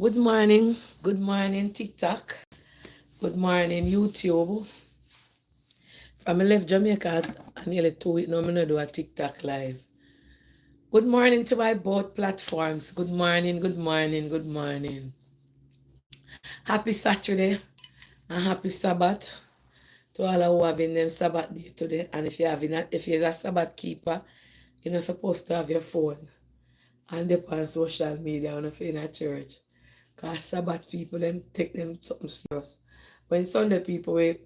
Good morning, TikTok. Good morning, YouTube. From I left Jamaica nearly 2 weeks now, I'm gonna do a TikTok live. Good morning to my both platforms. Good morning, good morning, good morning. Happy Saturday and happy Sabbath to all who having them Sabbath day today. And if you're a Sabbath keeper, you're not supposed to have your phone and dip on social media when you're in a church. Because Sabbath people them take them something serious. When Sunday people we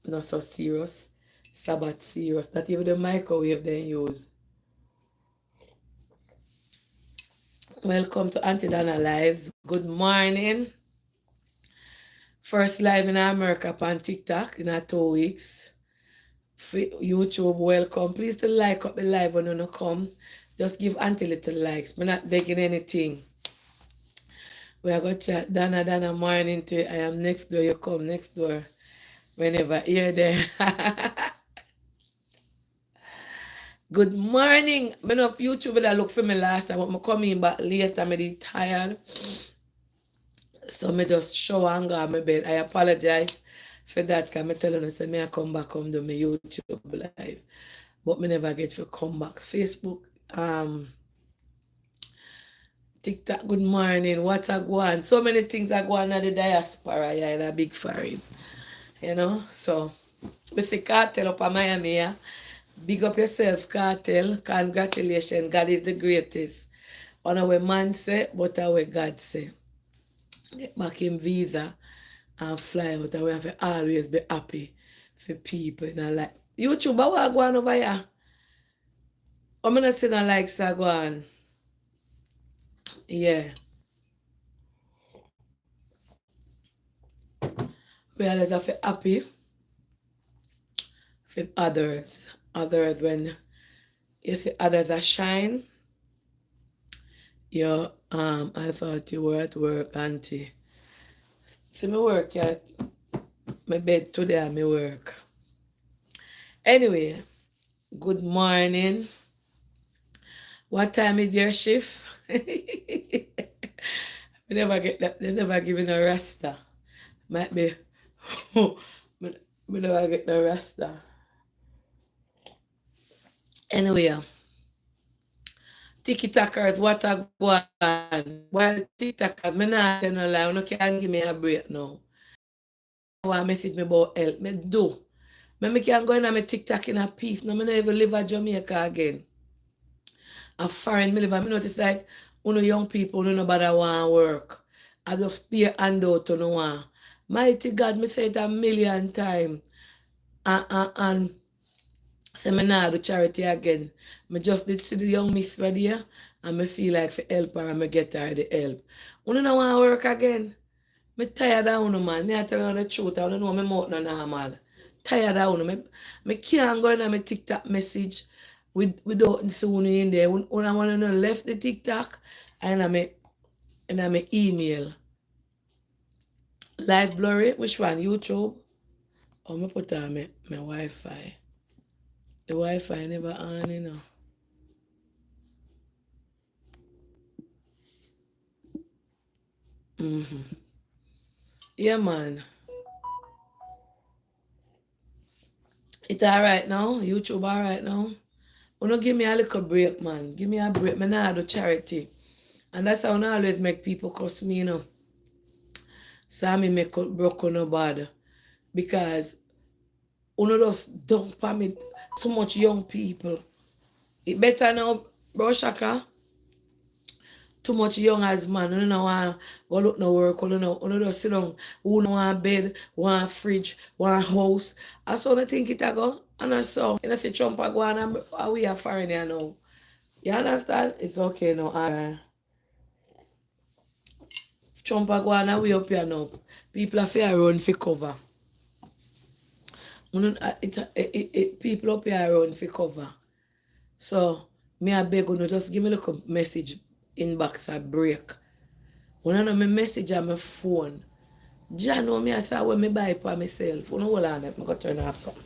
not so serious, Sabbath serious. Not even the microwave they use. Welcome to Auntie Dana Lives. Good morning. First live in America on TikTok in 2 weeks. YouTube, welcome. Please to like up the live when you come. Just give Auntie little likes. We're not begging anything. We are going to chat Dana morning to I am next door. You come next door. Whenever you're there. Good morning. I know YouTube that look for me last time, but I come in back late. I'm tired. So I just shower and go on my bed. I apologize for that because I tell you, say me I come back come do my YouTube live. But me never get to come back. Facebook, TikTok, good morning. What I go on? So many things I go on at the diaspora, yeah, in a big foreign. You know? So we see Cartel up in Miami, yeah. Big up yourself, Cartel. Congratulations. God is the greatest. On our man say, but our God say. Get back in visa and fly out. And we have to always be happy for people. You know, like YouTube, what go on over here? I'm not saying I like so go on. Yeah. We are always have to happy for others. Others when you see others are shine. I thought you were at work, Auntie. See me work, yeah. My bed today and me work. Anyway, good morning. What time is your shift? We never get that. They never given a rasta. Might be. We never get no rasta. Anyway, TikTokers, what a go on. Well, TikTokers, me not tell no lie. You can give me a break now. Want message me about help. Me do. Me can go in on my TikTok in a peace. No, me not even live at Jamaica again. A foreign me live. I notice like young people, nobody want work. I just pay handout to no one. Mighty God, me say it a million times. And say me nah do charity again. Me just did see the young miss ready here and me feel like for help her and me get her the help. You don't want to work again. Me tired of you, man. Me I tell you the truth. I don't know my mouth no normal. Tired of you. Me can't go in my TikTok message without seeing you in there. When I want to know left the TikTok and I'm email. Live blurry, which one? YouTube? Oh, me put on my Wi-Fi. The Wi-Fi never on, you know. Yeah, man. It alright now? YouTube alright now? Wanna give me a little break, man. Give me a break. Me nah do charity. And that's how I always make people cuss me, you know. So I make broke on no bad. Because uno just dump on me too much young people. It better now, bro Shaka. Too much young as man. You know want go look no work. You know just sit down. Who no want bed, want fridge, want house. I saw the think it a go. And I saw, you know, see Trump a go and we are foreign here now. You understand? It's okay now. Trump a go and we up here now. People are fair run for cover. People up here run for cover. So, me I beg you, just give me a little message inbox a break. When I know my message on my phone, John know me I say when me buy it for myself. You know hold on, I'm going to turn off something.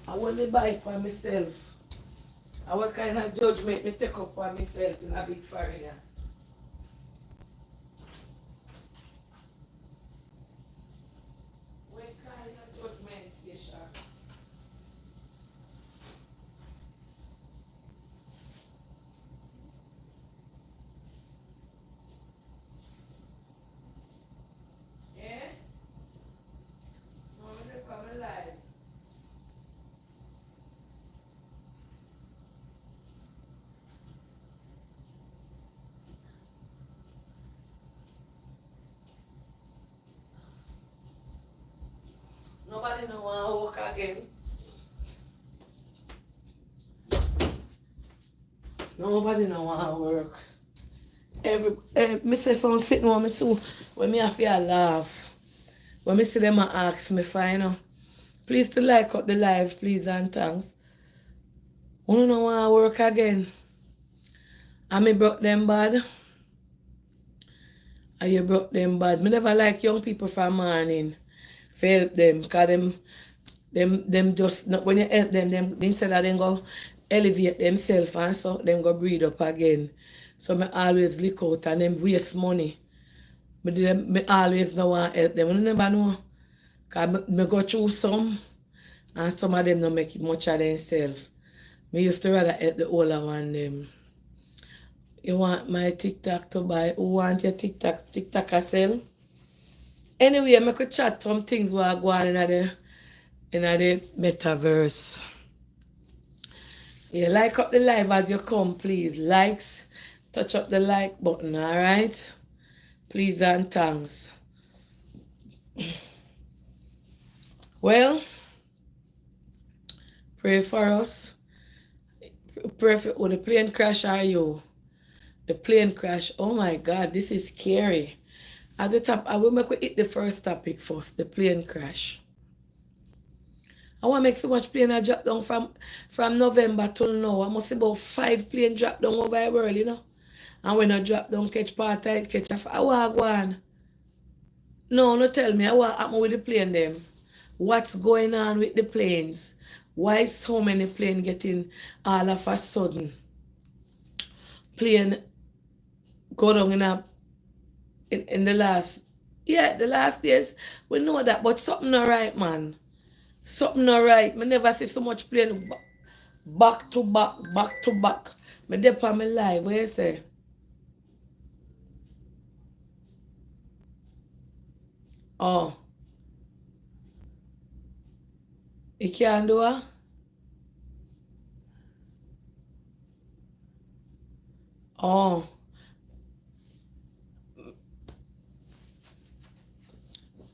I when me buy it for myself. I what kind of judgment me take up for myself in a big foreigner. again. Nobody know want to work. Me say someone fit no me so when me have to laugh. When me see them ask me for, you know, please to like up the live, please and thanks. You don't want to work again. And me broke them bad. And you broke them bad. Me never like young people from morning. For help them. Because them just, not, when you help them, instead of them go elevate themselves and so, them go breed up again. So me always look out and them waste money. Me always know want to help them. You never know. Because me go through some. And some of them don't make it much of themselves. Me used to rather help the older one them. You want my TikTok to buy? Who want your TikTok? TikTok I sell? Anyway, I could chat some things while going in the metaverse. Yeah, like up the live as you come, please. Likes, touch up the like button, alright? Please and thanks. Well, pray for us. Pray for the plane crash are you? The plane crash. Oh my God, this is scary. At the top, I will make we hit the first topic first, the plane crash. I want to make so much plane I drop down from November till now. I must see about 5 planes drop down over the world, you know. And when I drop down, catch part of it, catch a... I want to go on. No tell me, I want to happen with the plane them. What's going on with the planes? Why so many planes getting all of a sudden? Plane go down in the last days. We know that, but something not right, man. Something not right. Me never see so much plane back to back. Me dey on my live. What you say? Oh. You can't do it? Oh.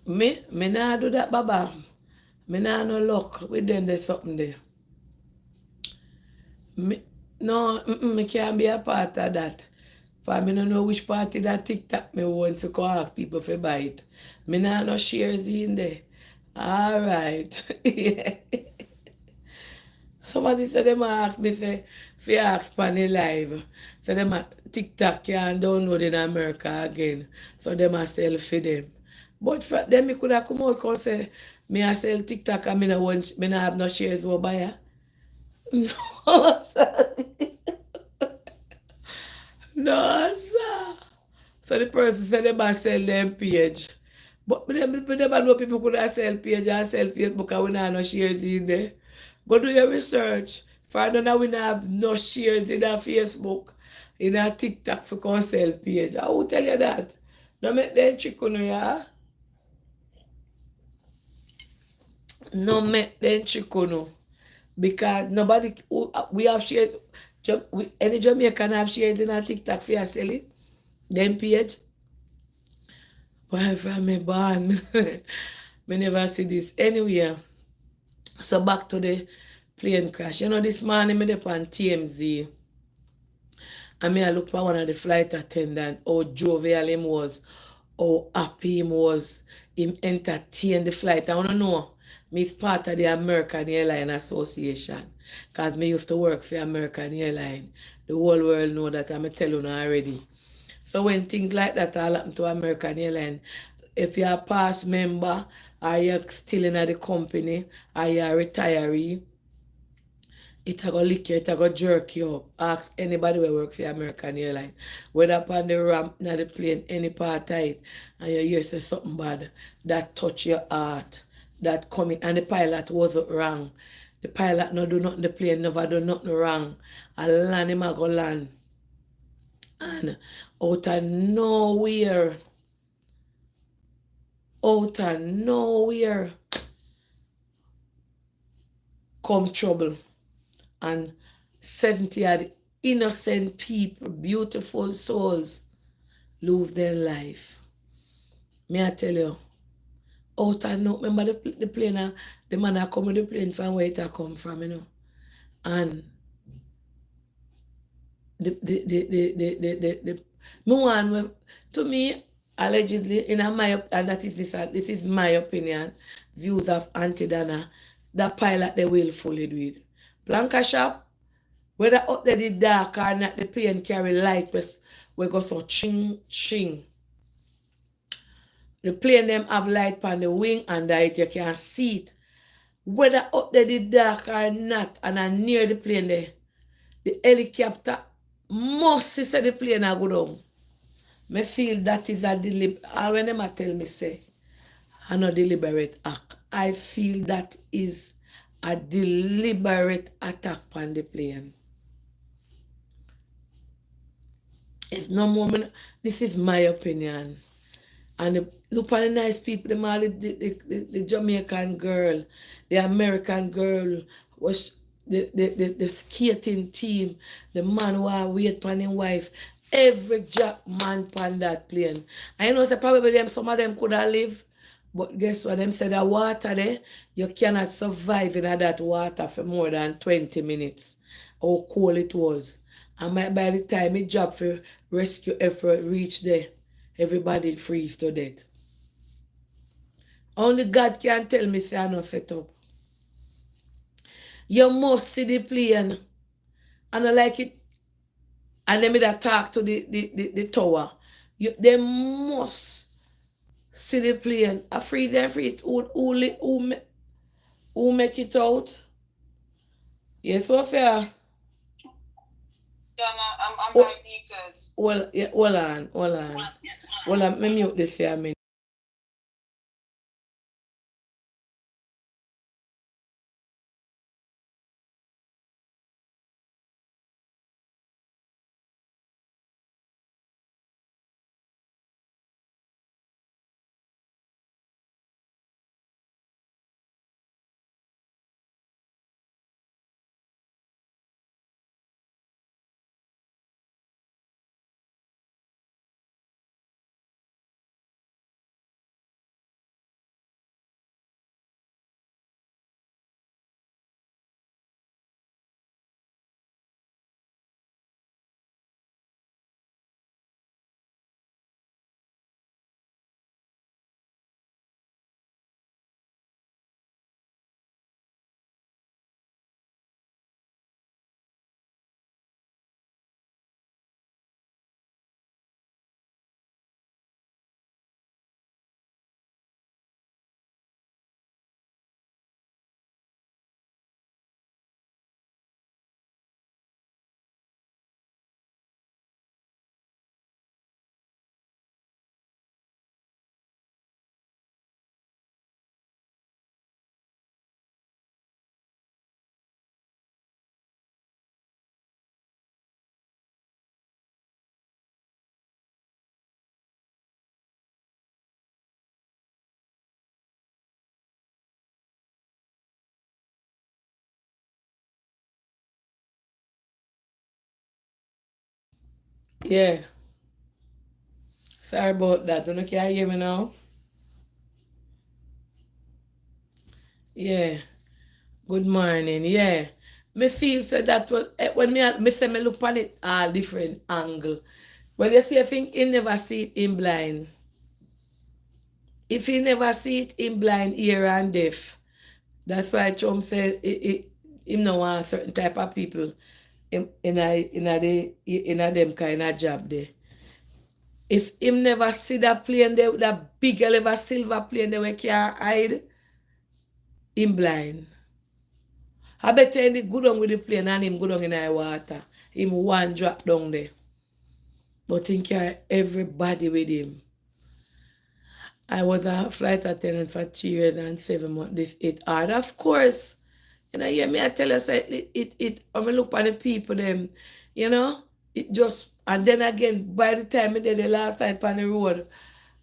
Me nah do that, Baba. Me nah no luck with them. There's something there. Me can't be a part of that. For me no know which part of that TikTok me want to go ask people for buy it. Me nah no shares in there. Alright. Yeah. Somebody said them ask me say fi ask Panny live. So them TikTok can't download in America again. So them a sell for them. But for them me could have come out and say me a sell TikTok and me no have no shares over buyer. No, sir. No, sir. So the person said they must sell them page. But me never know people could have sell page and sell Facebook and we don't have no shares in there. Go do your research. Find out that we don't have no shares in our Facebook, in our TikTok for can sell page. I will tell you that. No make them trick on you, yeah? No make them trick on you. Because nobody, we have shares, any Jamaican have shares in our TikTok for sell it. Them page. Why from me born? Me never see this anywhere. So back to the plane crash. You know, this morning me up on TMZ. And me I look for one of the flight attendant, how jovial him was, how happy him was, him entertained the flight. I want to know, me is part of the American Airline Association. Because me used to work for American Airline. The whole world know that I'm telling you already. So when things like that all happen to American Airline, if you're a past member, or you're still in the company, or you're a retiree, it's going to lick you, it's going to jerk you up. Ask anybody who works for American Airlines. Whether upon the ramp, not the plane, any part of it, and you hear say something bad, that touch your heart, that coming, and the pilot wasn't wrong. The pilot no do nothing, the plane never do nothing wrong. And land him a go land. And out of nowhere, come trouble. And 70 of the innocent people, beautiful souls, lose their life. May I tell you, out and out. Remember the plane, the man that come with the plane from where it come from, And the me one to me allegedly and that is this is my opinion, views of Auntie Dana, that pilot they will fully do it. Blanca shop, whether up there the dark or not, the plane carry light we go so ching ching. The plane them have light on the wing and it you can see it. Whether up there the dark or not, and I near the plane there, the helicopter must see the plane I go down. Me feel that is a deliberate, when them tell me say, I no deliberate act, I feel that is a deliberate attack on the plane. It's no more, this is my opinion. And look at the nice people, them all the Jamaican girl, the American girl, was the skating team, the man who wait on his wife, every jack man on that plane. I know so probably some of them could have lived, but guess what? Them said the water there, you cannot survive in that water for more than 20 minutes. How cold it was. And by the time it dropped for rescue effort reached there, everybody freeze to death. Only God can tell me say I no set up. You must see the plane. And I like it. And then me that talk to the tower. They must see the plane. I freeze and freeze. Who make it out? Yes, Sophia. I'm my details. Well, yeah, hold on. Well, let me mute this here a minute. Yeah. Sorry about that. You can hear me now? Yeah. Good morning. Yeah. Me feel so that when me say me look on it all different angle. Well, you see, I think he never see it in blind. If he never see it in blind, ear and deaf, that's why Trump said him no want certain type of people in them kind of job there. If him never see that plane there, that big ever silver plane there we can't hide, him blind. I bet you go down with the plane and him go down in the water. Him one drop down there. But he carry everybody with him. I was a flight attendant for 3 years and 7 months. This it hard. Of course. Hear me I tell you, say when I look at the people them, it just, and then again, by the time I did the last night on the road,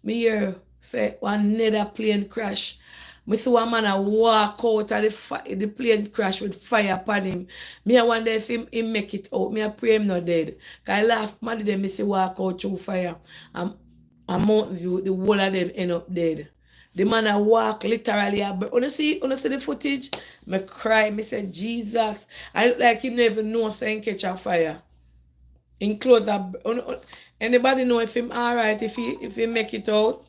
me hear say one another plane crash. Me see one man walk out of the plane crash with fire upon him. Me I wonder if him make it out. Me I pray him not dead. Cause last man them me see walk out through fire. And Mountain View, the whole of them end up dead. The man I walk literally. When see the footage, me cry. Me say Jesus. I look like him never know so he catch a fire. In clothes. Anybody know if him alright if he make it out?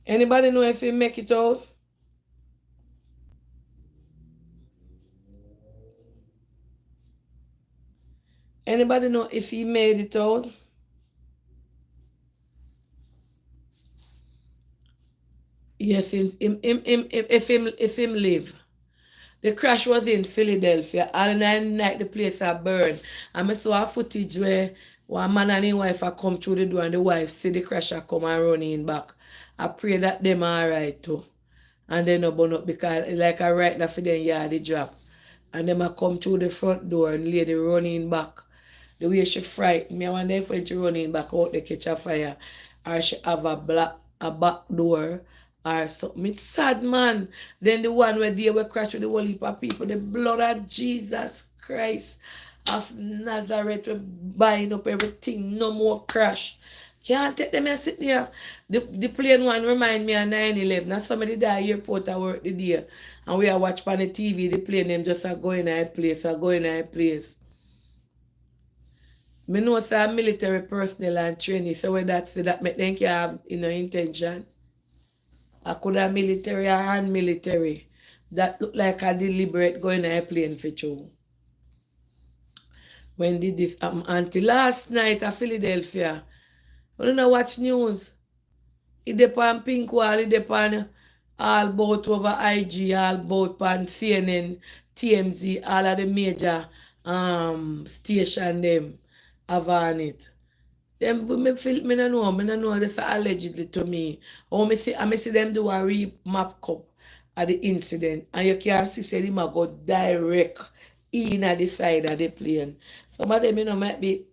Anybody know if he make it out? Anybody know if he made it out? Yes, if him live. The crash was in Philadelphia, and at night the place had burned. And I saw a footage where one man and his wife had come through the door and the wife see the crash had come and run in back. I pray that them alright too. And they no burn up because like I right now for them yard the drop. And them I come through the front door and lady running back. The way she frightened me, I wonder if when she running back out they catch a fire or she have a back door or something. It's sad, man. Then the one where they were crash with the whole heap of people, the blood of Jesus Christ of Nazareth, we buying up everything, no more crash. Can't take them and sit there. The plane one remind me of 9/11. Now somebody die airport I work the day. And we are watch on the TV, the plane them just are going in a place, Me know say military personnel and training, so when that make them can have intention. I could have military and military. That look like a deliberate going in a plane for you. When did this happen? Until last night at Philadelphia. I don't know watch news. It depend pink wall, it depend all about over IG, all about pan CNN, TMZ, all of the major station them have on it. Them me no know this allegedly to me. I see them do a remap up at the incident and you can see say them go direct in at the side of the plane. Some of them might be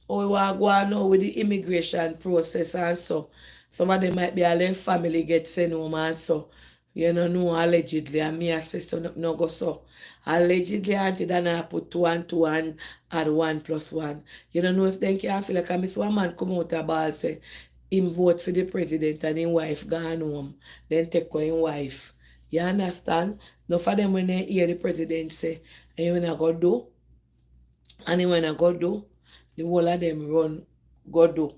we want to go on now with the immigration process and so. Some of them might be all their family get sent home and so. You know allegedly and me assist no go so. Allegedly Auntie Dana put 2 and 2 and add 1 plus 1. You don't know if they can feel like I miss one man come out a ball say him vote for the president and his wife gone home. Then take away his wife. You understand? No for them when they hear the president say, and you wanna go do, and you wanna go do, the whole of them run go do.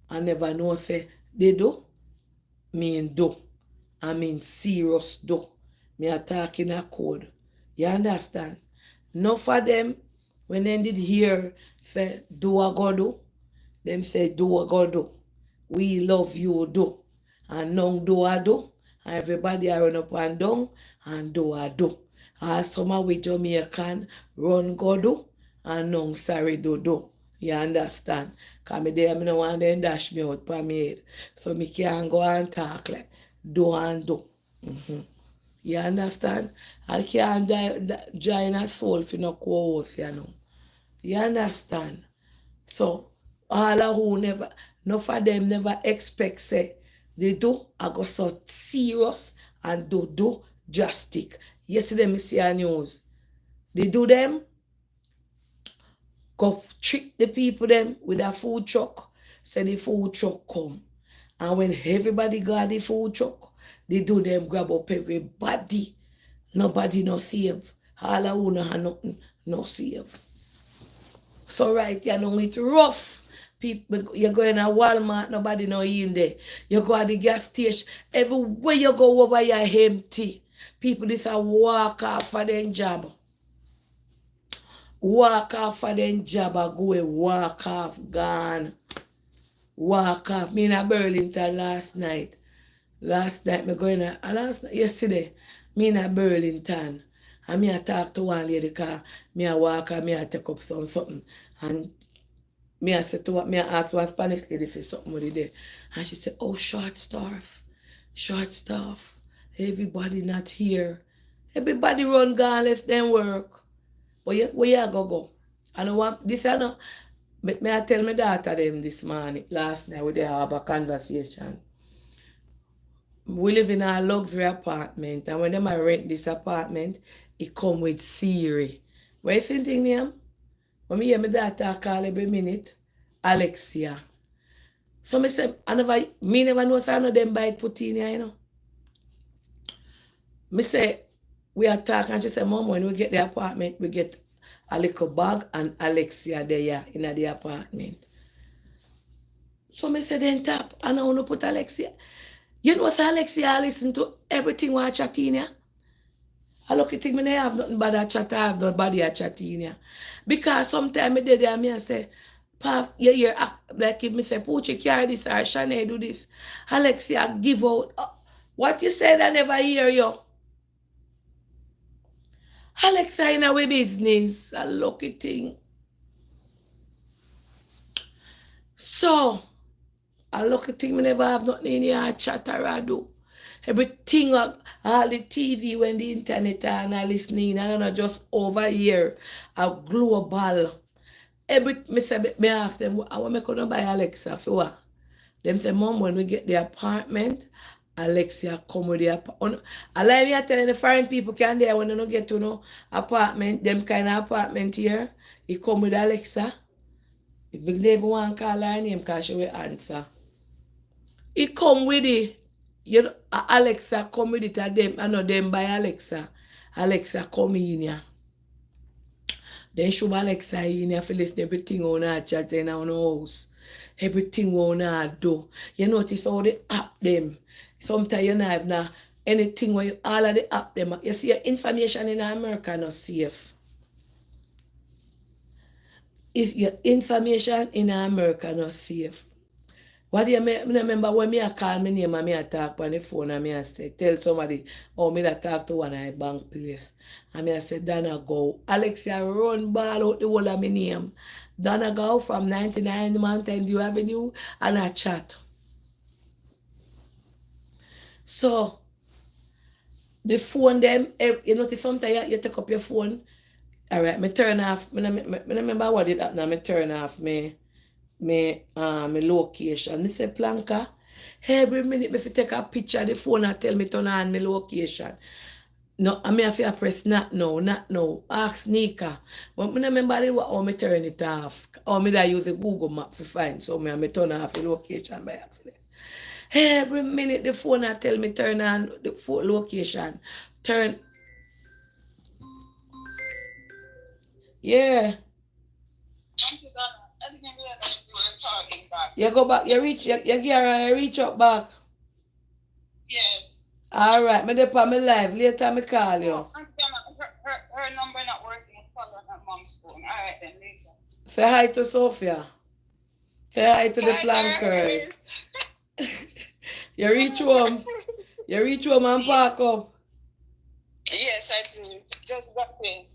I never know say they do, mean do. I mean serious do. Me are talking a code. You understand? No for them, when they did hear say do a go do, them say do a go do. We love you do. And none do a do. And everybody are run up and down and do a do. And some of we Jamaican run go do and none sorry do. You understand? Because me there, I don't want them dash me out for me head. So me can't go and talk like do and do. You understand? I can't join a soul for no co-host, you know. You understand? So, all of who never, no for them never expect say, they do, I go so serious and do drastic. Yesterday, me see a news. They do them, go trick the people them with a food truck, say the food truck come. And when everybody got the food truck, they do them grab up everybody. Nobody no save. All of who no have nothing, no save. So right, you know, it's rough. People, you go in a Walmart, nobody no in there. You go at the gas station, everywhere you go over, you're empty. People just a walk off for their job. Walk off for their job, go walk off, gone. Walk off. Me in Burlington last night. Me going yesterday, me in Burlington. And me I talk to one lady because me I walk and me I take up something. And me I said to what me I ask one Spanish lady for something with it there. And she said, oh, short staff. Everybody not here. Everybody run gone left them work. But where you go? I don't want this I know. But me I tell my daughter them this morning, last night we have a conversation. We live in a luxury apartment, and when them I rent this apartment, it come with Siri. What is the name? When me hear my daughter call every minute, Alexia. So me say, me never know say I know them buy it put in here, you know. Me say, we are talking, and she said, Mom, when we get the apartment, we get a little bag and Alexia there in the apartment. So me say, then tap, and I want to put Alexia. You know, say Alexia listen to everything we chat in here. I look at me, I have nothing bad at chat, I have no body at chat in here. Because sometimes I did there, me and say, Path, you hear, like if me say, Poochie carry this or Shanae do this. Alexia give out. What you said, I never hear you. Alexa in our business, a lucky thing. So, a lucky thing, me never have nothing in here chat or I do. Everything, all the TV when the internet and all listening, and not just over here, a global. Me ask them, I want me to buy Alexa for what? Them say, Mom, when we get the apartment, Alexia come with the apartment. I like me telling the foreign people can there when they don't get to know apartment, them kind of apartment here, he come with Alexa. If big neighbor want to call her name, because she will answer. He come with it. You know, Alexa come with it at them. I know them by Alexa. Alexa come in here. Then show Alexa in here for listen everything on her chat in our house. Everything on her do. You notice all the app them. Sometimes you not have now anything where you all of the app them. You see your information in America not safe. If your information in America not safe. What do you remember when me call my name and me talk on the phone and me I say, tell somebody, oh, me that talk to one of my bank place. And me I say, Donna go. Alexia run ball out the whole of my name. Donna go from 99 Mountain View Avenue and I chat. So, the phone them, you notice sometimes you take up your phone. All right, me turn off. I remember what did happen. Me turn off my location. Me say, Planka, every minute me fi take a picture of the phone and tell me turn on my location. No, I mean I feel press not now. Ask Nika. But me remember how me turn it off. Or me that use a Google map to find. So me turn off the location by accident. Every minute the phone I tell me turn on the phone location. Turn. Yeah. You go back, you reach up back. Yes. All right, me dey on my live. Later me call you. Her number not working. It's calling on mom's phone. All right, then later. Say hi to Sophia. Say hi to the plankers. You reach home. You reach home and park up. Yes, I do. Just got in.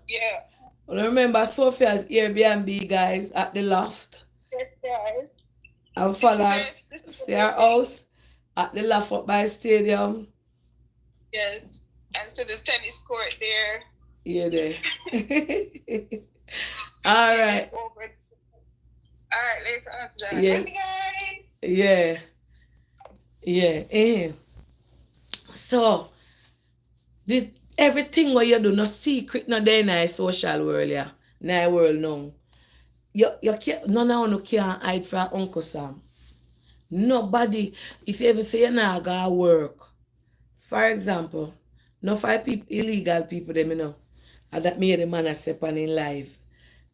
Yeah. Well, remember Sophia's Airbnb, guys, at the loft. Yes, guys. And follow her house at the loft up by stadium. Yes. And so the tennis court there. Yeah, there. All right. All right, later on. Yeah. Guys. Yeah. So, everything what you do, no secret, no there in the social world, yeah. In the world now. You can't, none of you can hide from Uncle Sam. Nobody, if you ever say you're not going to work, for example, no 5 people, illegal people, them, you know, and that made the man a step on in life.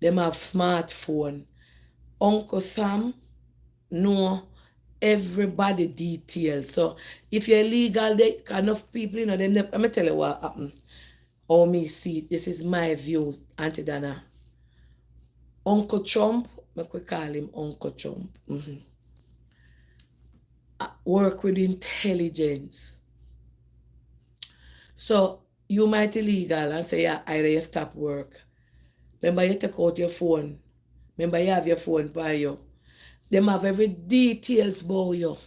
Them have smartphone. Uncle Sam know everybody details. So if you're illegal, they enough people, you know, them, let me tell you what happened. Or me see, this is my view, Auntie Dana. Uncle Trump, we call him Uncle Trump. Work with intelligence. So you might illegal and say, yeah, either you stop work. Remember you take out your phone. Remember you have your phone by you. Them have every details about you.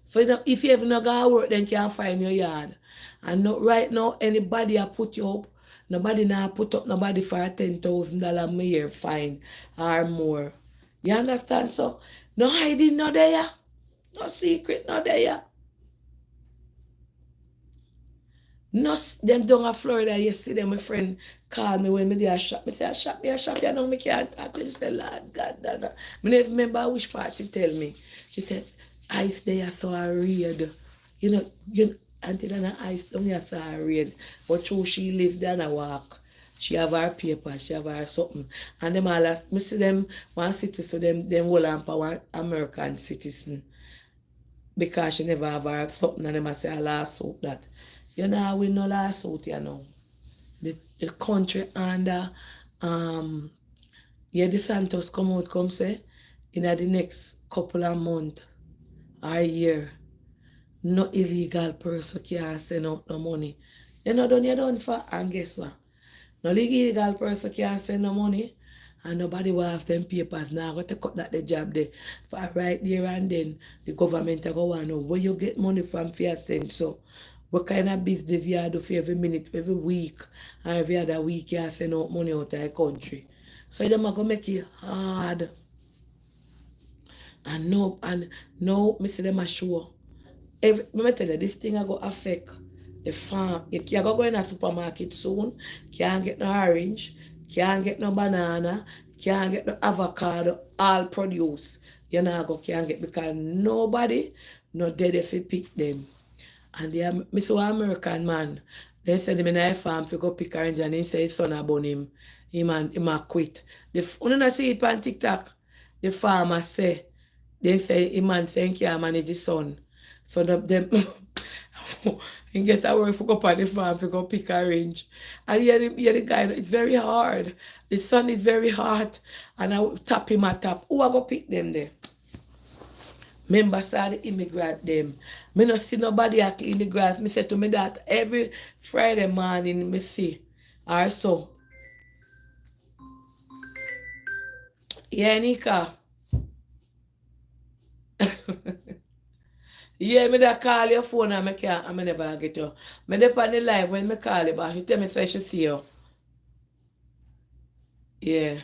So if you ever not go to work, then you can find your yard. And not, right now, anybody I put you up, nobody now put up nobody for a $10,000 a year fine or more. You understand? So no hiding, no there. No secret, no there. No, them down in Florida yesterday, my friend called me when me there shop. Me say, I shop, you know, me can't talk. She said, Lord God, Dada. Me never remember which part she tell me. She said, ice there, I saw a raid. Auntie Dana ice down here, saw a raid. But true, she live there and I walk. She have her paper, she have her something. And them all, me see them, one citizen, so them all and one American citizen. Because she never have her something and them a say a lawsuit that. You know how we no lawsuit, you know. The country under the Santos come out come say in the next couple of months or year, no illegal person can send out no money. You know done for and guess what? No illegal person can send no money and nobody will have them papers. Now got to cut that the job there. For right there and then the government go want to know where you get money from for your send so. What kind of business you do for every minute, every week, and every other week you send out money out of the country. So them are gonna make it hard. And no, me see them are sure. Let me tell you, this thing I go affect the farm. You can't go in a supermarket soon, can't get no orange, can't get no banana, can't get no avocado, all produce. You know, can't get because nobody no dead if you pick them. And they saw an American man. They said him in a farm to go pick orange and he said his son about him. Him a quit. You don't see it on TikTok. The farmer say, they say him man say he can't manage his son. So them he get a work for go up on the farm to go pick orange. And here the guy, it's very hard. The sun is very hot. And I tap him at top. Who I go pick them there? Members of the immigrant them. Me no see nobody a clean the grass. Me say to me that every Friday morning me see. Or so. Yeah, Nika. Yeah, me da call your phone and I never get you. Me dey on the live when me call you back. You tell me say she see you. Yeah.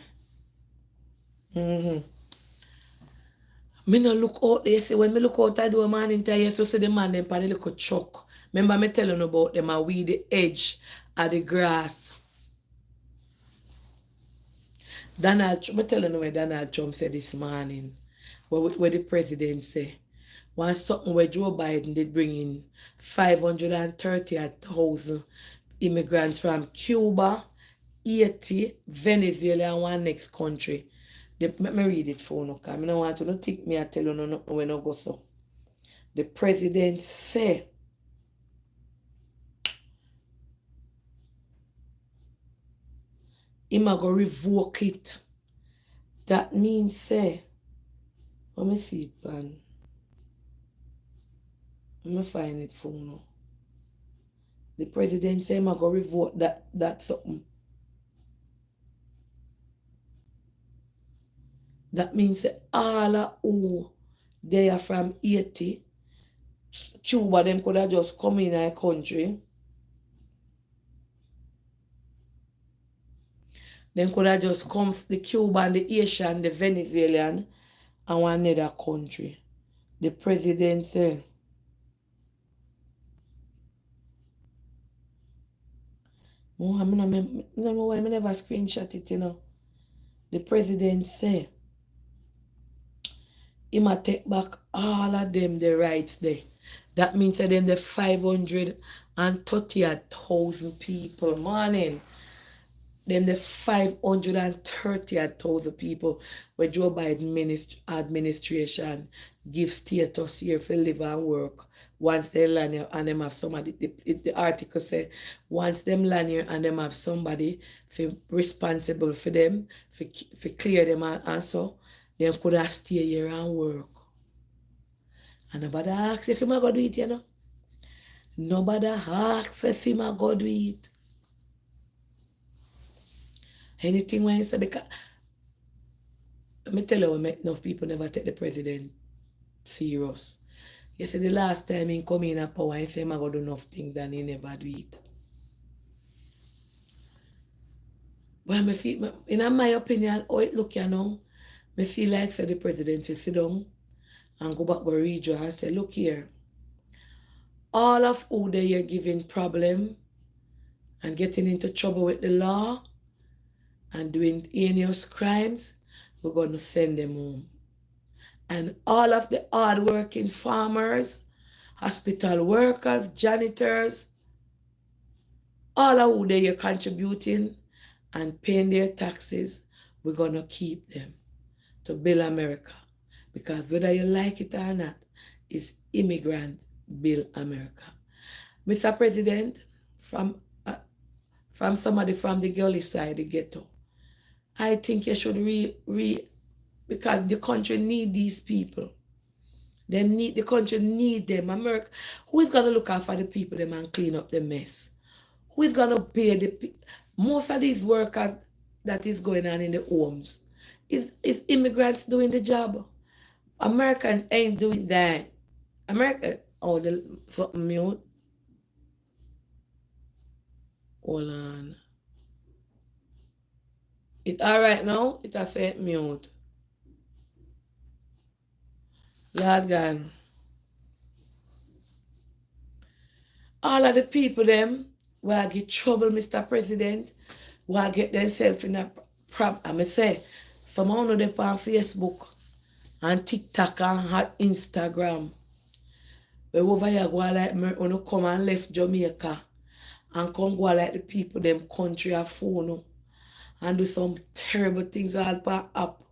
Me no look out there. See, when me look out the door morning time, you see the man them pan the little truck. Remember me telling you about them and weed the edge of the grass. Me telling you what Donald Trump said this morning. What the president say. One something where Joe Biden did bring in 530,000 immigrants from Cuba, Haiti, Venezuela, and one next country. Let me read it for you, because I don't want to think me I tell you no when I go so. The president say he might go revoke it. That means say, let me see it, man. Let me find it for you. The president say he might go revoke that something. That means all who they are from Haiti, Cuba, them could have just come in our country. Them could have just come, the Cuban, the Haitian, the Venezuelan, and one other country. The president said, I don't know why I never screenshot it, you know. The president said, he might take back all of them the rights there. That means that them the 530,000 people. Morning. Them the 530,000 people where Joe Biden administration gives status here for live and work. Once they land here and them have somebody, the article say, once them land here and them have somebody responsible for them, for clear them and so, them could have stay here and work. And nobody asks if him a go do it, you know. Nobody asks if him a go do it. Anything when you say, because let me tell you, enough people never take the president serious. You see, the last time he come in power, he say, I'm going to do enough things and he never do it. But I feel, in my opinion, how it look, you know, I feel like say the president will sit down and go back to region and say, look here, all of who they are giving problem and getting into trouble with the law and doing heinous crimes, we're going to send them home. And all of the hard-working farmers, hospital workers, janitors, all of who they are contributing and paying their taxes, we're going to keep them to build America. Because whether you like it or not, it's immigrant build America. Mr. President, from somebody from the girly side, the ghetto, I think you should because the country need these people. The country need them. America, who is going to look after the people them and clean up the mess? Who is going to pay most of these workers that is going on in the homes? Is immigrants doing the job? Americans ain't doing that. America, something mute. Hold on. It all right now? It has said mute. Lord God. All of the people them will get trouble, Mr. President, will get themselves in a problem. I say, some of them on Facebook and TikTok and Instagram. But over here go like me, come and left Jamaica and come go like the people them country a phone and do some terrible things all back up.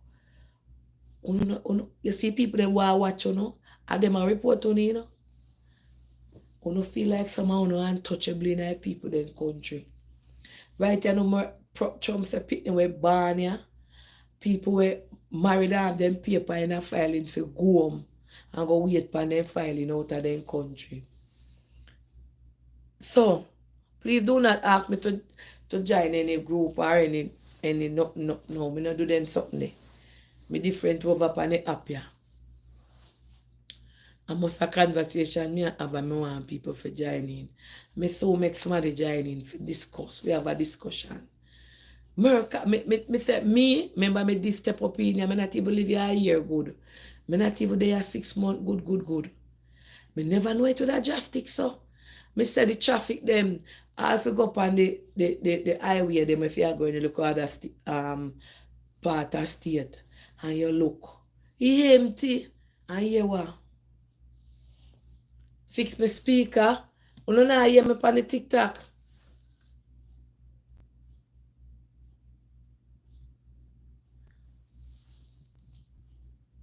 You see people them watch and them a report on you know. You feel like somehow untouchable in our people them country. Right you know Trump say people we born here, people we married and have them paper in a filing for go home and go wait for them filing out of them country. So please do not ask me to join any group or any no, me not do them something there. Me different over on the app here. I must have a conversation me have and me want people for join in. Me so make somebody join in for discuss. We have a discussion. America, me say me, remember me this step up in here, me not even live here a year good. Me not even there 6 months good. Me never know it with a drastic so. Me say the traffic them, I have to go up on the highway them if you are going to look at the part of state and you look. It's empty and you what? Fix my speaker. You don't know hear me on the TikTok.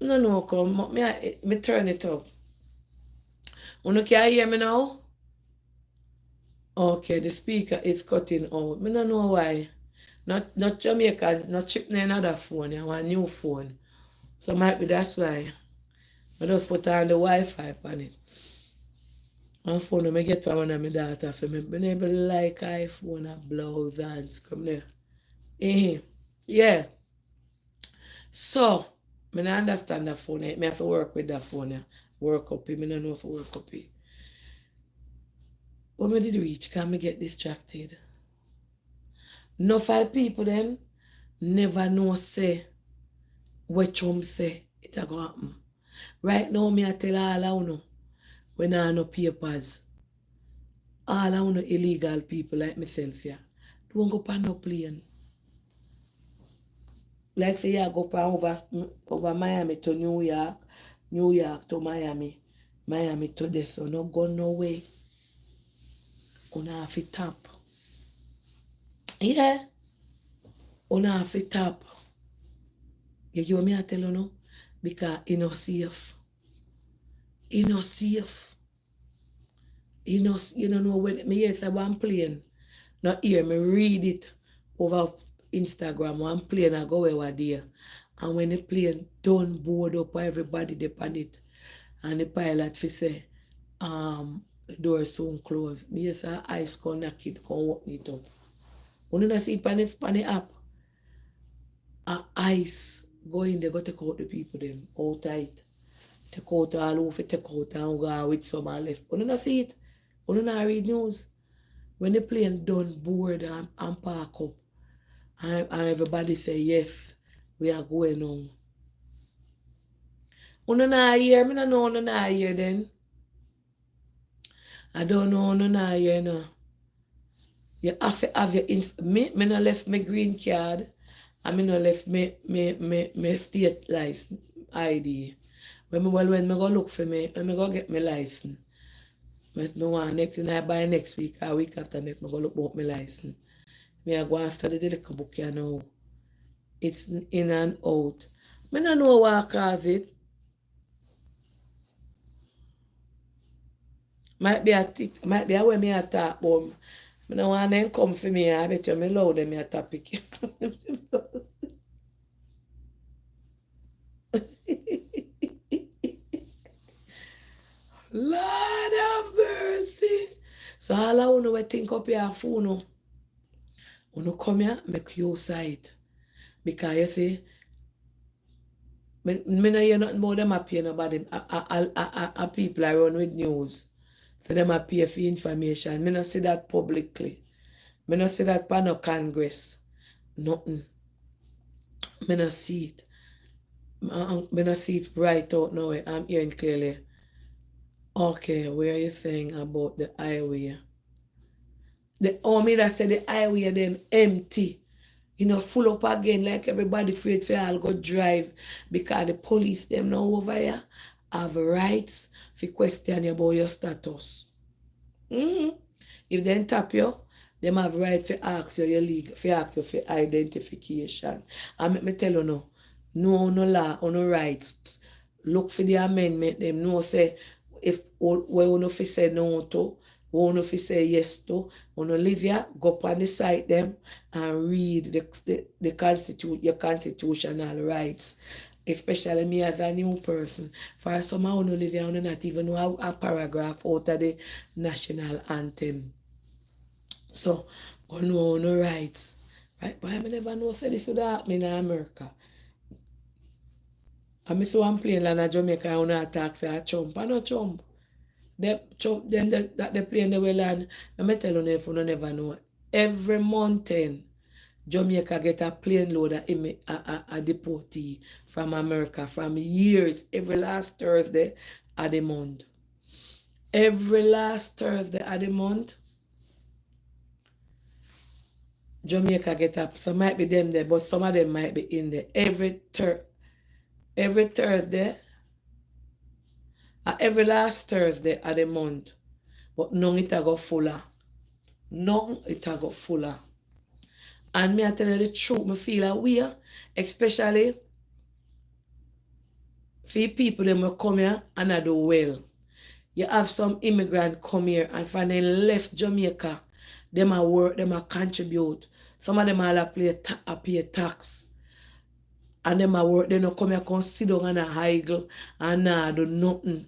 No, come. Me turn it up. You can hear me now? Okay, the speaker is cutting out. I don't know why. Not Jamaican, not chip in another phone. I want a new phone. So might be that's why. I just put on the Wi-Fi on it. And phone I get from one of my daughter for me. But never like iPhone and blouse and come there. Yeah. So, I don't understand that phone. I have to work with that phone. Work up it. I don't know if I work up it. When I did reach, can I get distracted? No 5 people them never know say what Trump say it a go happen. Right now, me I tell all of you when I no papers, all of you illegal people like myself here, don't go on no plane. Like say you go over Miami to New York, New York to Miami, Miami to this, so no go no way. Una have to tap. Yeah. Una have to tap. You give me a tell you no? Because it's not safe. It's not safe. You don't know when me hear say one plane. Not hear me read it over Instagram. One plane I go over there. And when the plane done board up everybody depend it. And the pilot fi say, the door soon close. Me yes ice can knock it, can open it up. You don't see it on the app. Ice go in there, go take out the people them out tight. Take out all over, take out and go with some and left. You don't see it. You don't read news. When the plane done board and park up, and everybody say yes, we are going on. You don't hear, me no know you don't hear then. I don't know no now, you know. You have to have your me no left my green card and me no left me state license ID. When me go look for me, when me go get my license. Me want next thing I buy next week or week after next, me go look about my license. Me I go and study the little book you know. It's in and out. Me no know what cause it. Might be a way me attack, but I don't want them come for me. I bet you me loud them a topic. Lord have mercy. So all I want to think up here phone. When you come here, make you sight. Because you see, me no hear nothing about them up here nobody. People around with news. So them appear for information. Me no see that publicly. Me no see that pan no Congress. Nothing. Me no see it. Me no see it right out now. I'm hearing clearly. Okay, where are you saying about the highway? Me that said the highway them empty. You know, full up again like everybody afraid for all go drive because the police them now over here have rights to question you about your status. If they tap you, them have right to ask you your legal, for ask you for identification. And let me tell you no law, no rights. Look for the amendment, them know say if we want to say no to, we want to say yes to, we want to live here, go up on the site them and read your constitutional rights. Especially me as a new person. For some I want to live here, I not even know a paragraph out of the national anthem. So, go know no rights. Right? But I never know say this would happen in America. I miss one plane land in Jamaica and I attack say I chump. I no chump. That the plane they will land. I tell you if you never know. Every mountain Jamaica get a plane load of a deportee from America from years. Every last Thursday of the month. Every last Thursday of the month. Jamaica get up. Some might be them there, but some of them might be in there. Every Thursday, every last Thursday of the month. But none it a go fuller. None it a go fuller. And me I tell you the truth, me feel a way, especially for people them will come here and I do well. You have some immigrant come here and from they left Jamaica, them a work, them a contribute. Some of them all pay tax. And them a work, they don't come here, come sit down and a higgle and do nothing.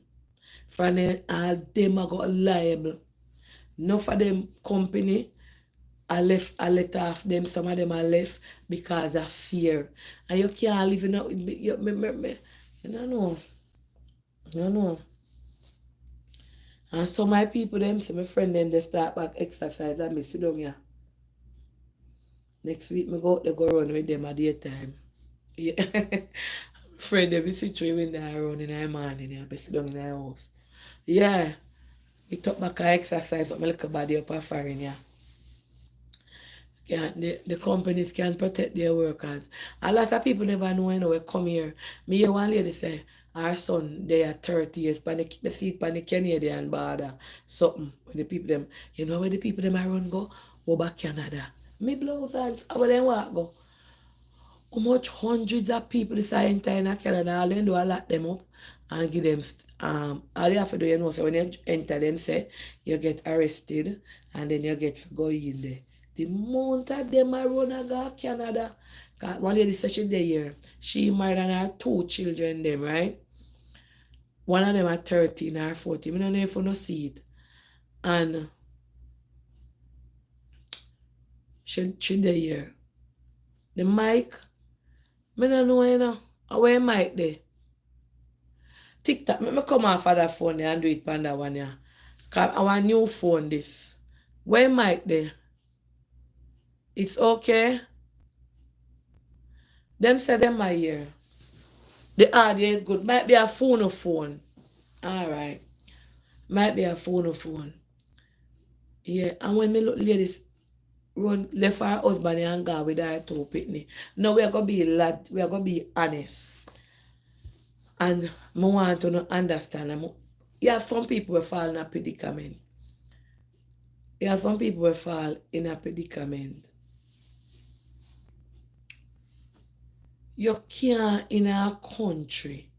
From then all them a got liable. Enough of them company I let off them, some of them are left because of fear. And you can't live in a you don't know. You don't know. And some of my people them, so my friend them they start back exercise and me sit down here. Next week, me go out there go run with them at daytime. Yeah. Friend, they be situated when they run in the morning, I be sit down in the house. Yeah. We talk back exercise up my little body up a foreign, yeah. The companies can protect their workers. A lot of people never know when we come here. Me hear one lady say, our son, they are 30 years, but they see it on the Canadian border. Something when the people them, you know where the people them are run go back Canada. Me blow hands, how them walk go? How much hundreds of people this enter in Canada, all them do a lot them up and give them all you have to do, you know, so when you enter them say you get arrested and then you get to go in there. The amount of them are run and go Canada. One lady said she there here. She married and her 2 children them, right? One of them are 13 or 14. I don't know if you don't see it. And she there here. The mic, I don't know, you know. Where mic there? TikTok, me come off of that phone there and do it on that one, yeah. Because I want a new phone this. Where mic there? It's okay. Them say them are here. The audio is good. Might be a phone. Alright. Might be a phone. Yeah, and when me look ladies run left her husband and go with her two pitney. No, we are gonna be lad, we are gonna be honest. And I want to understand. You have some people who fall in a predicament. You have some people who fall in a predicament. You can't in a country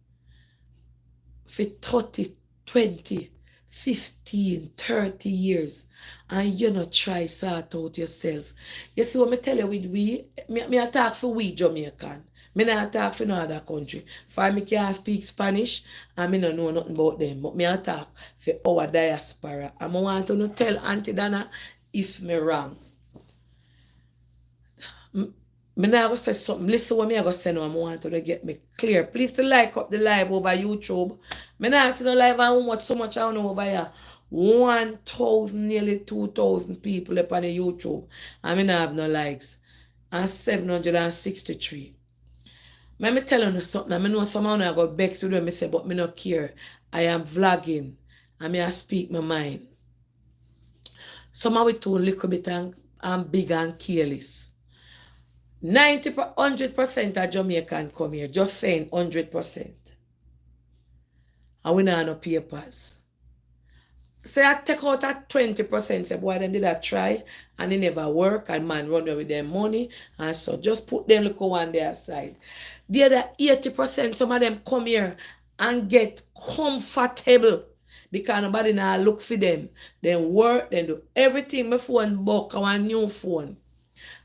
for 30, 20, 15, 30 years and you not try sort out yourself. You see what me tell you with me talk for we Jamaican. Me not talk for no other country. For me can't speak Spanish and me no know nothing about them. But me talk for our diaspora. And I want to tell Auntie Dana if me wrong. Me now go say something. Listen what me I go say now. I want to get me clear. Please to like up the live over YouTube. Me now see no live and so much I don't know over here. 1,000, nearly 2,000 people up on the YouTube. And me now have no likes. And 763. Me tell you something. I know someone I got vex with them. Me say, but me not care. I am vlogging. And me I speak my mind. Some of it too little bit and big and careless. 100% of Jamaican come here. Just saying 100%. And we don't have no papers. Say I take out that 20%. Say boy them did that try and they never work and man run away with their money and so just put them little one there aside. The other 80%, some of them come here and get comfortable because nobody now look for them. Then work, then do everything. My phone book our new phone.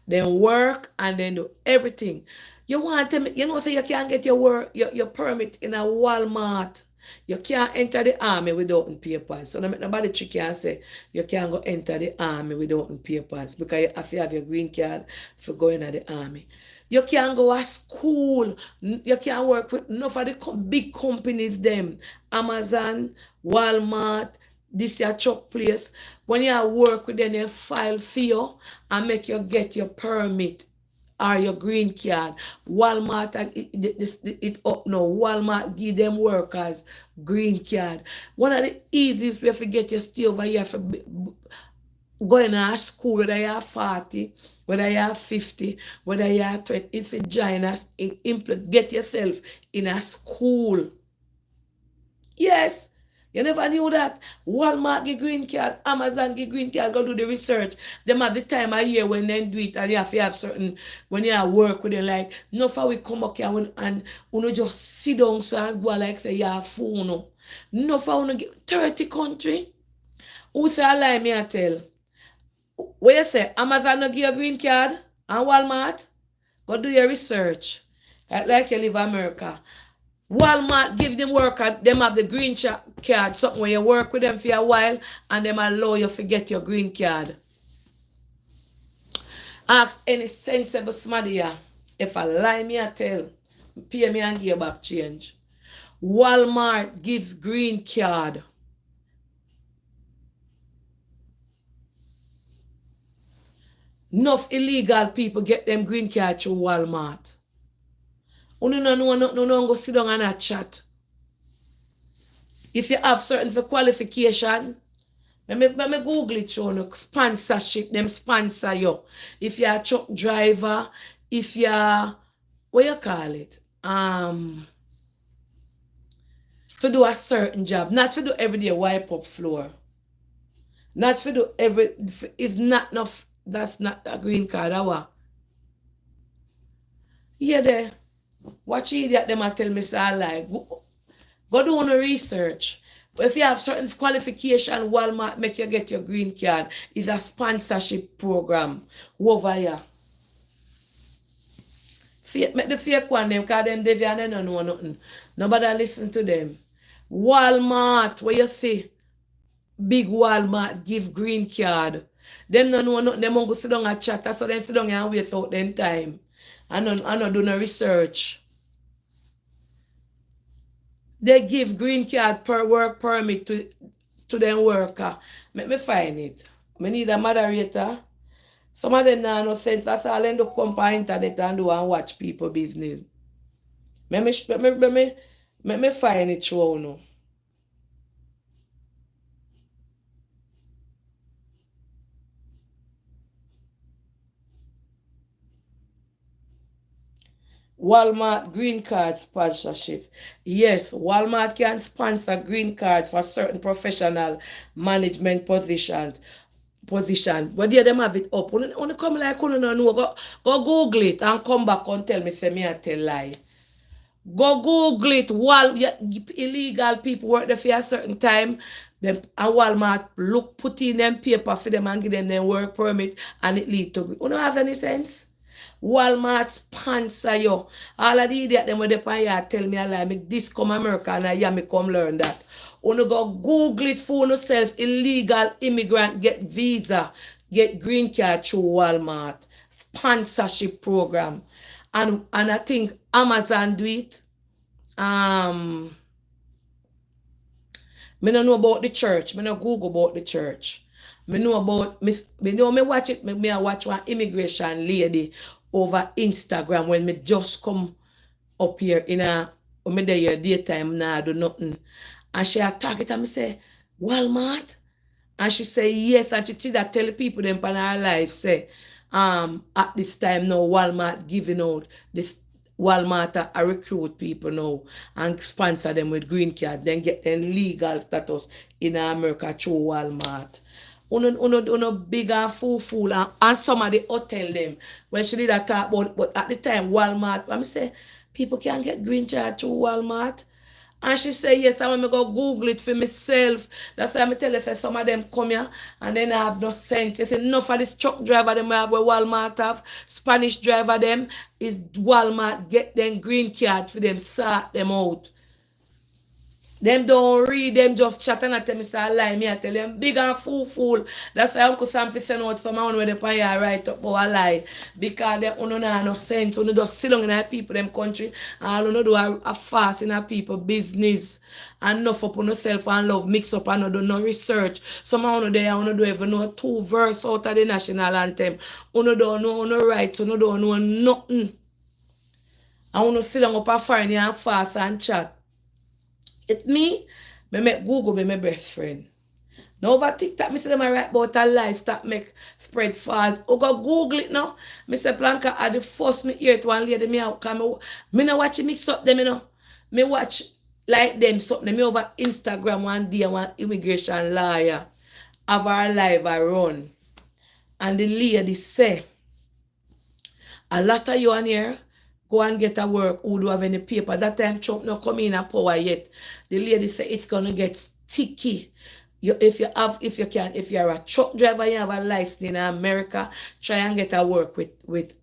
Then work and then do everything. You want to, you know, so you can't get your work, your permit in a Walmart. You can't enter the army without papers. So nobody trick you and say you can't go enter the army without papers because you have to have your green card for going to the army. You can't go to school. You can't work with enough of the big companies them. Amazon, Walmart, this your truck place. When you work with them, they file for you and make you get your permit or your green card. Walmart, it up now. Walmart give them workers green card. One of the easiest way to get your stay over here for going to school, whether you're 40, whether you're 50, whether you're 20, is to join us, get yourself in a school. Yes. You never knew that. Walmart give green card, Amazon give green card, go do the research. Them at the time of year when they do it and you have to have certain, when you work with them, like, no for we come up here and you just sit down so and go like say you have phone. No for you get 30 country. Who say I lie me I tell? What you say? Amazon no give a green card and Walmart? Go do your research. Like you live in America. Walmart give them worker, them have the green card, something where you work with them for a while and them allow you to get your green card. Ask any sensible smaddy here. If I lie me I tell, pay me and give back change. Walmart give green card. Enough illegal people get them green card through Walmart. No go sit down and a chat. If you have certain for qualification, let me Google it show sponsorship, them sponsor you. If you're a truck driver, if you're what you call it? To do a certain job, not to do everyday wipe up floor. Not to do it's not enough, that's not a green card, what? Yeah there. Watch idiot them and tell me say I lie. Go do no research. But if you have certain qualification, Walmart make you get your green card. It's a sponsorship program over here. Make the fake one them because them they don't know nothing. Nobody listen to them. Walmart, where you see big Walmart give green card. Them no know nothing. Them won't go sit down and chat. So them sit down and waste out them time. I don't do no research. They give green card per work permit to them worker. Let me find it. I need a moderator. Some of them now no sense. That's all end up come on internet and do and watch people business. Let me find it show no. Walmart green card sponsorship. Yes, Walmart can sponsor green card for certain professional management position. But yeah, them have it up. When come like you no know, go Google it and come back and tell me say me I tell lie. Go Google it. Yeah, illegal people work there for a certain time. Them and Walmart put in them paper for them and give them work permit and it lead to. You know have any sense? Walmart sponsor you. All of the idiot them when they pan here tell me a lie. Me this come America and I me come learn that. You go Google it for yourself. Illegal immigrant get visa, get green card through Walmart sponsorship program, and I think Amazon do it. Me no know about the church. Me no Google about the church. Me know about me know me watch it. Me I watch one immigration lady over Instagram when me just come up here in a when me there daytime now do nothing. And she attack it and me say, Walmart? And she say yes, and she that tell people them pan her life say, at this time now Walmart giving out this Walmart I recruit people now and sponsor them with green card, then get them legal status in America through Walmart. Uno big and fool and some of the hotel them when she did that talk about, but at the time Walmart, I say people can get green card through Walmart. And she say yes, I want me go Google it for myself. That's why I tell her say some of them come here and then I have no sense. You say enough of this truck driver them have where Walmart have. Spanish driver them is Walmart get them green card for them, sort them out. Them don't read, them just chat and I tell me say I lie. Me I tell them big and fool. That's why Uncle Sam fi send out someone where they pay here write up about a lie. Because them uno no have no sense. Uno just sit down in our people them country and uno do a fast in our people business. And enough up on yourself and love mix up and do no research. Some uno there uno do even know 2 verse out of the national anthem. Uno don't know uno rights, uno don't know nothing. And uno sit down up a find and fast and chat. It me make Google be my best friend. Now over TikTok, me say them I write about a lie, start make spread fast. Oh go Google it now. Me say Blanca at the first me hear it one lady me out. Cause me no watch it mix up them, you know. Me watch like them something. Me over Instagram one day one immigration lawyer have our live I run. And the lady say a lot of you on here go and get a work who do have any paper. That time Trump not come in a power yet. The lady say it's gonna get sticky. If you're a truck driver, you have a license in America, try and get a work with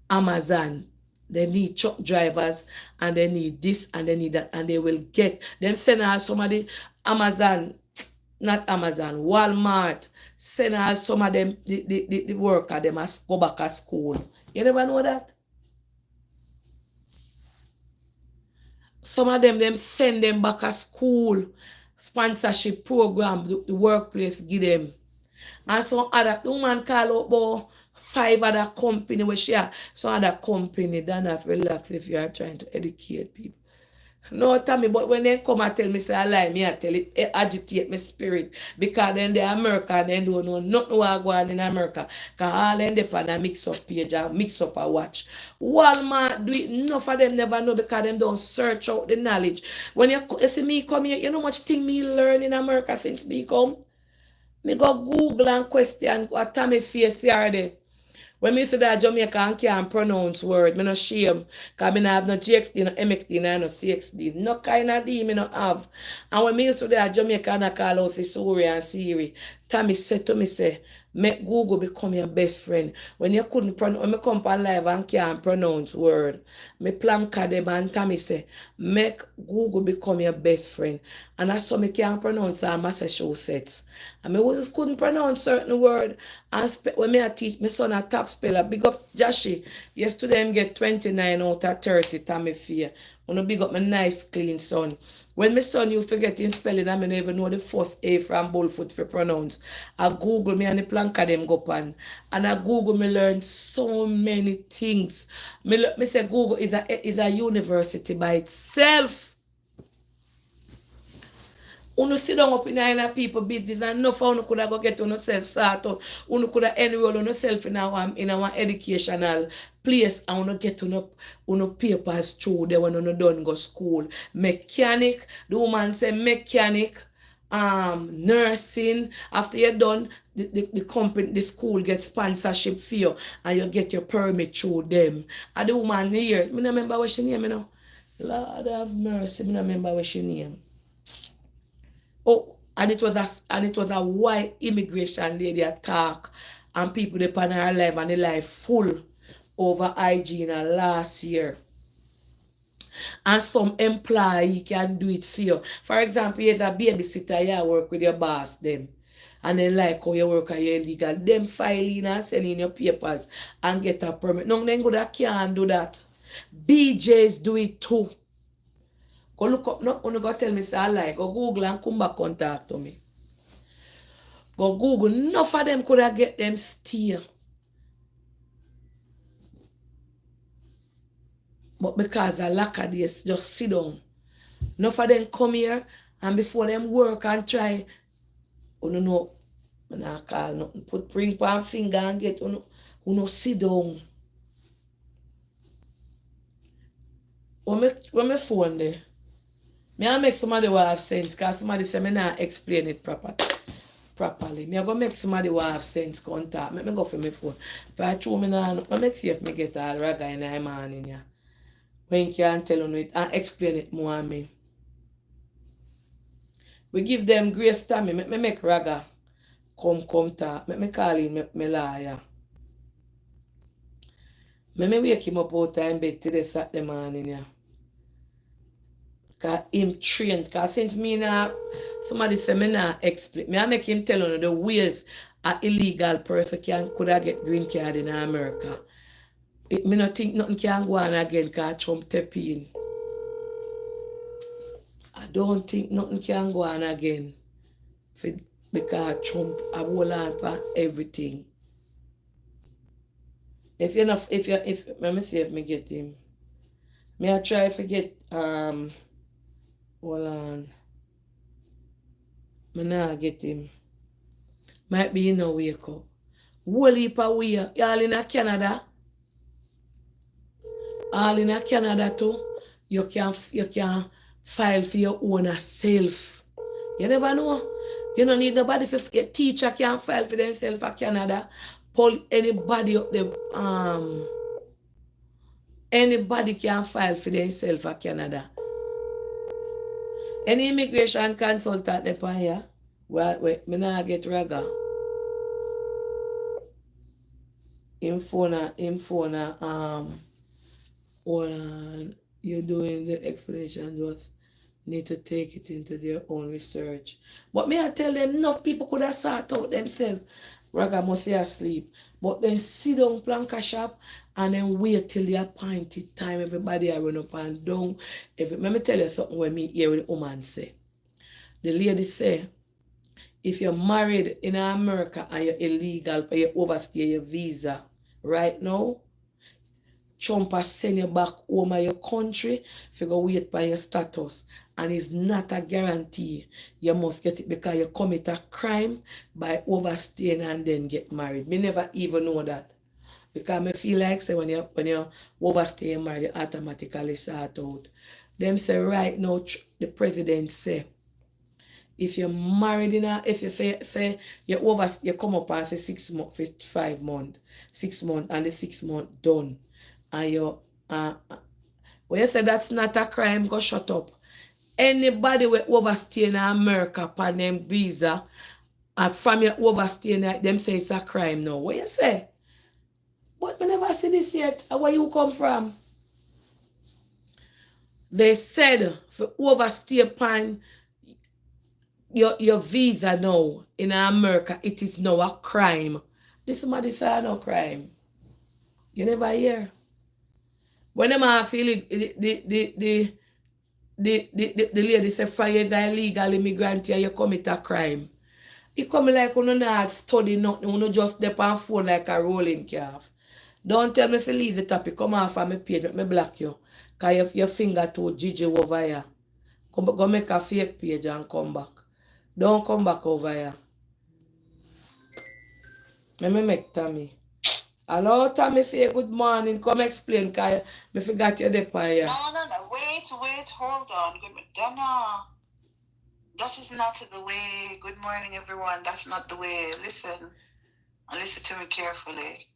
Amazon. They need truck drivers and they need this and they need that and they will get them send out somebody Walmart send out some of them the worker them as go back to school. You never know that? Some of them send them back to school. Sponsorship program, the workplace give them. And some other, the woman call out about 5 other company where she have. Some other company, don't have to relax if you are trying to educate people. No, Tommy, but when they come and tell me say I lie, me I tell it agitate my spirit. Because then the American they don't know nothing what go on in America. Because all them depend on mix up page and mix up a watch. Walmart do it, enough of them never know because them don't search out the knowledge. When you see me come here, you know much thing me learn in America since me come? Me go Google and question what Tommy face here there. When me say that Jamaica and can't pronounce word, me no shame. Because me no have no GXD, no MXD, no CXD. No kind of D me no have. And when me used to that Jamaica and I call out for Suri and Siri, Tommy said to me, say, make Google become your best friend. When you couldn't pronounce, when me come on live and can't pronounce word, me plank them and Tommy say, make Google become your best friend. And that's so me can't pronounce Massachusetts. And me just couldn't pronounce certain word. And when me I teach my son a top speller, big up Jashi. Yesterday him get 29 out of 30, Tommy Fear. Wanna big up my nice clean son. When my son used to get in spelling, I never know the first A from Bullfoot for pronounce. I Google me and the plank of them go pan. And I Google me learn so many things. Me say Google is a university by itself. Uno sit down up in a people business and enough how you could go get on yourself start out. You could enroll on yourself in our educational place and you get on papers through there when you done go school. Mechanic, the woman say mechanic, nursing. After you're done, the company, the school gets sponsorship for you and you get your permit through them. And the woman here, I don't remember what she name, you know. Lord have mercy, I don't remember what she name. Oh, and it was a white immigration lady attack and people they pan her life and the life full over hygiene last year. And some employee can do it for you. For example, you're a babysitter, you work with your boss them. And then like how you work at your illegal, them filing and sending your papers and get a permit. No, then good can't do that. BJs do it too. Go look up, no, you go tell me say I like. Go Google and come back contact to me. Go Google, enough of them could have get them steal. But because of lack of this, just sit down. Enough of them come here and before them work and try, you know, when I call nothing, put ring on finger and get, you know, sit down. When my phone there, I make somebody who have sense because somebody say me not explain it properly. I go make somebody who have sense contact. Let me go for my phone. If I throw me now, I make see if me get all raga in the morning. Yeah. When you can tell you it and explain it more on me. We give them grace time. Me make raga come talk. Me call in me liar. Me wake him up out time bed till Saturday morning. Yeah. Because him trained. Because since me now, somebody say me now explain. Me I make him tell you the ways an illegal person could have get green card in America. Me not think nothing can go on again because Trump tap in. I don't think nothing can go on again because Trump a hold on for everything. If let me see if me get him. Me I try to get hold on. Me nah get him. Might be in a wake up. Whole heap of way. Y'all in Canada. All in Canada too. You can file for your own self. You never know. You don't need nobody for your teacher can file for themselves for Canada. Pull anybody up there. Anybody can file for themselves for Canada. Any immigration consultant upon here, wait, me not get raga. Infona, hold on, you're doing the explanation, just need to take it into their own research. But me I tell them, enough people could have sort out themselves. Raga must be asleep. But then sit down planka shop and then wait till the appointed time. Everybody I run up and down. Let me tell you something when me hear what the woman say. The lady say, if you're married in America and you're illegal, but you overstay your visa right now, Trump has send you back home to your country if you go wait for your status. And it's not a guarantee you must get it because you commit a crime by overstaying and then get married. Me never even know that. Because I feel like say when you overstay and married, you automatically sort out. Them say right now the president say if you're married if you say you come up and say 6 months, 5 months, 6 months, and the 6 months done. And you when you say that's not a crime, go shut up. Anybody will overstay in America upon them visa and from your overstaying them say it's a crime now. What you say? But we never see this yet. Where you come from? They said for overstay upon your visa now in America, it is now a crime. This somebody say no crime. You never hear. When them ask the lady say 5 years are illegal immigrant here, you commit a crime. You come like you not study nothing, you just dep on phone like a rolling calf. Don't tell me if you leave the topic, come off of my page, let me block you. Because your finger too Gigi over here. Go make a fake page and come back. Don't come back over here. Let me make Tommy. Hello, Tommy, say good morning. Come explain, because I forgot your depot here. No. Wait, hold on. Donna, that is not the way. Good morning, everyone. That's not the way. Listen to me carefully.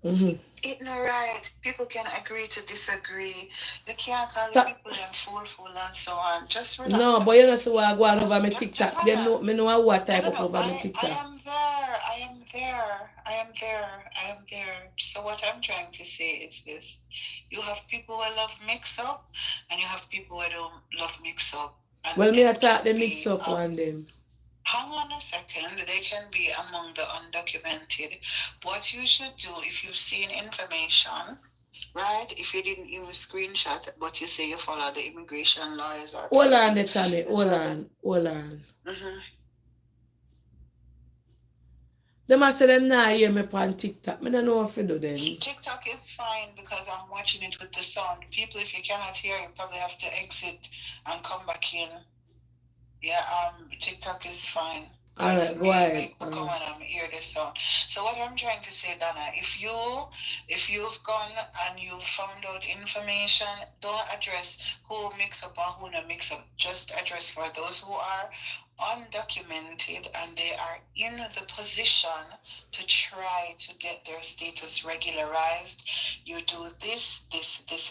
Mm-hmm. It's not right. People can agree to disagree. You can't call people them fool, and so on. Just relax. No, but you know, so I go on over my TikTok. Them know, me know what type of over my TikTok. I am there. So what I'm trying to say is this. You have people who love mix up, and you have people who don't love mix up. And well, me attack the mix up one them. Hang on a second. They can be among the undocumented. What you should do if you've seen information, right? If you didn't even screenshot, but you say you follow the immigration laws or... Hold on, Tommy. Hold on. Mm-hmm. Them I say them now hear me on TikTok. Me don't know what to do then. TikTok is fine because I'm watching it with the sound. People, if you cannot hear, you probably have to exit and come back in. Yeah, TikTok is fine. Alright, go ahead. Come on, I'm hear this sound. So what I'm trying to say, Donna, if you've gone and you found out information, don't address who mix up or who not mix up. Just address for those who are undocumented and they are in the position to try to get their status regularized. You do this,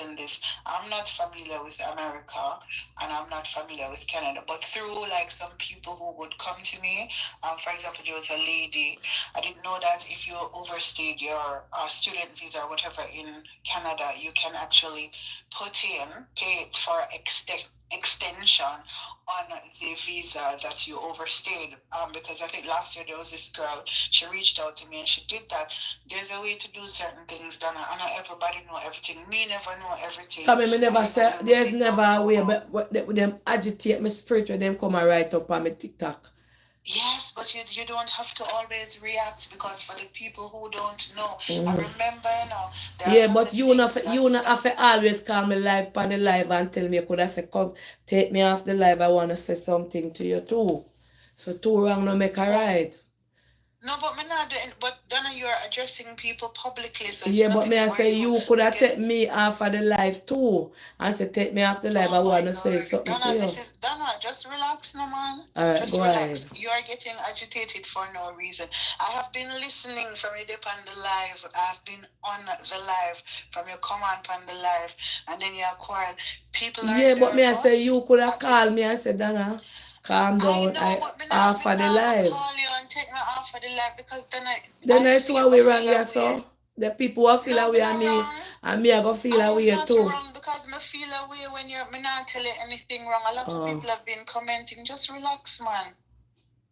and this. I'm not familiar with America and I'm not familiar with Canada, but through like some people who would come to me, for example, there was a lady, I didn't know that if you overstayed your student visa or whatever in Canada, you can actually pay for extension on the visa that you overstayed, because I think last year there was this girl, she reached out to me and she did that. There's a way to do certain things, Donna. I know everybody know everything. Me never know everything. Come me never say, there's never a way, but them agitate my spirit when them come and write up on my TikTok. Yes, but you don't have to always react, because for the people who don't know, I remember, yeah, but you not have to always call me live on the live and tell me you could have said, come take me off the live. I want to say something to you too. So two wrong no make a right. No, but me not doing. But Donna, you're addressing people publicly, so yeah. But me I say you could have take me off of the live too, and say take me off the live. I want to say something Donna, to you. Donna, just relax, no man. Alright, just go relax. ahead. You are getting agitated for no reason. I have been listening from you on the live. I've been on the live from your command on the live, and then you are quarrel. People are yeah, but me I nervous. say you could have called me and said, Donna, calm down. I know, but off of the live. Call you and take me off of the live because then I feel we wrong here, so the people who feel away and me I go feel away too. I'm not wrong because I feel away when me not tell you anything wrong. A lot of people have been commenting. Just relax, man.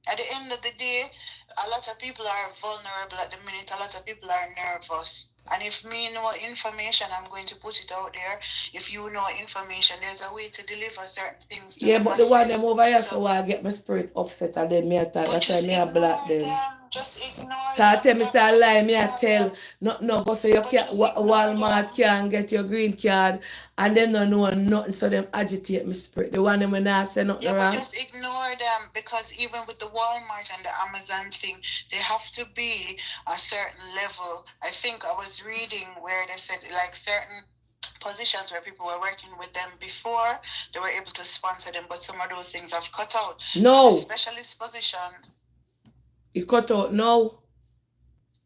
At the end of the day, a lot of people are vulnerable at the minute. A lot of people are nervous. And if me know information, I'm going to put it out there. If you know information, there's a way to deliver certain things to yeah, but the one them over here, so I get my spirit upset and then me attack. That's why me I block them. Just ignore them. Tell me say I lie, me I tell. No, go say you can't, Walmart can't get your green card and them don't know nothing, so them agitate my spirit. The one them when I say nothing wrong. But just ignore them, because even with the Walmart and the Amazon thing, they have to be a certain level. I think I was reading where they said like certain positions where people were working with them before, they were able to sponsor them, but some of those things have cut out. No. Specialist positions. It cut out now.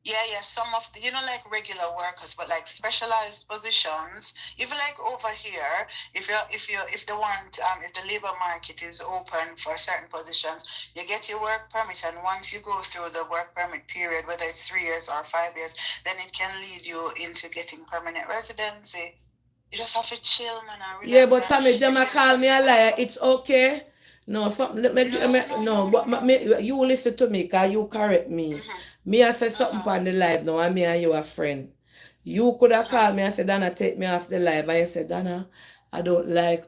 Yeah, some of the, like regular workers, but like specialized positions. Even like over here, if the labor market is open for certain positions, you get your work permit, and once you go through the work permit period, whether it's 3 years or 5 years, then it can lead you into getting permanent residency. You just have to chill, man. Yeah, but Tommy, them a call me a liar. It's okay. No, something. You listen to me, cause you correct me. Me I say something on the live now, and me and you are friend. You could have called me and said, Donna, take me off the live. And you said, Donna, I don't like,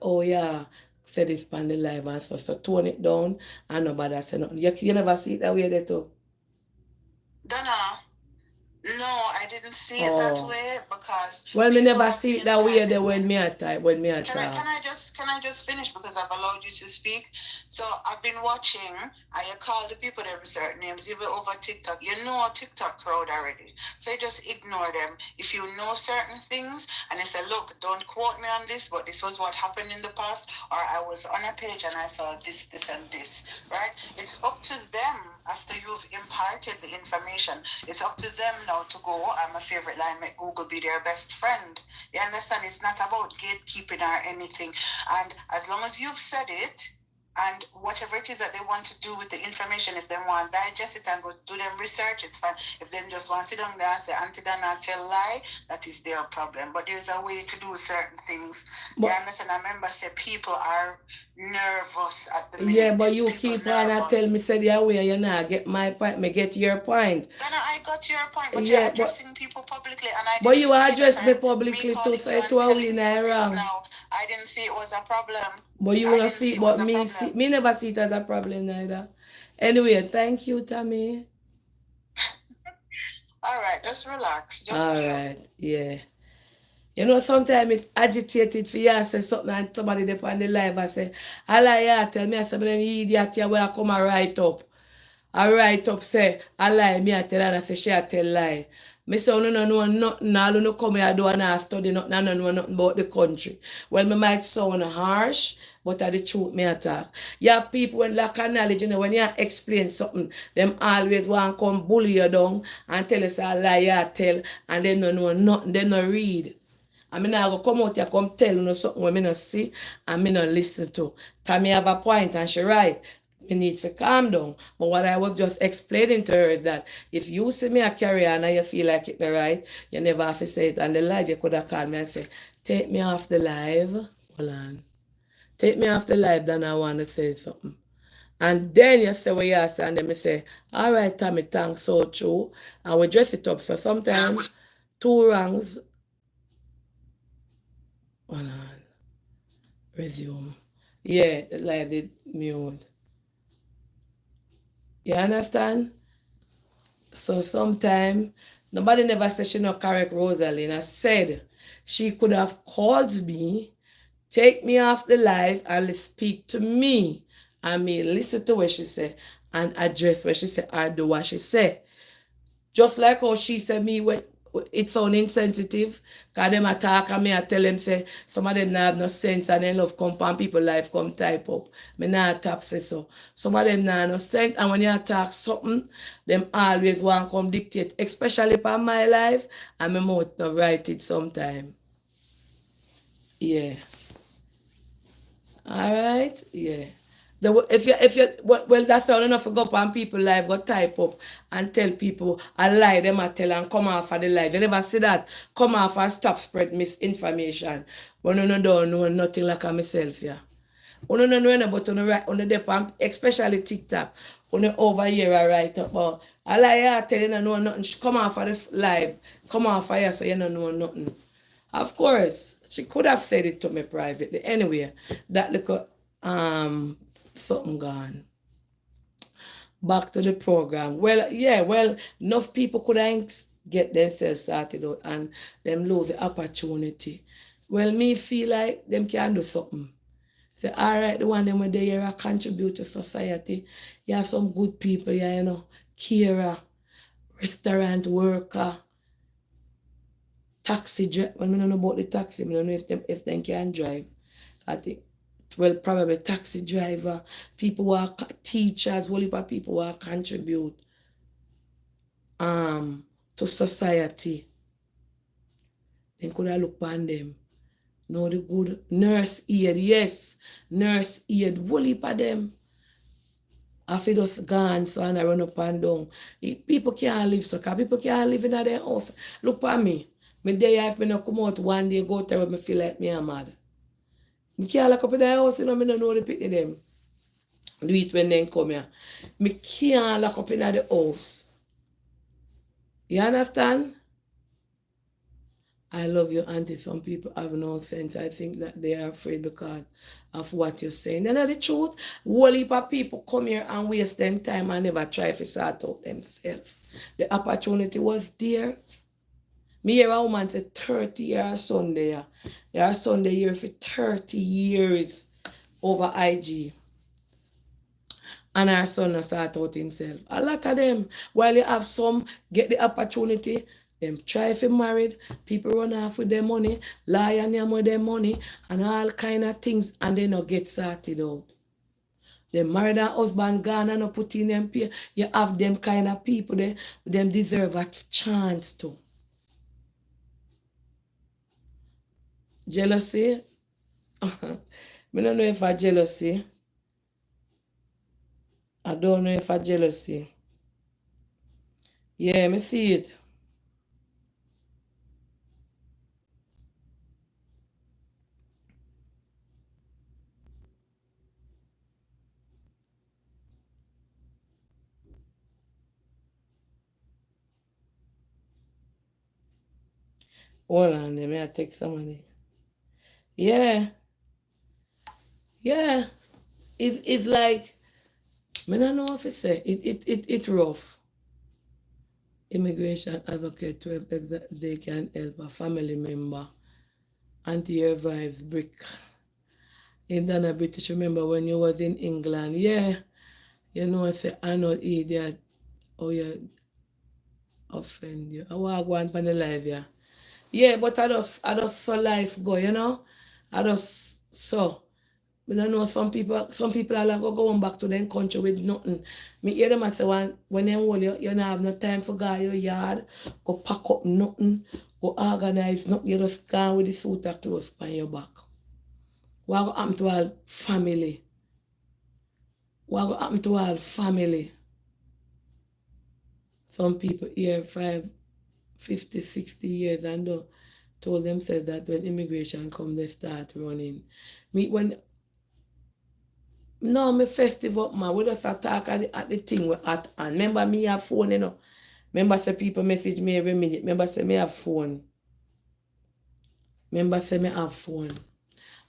say this on the live and so tone it down and nobody say nothing. You never see it that way there too. Donna, No, I didn't see it that way because well, me people never have see it been that way silent. there when me at type, when me at Can I just finish because I've allowed you to speak? So I've been watching. I call the people them certain names even over TikTok. You know TikTok crowd already, so you just ignore them. If you know certain things and you say, look, don't quote me on this, but this was what happened in the past, or I was on a page and I saw this, this, and this. Right? It's up to them after you've imparted the information. It's up to them now to go. My favorite line: make Google be their best friend. You understand? It's not about gatekeeping or anything. And as long as you've said it, and whatever it is that they want to do with the information, if they want to digest it and go do them research, it's fine. If they just want to sit down there and say Auntie Dana tell lie, that is their problem. But there's a way to do certain things. You understand? I remember say people are nervous at the minute. Yeah, but you people keep on and tell me say the way you not get my point, me get your point. Dana, I got your point, but Yeah, you're addressing people publicly, and I but didn't you see address it, me and publicly too, calling so you it and was telling we you not this wrong. now. I didn't see it was a problem. But you I wanna didn't see, see it but was a me problem. see, me never see it as a problem neither. Anyway, thank you, Tammy. All right, just relax. Just All chill. right, yeah. You know, sometimes it agitated for you to say something and somebody there on the live I say, I lie you tell me I say, but them idiot here where I come and write up. I write up say, I lie, me I tell her and I say, she I tell lie. Me say, no know nothing, all no come here do and I study nothing, I don't know nothing about the country. Well, me might sound harsh, but I the truth me attack. You have people when lack of knowledge, you know, when you explain something, them always want to come bully you down and tell us a lie you tell, and them no know nothing, them no read. I mean, I go come out here, come tell you something when me not see and me not listen to. Tammy have a point and she right. Me need to calm down. But what I was just explaining to her is that if you see me a carry on and you feel like it's the right, you never have to say it on the live. You could have called me and say, take me off the live. Hold on. Take me off the live, then I want to say something. And then you say what you say, and then me say, all right, Tammy, thanks, so true. And we dress it up. So sometimes two wrongs. Hold on. Resume. Yeah, the live did mute. You understand? So sometimes nobody never said she not correct Rosalind. I said she could have called me, take me off the live and speak to me. And me listen to what she said and address what she said or do what she said. Just like how she said me when it sound insensitive, because them attack and me I tell them say some of them not have no sense and they love come on people life come type up. Me not tap say so. Some of them not have no sense and when you attack something, them always want come dictate, especially upon my life and my mouth not write it sometime. Yeah. Alright? Yeah. If you well that's all enough to go up on people live, go type up and tell people a lie them a tell and come off of the live. You never see that. Come off and stop spread misinformation. But no don't know nothing like myself, yeah. Uno no know but on the right on the dep especially TikTok. On over here I write up but a lie I tell you know nothing. Come off of the live. Come off of here so you don't know nothing. Of course, she could have said it to me privately. Anyway, that little something gone. Back to the program. Well, yeah, well, enough people couldn't get themselves started out and them lose the opportunity. Well, me feel like them can do something. Say, all right, the one them when they here contribute to society. You have some good people here, you know, carer, restaurant worker, taxi driver. Well, I don't know about the taxi. I don't know if them can drive. I think well, probably taxi driver, people who are teachers, whole heap of people who are contribute to society. Then could I look on them? Know the good nurse aid, yes, nurse aid, whole heap of them. After those gone, so and I run up and down. People can't live so, because people can't live in their house. Look at me. My day if me not come out one day, go there, me feel like me am mad. I can't lock up in the house, you know, I don't know the picnic them. Do it when they come here. I can't lock up in the house. You understand? I love you, auntie. Some people have no sense. I think that they are afraid because of what you're saying. You know the truth? Whole heap of people come here and waste their time and never try to sort out themselves. The opportunity was there. Me hear a woman say 30 years son there. Your son there here for 30 years over IG. And our son has start out himself. A lot of them, while you have some get the opportunity, them try for married, people run off with their money, lie on them with their money, and all kind of things, and they not get sorted out. They married a husband gone and not put in them pay. You have them kind of people there, them deserve a chance to. Jealousy? I don't know if I jealousy. I don't know if I jealousy. Yeah, me see it. Hold on, let me take some money. Yeah, yeah. It's like, I don't know if it's say it rough. Immigration advocate to help they can help a family member anti-revives brick. In Dana British, remember when you was in England? Yeah. You know, I say, I know idiot. Oh, you offend you. I want to go on for the life, yeah. Yeah, but I just saw life go, you know? I just saw. I don't know some people are like going back to their country with nothing. Me hear them and say when they hold you, you don't have no time for go your yard, go pack up nothing, go organize nothing, you just gone with the suit of clothes on your back. What will happen to our family? What will happen to our family? Some people here 50, 60 years and told themselves that when immigration come, they start running. No, me festive up, man. We just attack at the thing we at and. Remember me have phone, you know. Remember say people message me every minute. Remember say me have phone. Remember say me have phone.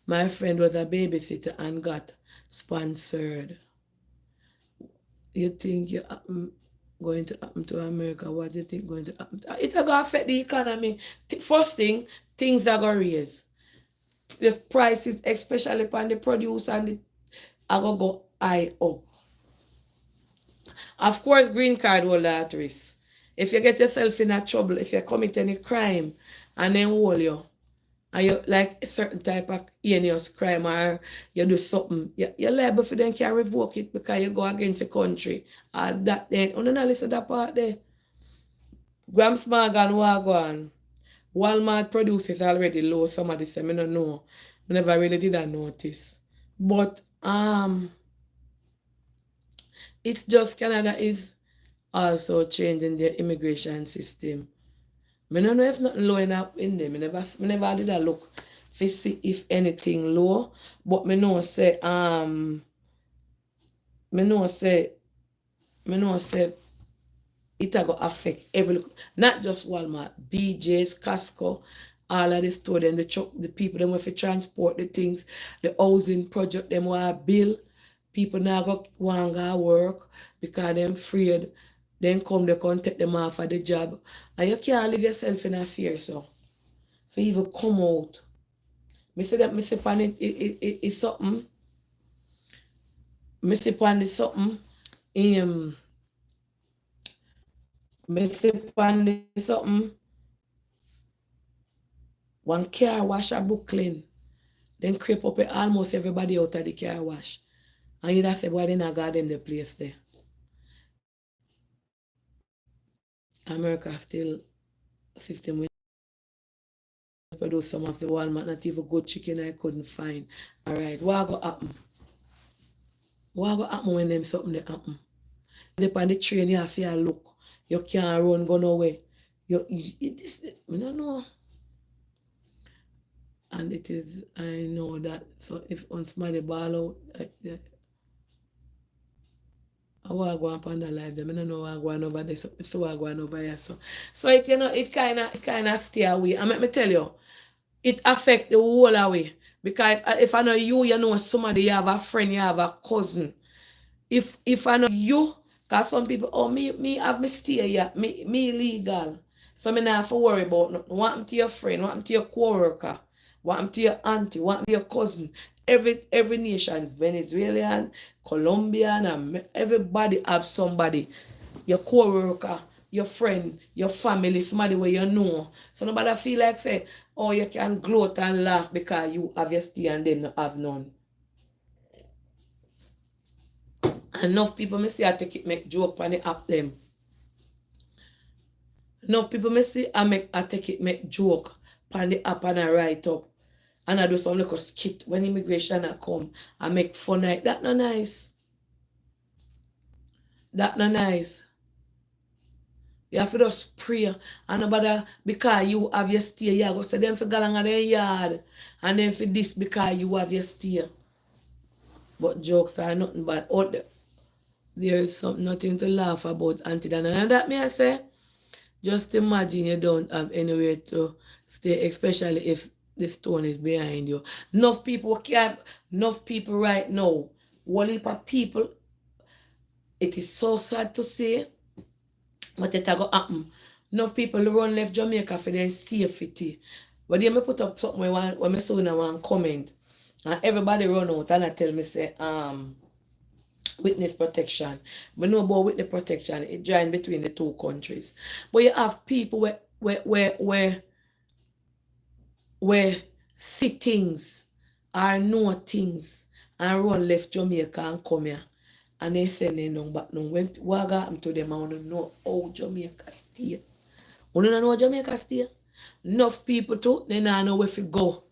My friend was a babysitter and got sponsored. You think you going to happen to America? What do you think going to happen? It will affect the economy. First thing, things are going to raise. The prices, especially upon the produce and the are going to go high up. Of course, green card holder at risk. If you get yourself in a trouble, if you commit any crime and then hold you, and you like a certain type of heinous crime or you do something, you're liable for them can revoke it because you go against the country. That then, you don't listen to that part there. Gram Smog and Wagwan. Walmart produces already low. Somebody say, I don't know. I never really did that notice. But it's just Canada is also changing their immigration system. I don't know if nothing low enough in them. I never did a look to see if anything low. But I know say it go affect every not just Walmart, BJ's, Costco, all of the store, then the truck, the people them have to transport the things, the housing project them want bill. People now go want to work because them afraid. Then come they come take them off of the job. And you can't leave yourself in a fear so. For even come out. Me say that me say pan it's something. Me say pan is something. Me say pan is something. One car wash a Brooklyn. Then creep up almost everybody out of the car wash. And you just say, why they not got them the place there? America still system with produce some of the Walmart, not even good chicken I couldn't find. Alright, what go happen? What go happen when them something they happen? Dep on the train you have to look. You can't run, go nowhere. I don't know. And it is, I know that. So if on somebody ball out, I want to go up on the live. Them. I don't know what going over there. So what going over here. So it it kind of stay away. And let me tell you, it affect the whole away. Because if I know you know somebody, you have a friend, you have a cousin. If I know you, cause some people, oh me have me stay here, me illegal. So me not have to worry about nothing. What happened to your friend, what happened to your co-worker, what happened to your auntie, what happened to your cousin. Every nation, Venezuelan, Colombian, and everybody have somebody. Your co-worker, your friend, your family, somebody where you know. So nobody feel like say, oh you can gloat and laugh because you have your stay and them not have none. Enough people may see I take it make joke on the app them. Enough people may see I take it make joke on the app and I write up. And I do some little skit when immigration I come. I make fun like that no nice. That no nice. You have to just pray. And nobody because you have your stay, you go say them for go along their yard. And then for this because you have your stay. But jokes are nothing bad. Out there is nothing to laugh about, Auntie Dana. And that may I say, just imagine you don't have anywhere to stay, especially if the stone is behind you. Enough people right now, one heap of people, it is so sad to say, but it go happen. Enough people run left Jamaica for their safety. But then I put up something when I saw in one comment, and everybody run out and I tell me say, witness protection. We know about witness protection. It joins between the two countries. But you have people where see things or know things and run left Jamaica and come here. And they say they know back now. When what happened to them, I want to know how Jamaica stay. You don't know Jamaica stay? Enough people too, they don't know where to go.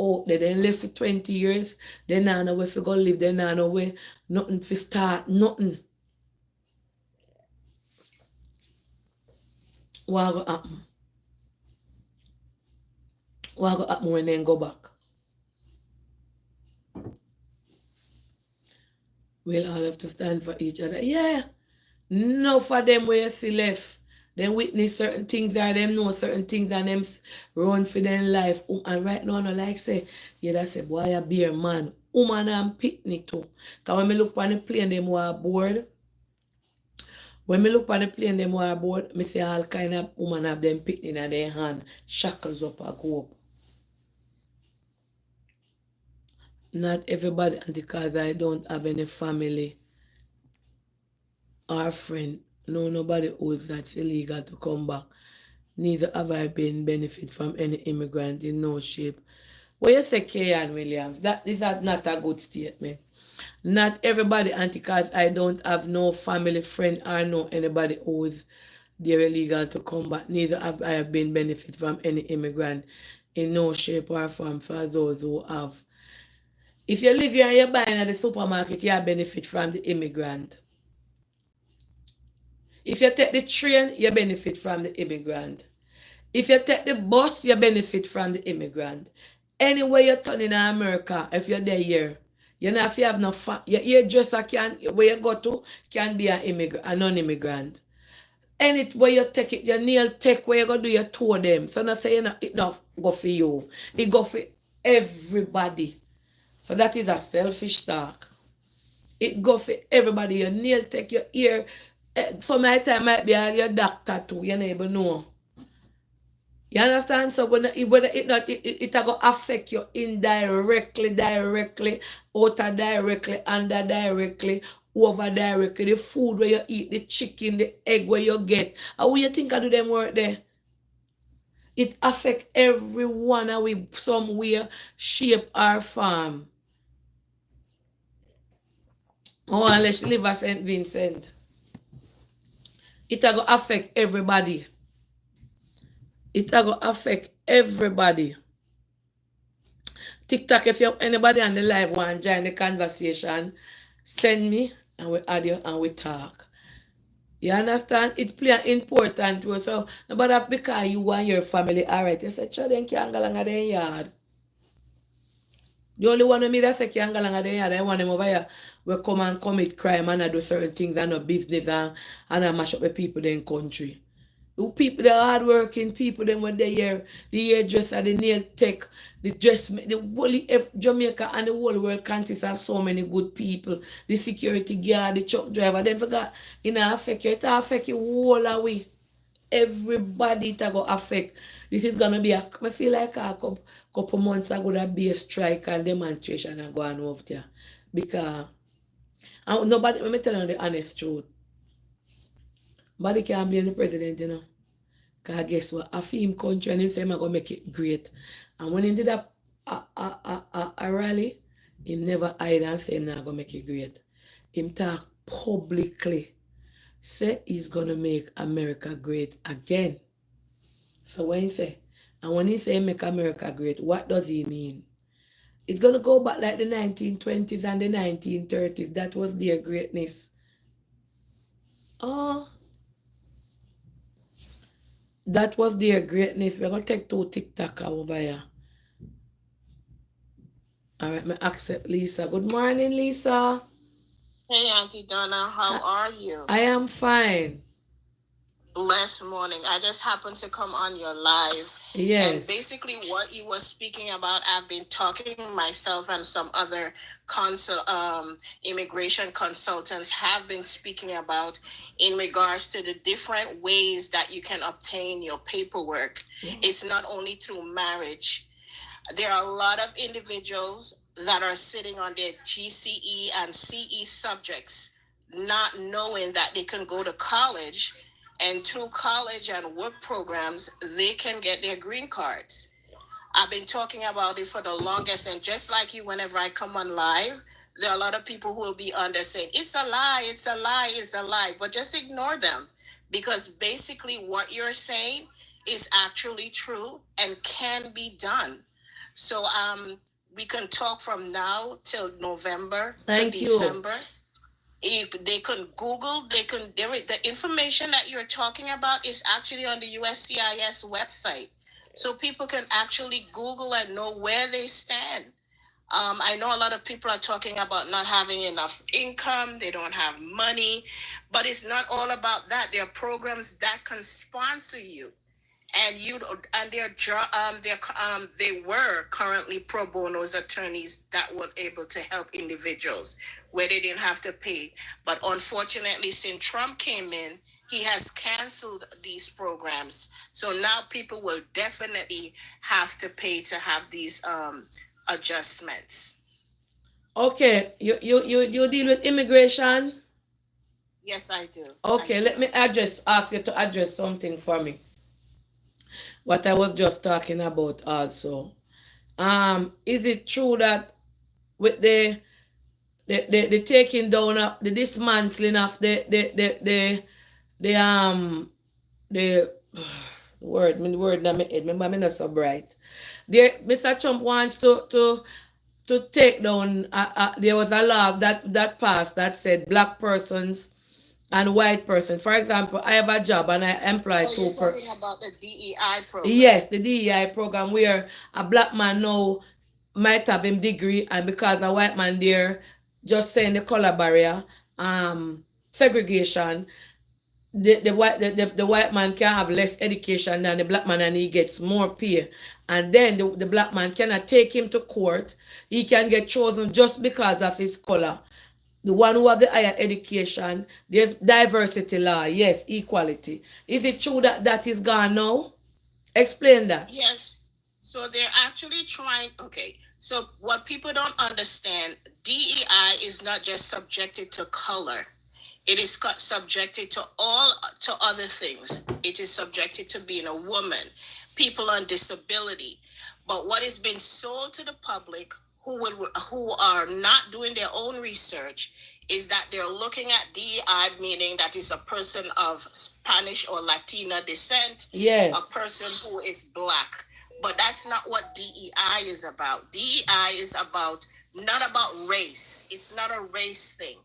Oh, they didn't live for 20 years. They don't know where to go live. They don't know where nothing to start. Nothing. What will happen? What will happen when they go back? We'll all have to stand for each other. Yeah. No for them where you see left. Them witness certain things or them know certain things and them run for their life. And right now, no like say, yeah, that's a boy a beer man. Woman and picnic too. Because when I look on the plane, them were bored. When I look on the plane, them were bored, I see all kind of woman have them picnic in their hand, shackles up and go up. Not everybody, and because I don't have any family or friend, no nobody owes that's illegal to come back. Neither have I been benefit from any immigrant in no shape. What you say, Kayan Williams? That is not a good statement. Not everybody, auntie, because I don't have no family, friend, or no anybody who's they're illegal to come back. Neither have I been benefit from any immigrant in no shape or form for those who have. If you live here and you're buying at the supermarket, you benefit from the immigrant. If you take the train, you benefit from the immigrant. If you take the bus, you benefit from the immigrant. Anywhere you turn in America, if you're there here, you know if you have no your hairdresser can where you go to can be an immigrant, a non-immigrant. Anywhere you take it, your nail tech where you go do your tour them. So not say it not go for you. It go for everybody. So that is a selfish talk. It go for everybody. Your nail tech, your ear. Some of the time might be your doctor too. You never know. You understand? So when it go affect you indirectly, directly, outer directly, under directly, over directly. The food where you eat, the chicken, the egg where you get. How you think I do them work there? It affect everyone and we somewhere, shape or form. Oh, unless you live at St. Vincent. It go affect everybody. It go affect everybody. TikTok, if you have anybody on the live want to join the conversation, send me and we add you and we talk. You understand? It play an important role. So nobody because you want your family, all right. You say, sure, then can't go along their yard. The only one of me that say Kiangalanga they are the one them over here will come and commit crime and I do certain things and no business and I mash up the people in country. The people, the hardworking people, them when they here, the hairdresser, the nail tech, the dressmaker, the whole Jamaica and the whole world countries have so many good people. The security guard, the truck driver, then forgot, it affect you, it affect you all away. Everybody it go affect. This is gonna be I feel like a couple months ago that be a strike and demonstration and go on over there. Because nobody, let me tell you the honest truth. Nobody can blame the president, you know. Because guess what? I feel him country and him say I'm going to make it great. And when he did a rally, him never hide and say I'm not going to make it great. Him talk publicly. Say he's going to make America great again. So when he say, and when he say make America great, what does he mean? It's going to go back like the 1920s and the 1930s. That was their greatness. Oh, that was their greatness. We're going to take 2 TikTok over here. All right, I accept Lisa. Good morning, Lisa. Hey, Auntie Donna, how are you? I am fine. Blessed morning. I just happened to come on your live. Yes. And basically what you were speaking about, I've been talking myself and some other immigration consultants have been speaking about in regards to the different ways that you can obtain your paperwork. It's not only through marriage. There are a lot of individuals that are sitting on their GCE and CE subjects, not knowing that they can go to college, and through college and work programs, they can get their green cards. I've been talking about it for the longest, and just like you, whenever I come on live, there are a lot of people who will be on there saying, it's a lie, it's a lie, it's a lie, but just ignore them, because basically what you're saying is actually true and can be done. So we can talk from now till November to December. They can Google, the information that you're talking about is actually on the USCIS website. So people can actually Google and know where they stand. I know a lot of people are talking about not having enough income, they don't have money, but it's not all about that. There are programs that can sponsor you. And they were currently pro bono's attorneys that were able to help individuals where they didn't have to pay. But unfortunately, since Trump came in, he has canceled these programs. So now people will definitely have to pay to have these adjustments. Okay, you deal with immigration? Yes, I do. Okay, let me ask you to address something for me. What I was just talking about also. Is it true that with the taking down of the dismantling of the word that my head, remember I'm not so bright. Mr. Trump wants to take down there was a law that passed that said black persons and white person. For example, I have a job and I employ So two you're talking about the DEI program? Yes, the DEI program where a black man now might have him degree and because a white man there just saying the color barrier, segregation, the white man can have less education than the black man and he gets more pay. And then the black man cannot take him to court. He can get chosen just because of his color. The one who have the higher education, there's diversity law, yes, equality. Is it true that that is gone now? Explain that. Yes. So they're actually trying, okay. So what people don't understand, DEI is not just subjected to color. It is subjected to other things. It is subjected to being a woman, people on disability. But what has been sold to the public who are not doing their own research is that they're looking at DEI, meaning that is a person of Spanish or Latina descent, Yes. a person who is black. But that's not what DEI is about. DEI is not about race. It's not a race thing.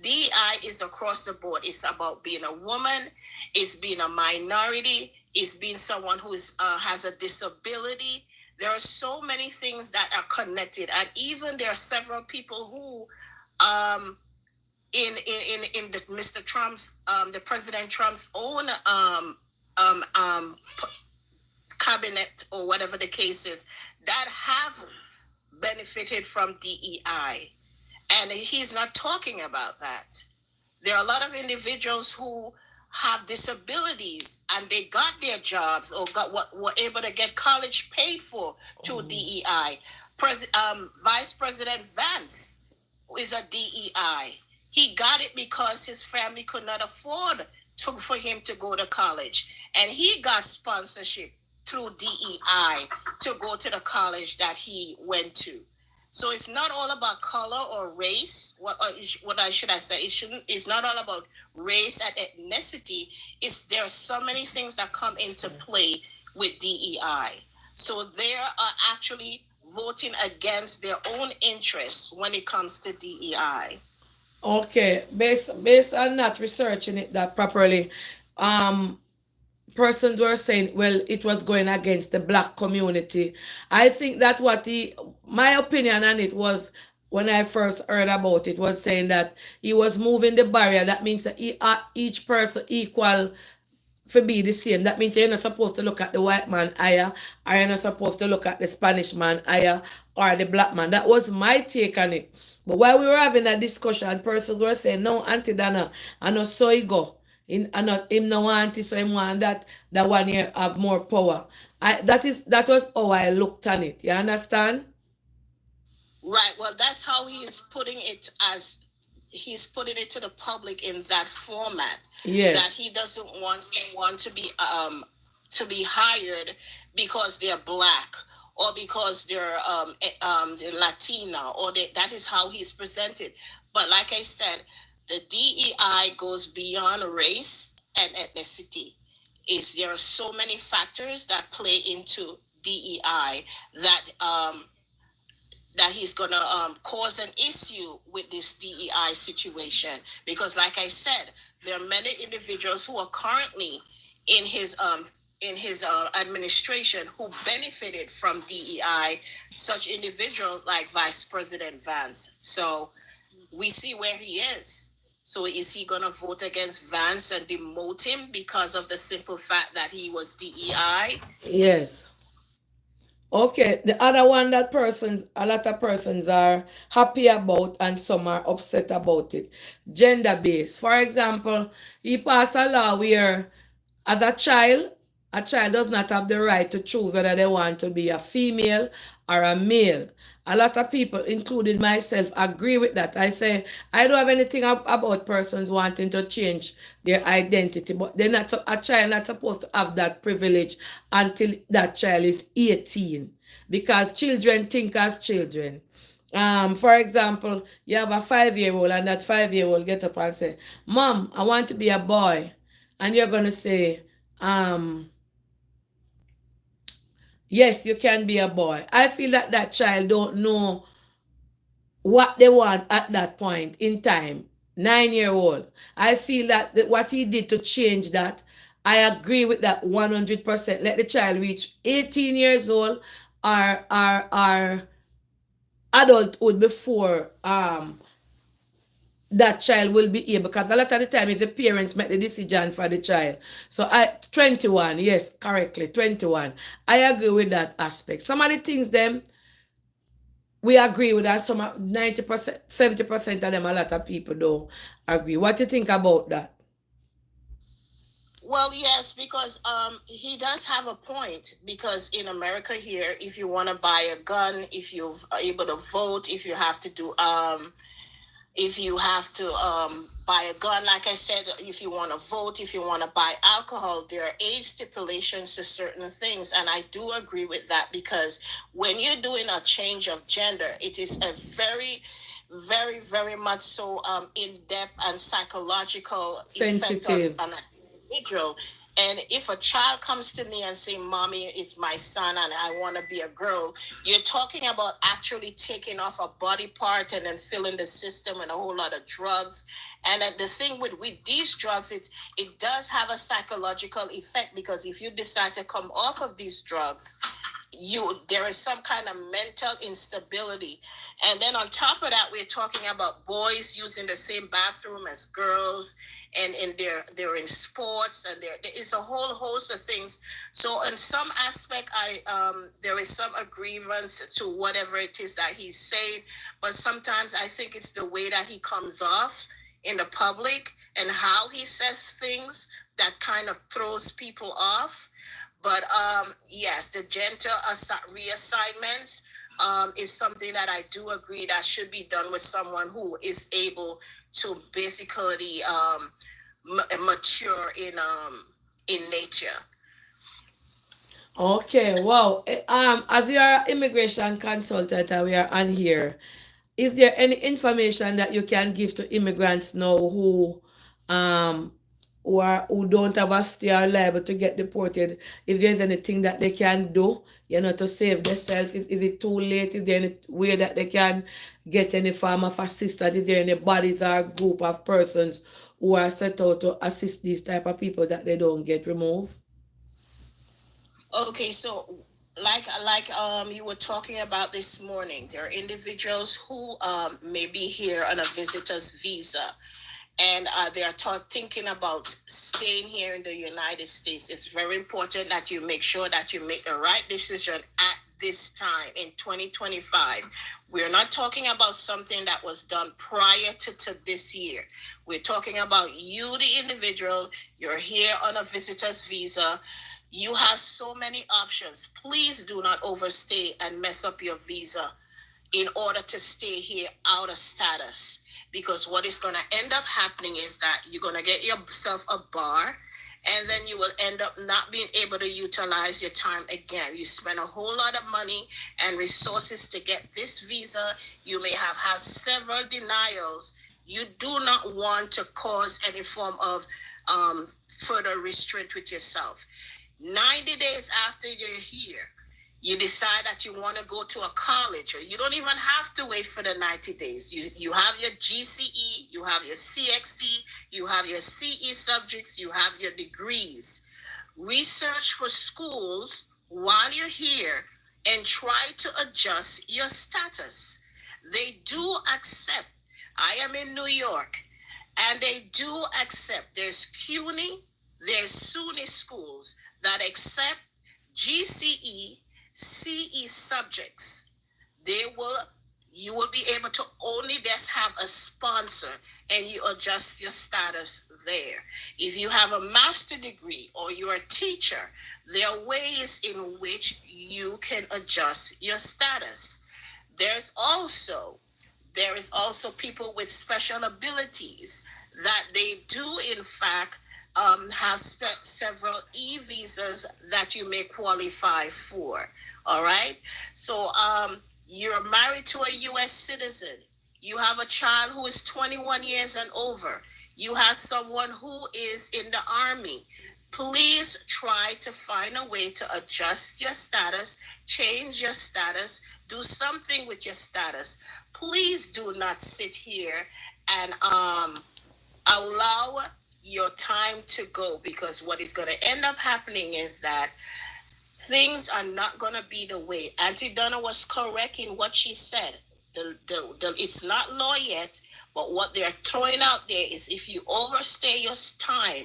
DEI is across the board. It's about being a woman, it's being a minority, it's being someone who has a disability. There are so many things that are connected, and even there are several people who, in the Mr. Trump's, the President Trump's own um, um, cabinet or whatever the case is, that have benefited from DEI, and he's not talking about that. There are a lot of individuals who have disabilities and they got their jobs or were able to get college paid for through DEI. Vice President Vance is a DEI. He got it because his family could not afford for him to go to college, and he got sponsorship through DEI to go to the college that he went to. So it's not all about color or race. What should I say? It's not all about race and ethnicity. There are so many things that come into play with DEI. So they are actually voting against their own interests when it comes to DEI. Okay, based on not researching it that properly, um, persons were saying, well, it was going against the black community. I think that my opinion on it was, when I first heard about it, was saying that he was moving the barrier. That means that each person equal for be the same. That means you're not supposed to look at the white man higher, or you're not supposed to look at the Spanish man higher, or the black man. That was my take on it. But while we were having that discussion, persons were saying, no, Auntie Dana, I know so he go. I not him no want it, so him want that one here have more power. That was how I looked on it. You understand? Right. Well, that's how he's putting it to the public in that format. Yes. That he doesn't want someone to be hired because they're black or because they're Latina, or that is how he's presented. But like I said, the DEI goes beyond race and ethnicity. There are so many factors that play into DEI that he's going to cause an issue with this DEI situation. Because like I said, there are many individuals who are currently in his administration who benefited from DEI, such individual like Vice President Vance. So we see where he is. So is he going to vote against Vance and demote him because of the simple fact that he was DEI? Yes. Okay, the other one that a lot of persons are happy about and some are upset about it. Gender based. For example, he passed a law where, as a child does not have the right to choose whether they want to be a female or a male. A lot of people, including myself, agree with that. I say, I don't have anything about persons wanting to change their identity, but a child not supposed to have that privilege until that child is 18. Because children think as children. For example, you have a 5-year-old and that 5-year-old get up and say, Mom, I want to be a boy. And you're going to say, yes, you can be a boy. I feel that child don't know what they want at that point in time. 9-year-old. I feel that what he did to change that, I agree with that 100%. Let the child reach 18 years old or adulthood before that child will be here, because a lot of the time it's the parents make the decision for the child. So 21, yes, correctly, 21. I agree with that aspect. Some of the things we agree with that. Some 90%, 70% of them, a lot of people don't agree. What do you think about that? Well, yes, because he does have a point. Because in America here, if you want to buy a gun, if you're able to vote, if you have to buy a gun, like I said, if you want to vote, if you want to buy alcohol, there are age stipulations to certain things. And I do agree with that, because when you're doing a change of gender, it is a very, very, very much so in-depth and psychological Sensitive effect on an individual. And if a child comes to me and say, Mommy, it's my son and I want to be a girl, you're talking about actually taking off a body part and then filling the system and a whole lot of drugs. And the thing with these drugs, it does have a psychological effect, because if you decide to come off of these drugs, there is some kind of mental instability. And then on top of that, we're talking about boys using the same bathroom as girls, and they're in sports, and there is a whole host of things. So in some aspect, there is some agreement to whatever it is that he's saying, but sometimes I think it's the way that he comes off in the public and how he says things that kind of throws people off. But yes, the gender reassignments is something that I do agree that should be done with someone who is able to basically mature in nature. Okay, wow. As you are an immigration consultant and we are on here, is there any information that you can give to immigrants now um who don't have a stay or liable to get deported? If there's anything that they can do, to save themselves, is it too late? Is there any way that they can get any form of assistance? Is there any bodies or group of persons who are set out to assist these type of people that they don't get removed? Okay, so like you were talking about this morning, there are individuals who may be here on a visitor's visa, and they are thinking about staying here in the United States. It's very important that you make sure that you make the right decision at this time in 2025. We're not talking about something that was done prior to this year. We're talking about you, the individual. You're here on a visitor's visa. You have so many options. Please do not overstay and mess up your visa in order to stay here out of status. Because what is going to end up happening is that you're going to get yourself a bar, and then you will end up not being able to utilize your time again. You spend a whole lot of money and resources to get this visa. You may have had several denials. You do not want to cause any form of further restraint with yourself. 90 days after you're here, you decide that you want to go to a college, or you don't even have to wait for the 90 days. You have your GCE, you have your CXC, you have your CE subjects, you have your degrees. Research for schools while you're here and try to adjust your status. They do accept. I am in New York, and they do accept. There's CUNY, there's SUNY schools that accept GCE, CE subjects. You will be able to only just have a sponsor, and you adjust your status there. If you have a master's degree or you're a teacher, there are ways in which you can adjust your status. There is also people with special abilities that they do in fact have several e-visas that you may qualify for. All right. So you're married to a U.S. citizen. You have a child who is 21 years and over. You have someone who is in the Army. Please try to find a way to adjust your status, change your status, do something with your status. Please do not sit here and allow your time to go, because what is going to end up happening is that things are not going to be the way. Auntie Donna was correct in what she said. It's not law yet, but what they're throwing out there is if you overstay your time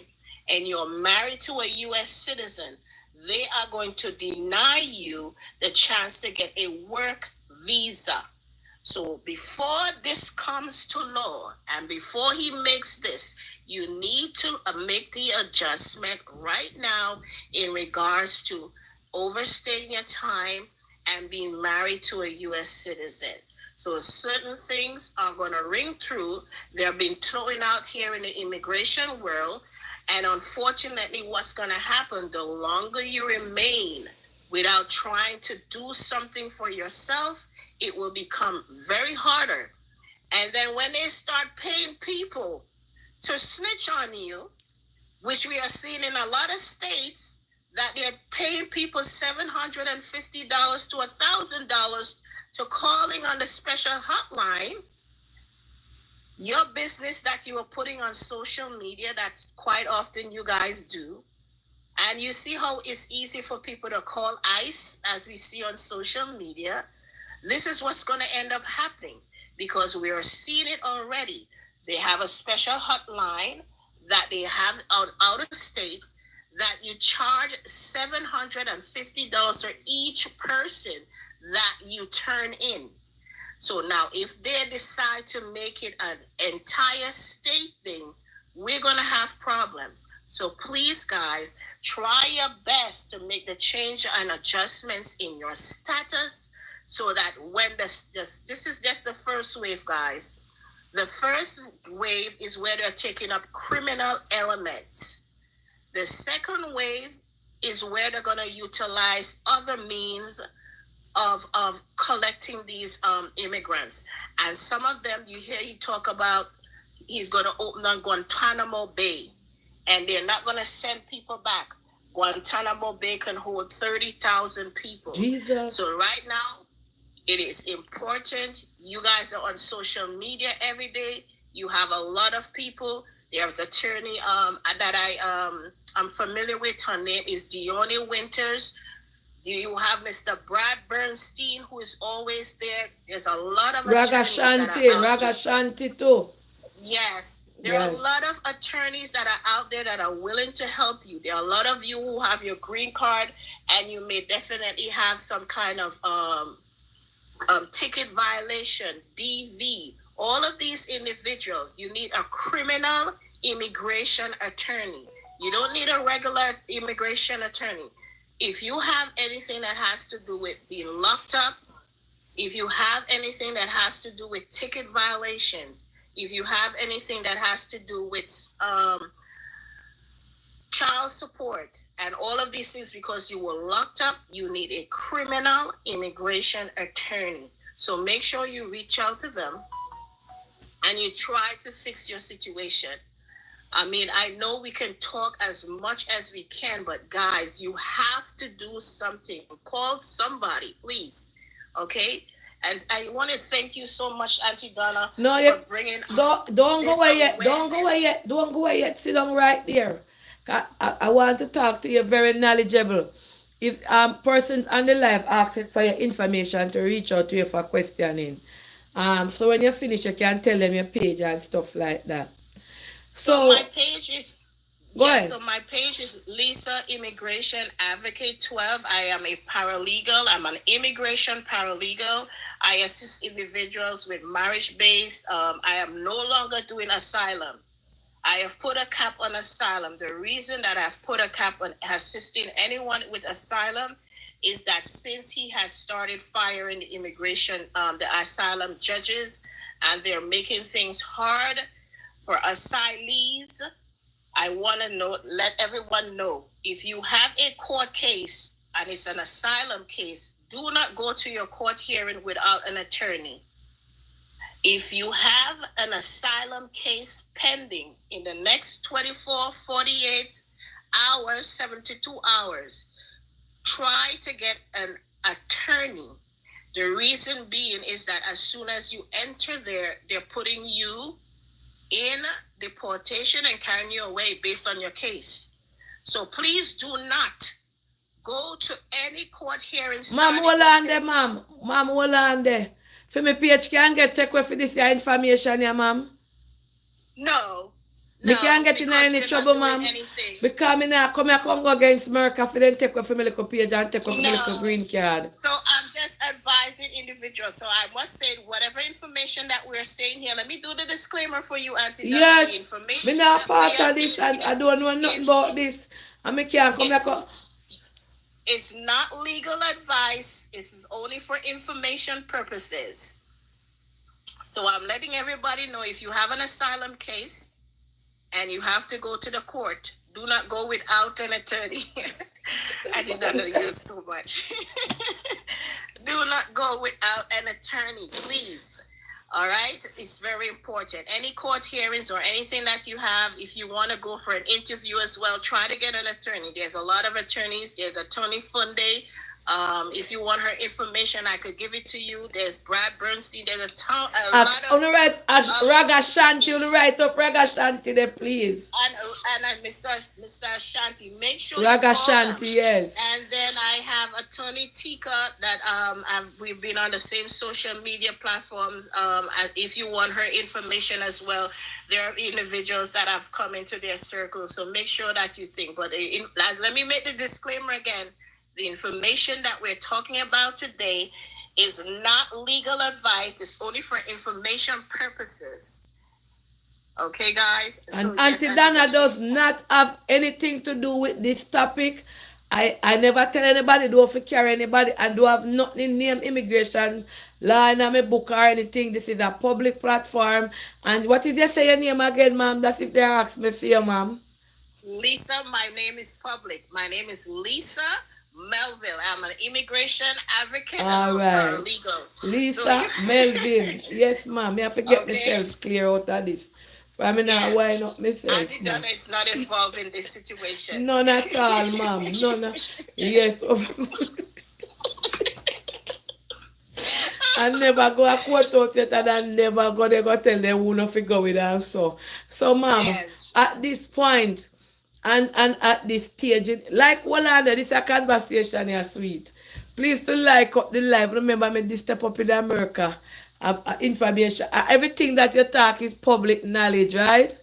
and you're married to a U.S. citizen, they are going to deny you the chance to get a work visa. So before this comes to law and before he makes this, you need to make the adjustment right now in regards to overstaying your time and being married to a U.S. citizen. So certain things are going to ring true. They're being thrown out here in the immigration world. And unfortunately, what's going to happen, the longer you remain without trying to do something for yourself, it will become very harder. And then when they start paying people to snitch on you, which we are seeing in a lot of states, that they're paying people $750 to $1,000 to calling on the special hotline, your business that you are putting on social media, that quite often you guys do, And you see how it's easy for people to call ICE, as we see on social media. This is what's going to end up happening because we are seeing it already. They have a special hotline that they have out of state that you charge $750 for each person that you turn in. So now if they decide to make it an entire state thing, we're going to have problems. So please, guys, try your best to make the change and adjustments in your status so that when this is just the first wave, guys. The first wave is where they're taking up criminal elements. The second wave is where they're going to utilize other means of collecting these immigrants. And some of them, you hear he talk about he's going to open on Guantanamo Bay. And they're not going to send people back. Guantanamo Bay can hold 30,000 people. Jesus. So right now, it is important. You guys are on social media every day. You have a lot of people. There's an attorney that I'm familiar with. Her name is Dione Winters. You have Mr. Brad Bernstein, who is always there. There's a lot of Raga Shanti too. Yes. There are a lot of attorneys that are out there that are willing to help you. There are a lot of you who have your green card, and you may definitely have some kind of ticket violation, DV. All of these individuals, you need a criminal immigration attorney. You don't need a regular immigration attorney. If you have anything that has to do with being locked up, if you have anything that has to do with ticket violations, if you have anything that has to do with child support and all of these things because you were locked up, you need a criminal immigration attorney. So make sure you reach out to them and you try to fix your situation. I mean, I know we can talk as much as we can, but guys, you have to do something. Call somebody, please. Okay? And I want to thank you so much, Auntie Donna, for bringing. Don't go away yet. Don't go away yet. Don't go away yet. Sit down right there. I want to talk to you. Very knowledgeable. If persons on the live asking for your information to reach out to you for questioning. So when you finish, you can tell them your page and stuff like that. So my page is. So my page is Lisa Immigration Advocate 12. I am a paralegal. I'm an immigration paralegal. I assist individuals with marriage-based. I am no longer doing asylum. I have put a cap on asylum. The reason that I've put a cap on assisting anyone with asylum is that since he has started firing the immigration, the asylum judges, and they're making things hard for asylees, I want to let everyone know, if you have a court case and it's an asylum case, do not go to your court hearing without an attorney. If you have an asylum case pending in the next 24, 48 hours, 72 hours, try to get an attorney. The reason being is that as soon as you enter there, they're putting you in deportation and carrying you away based on your case. So please do not go to any court hearing. Ma'am, hold on there, ma'am. Ma'am, hold on there. For me page can get take away for this your information, yeah, ma'am? No. Me can't get in any trouble, ma'am. Because me now come go against America for them take away for me little page and take away for me little green card. So I'm just advising individuals. So I must say, whatever information that we're saying here, let me do the disclaimer for you, Auntie. Yes, me not part of this and I don't know nothing about this. And me can't come here. It's not legal advice. This is only for information purposes. So I'm letting everybody know, if you have an asylum case and you have to go to the court, do not go without an attorney. I did not know you so much. Do not go without an attorney, please. All right? It's very important. Any court hearings or anything that you have, if you want to go for an interview as well, try to get an attorney. There's a lot of attorneys. There's Attorney Funde. If you want her information, I could give it to you. There's Brad Bernstein. There's a On lot the of right, Raga Shanti, on the right up Raga Shanti there, please. and Mr. Shanti. Make sure Raga you call Shanti, them. yes. And then I have Attorney Tika that we've been on the same social media platforms. And if you want her information as well, there are individuals that have come into their circle. So make sure that you think. But let me make the disclaimer again. The information that we're talking about today is not legal advice. It's only for information purposes. Okay, guys? And Auntie Donna does not have anything to do with this topic. I never tell anybody, do have to carry anybody, and do have nothing name immigration law in my book or anything. This is a public platform. And what is your name again, ma'am? That's if they ask me for you, ma'am. Lisa, my name is public. My name is Lisa Melville. I'm an immigration advocate and paralegal. Lisa Melville. Yes, ma'am. I have to get myself clear out of this. I mean, now why not myself? Auntie Donna is not involved in this situation. None at all, ma'am. None. Yes. I never go a court out yet, and I never go. They go tell them who not go with her. So, ma'am, at this point, and at this stage, like Wallanda, this is a conversation here, sweet. Please to like up the live. Remember me this step up in America. Information. Everything that you talk is public knowledge, right?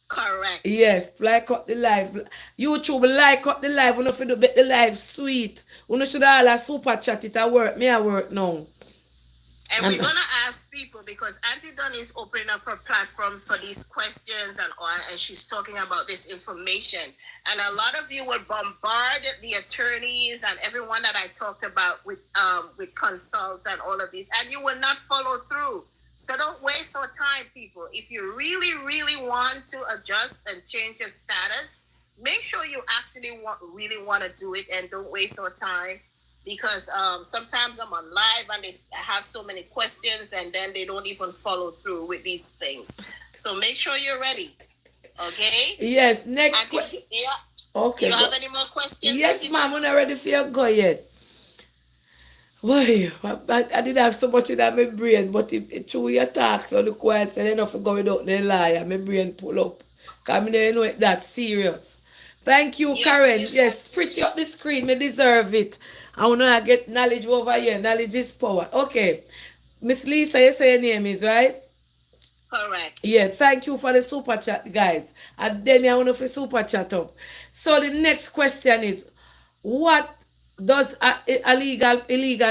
Correct. Yes, like up the live. YouTube like up the live. We don't do the live sweet. We should all a super chat it. I work now. And we're gonna ask people because Auntie Donna is opening up her platform for these questions and all, and she's talking about this information. And a lot of you will bombard the attorneys and everyone that I talked about with consults and all of these, and you will not follow through. So don't waste your time, people. If you really, really want to adjust and change your status, make sure you actually really want to do it and don't waste your time. Because sometimes I'm on live and they have so many questions and then they don't even follow through with these things. So make sure you're ready. Okay? Yes, next question. Yeah. Okay. Do you have any more questions? Yes, ma'am. I'm not ready for you to go yet. Why? I didn't have so much in my brain, but it through your talk, so the quiet said enough to go without the lie, my brain pull up. Because I know it's that serious. Thank you, Karen. Yes, pretty up the screen. Me deserve it. I want to get knowledge over here. Knowledge is power. Okay. Miss Lisa, you say your name is, right? Correct. Yeah, thank you for the super chat, guys. And then I want to super chat up. So the next question is, what does illegal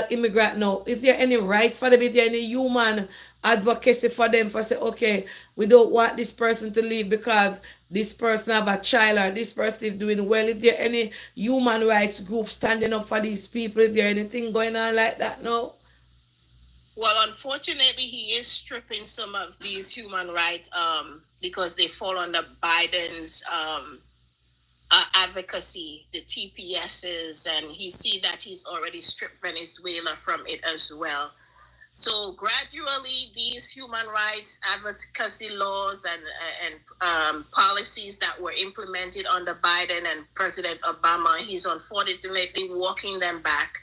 immigrant know? Is there any rights for them? Is there any human advocacy for them for say, okay, we don't want this person to leave because this person have a child or this person is doing well? Is there any human rights group standing up for these people? Is there anything going on like that now? Well, unfortunately, he is stripping some of these human rights because they fall under Biden's advocacy, the TPSs, and he see that he's already stripped Venezuela from it as well. So gradually, these human rights advocacy laws and policies that were implemented under Biden and President Obama, he's unfortunately walking them back.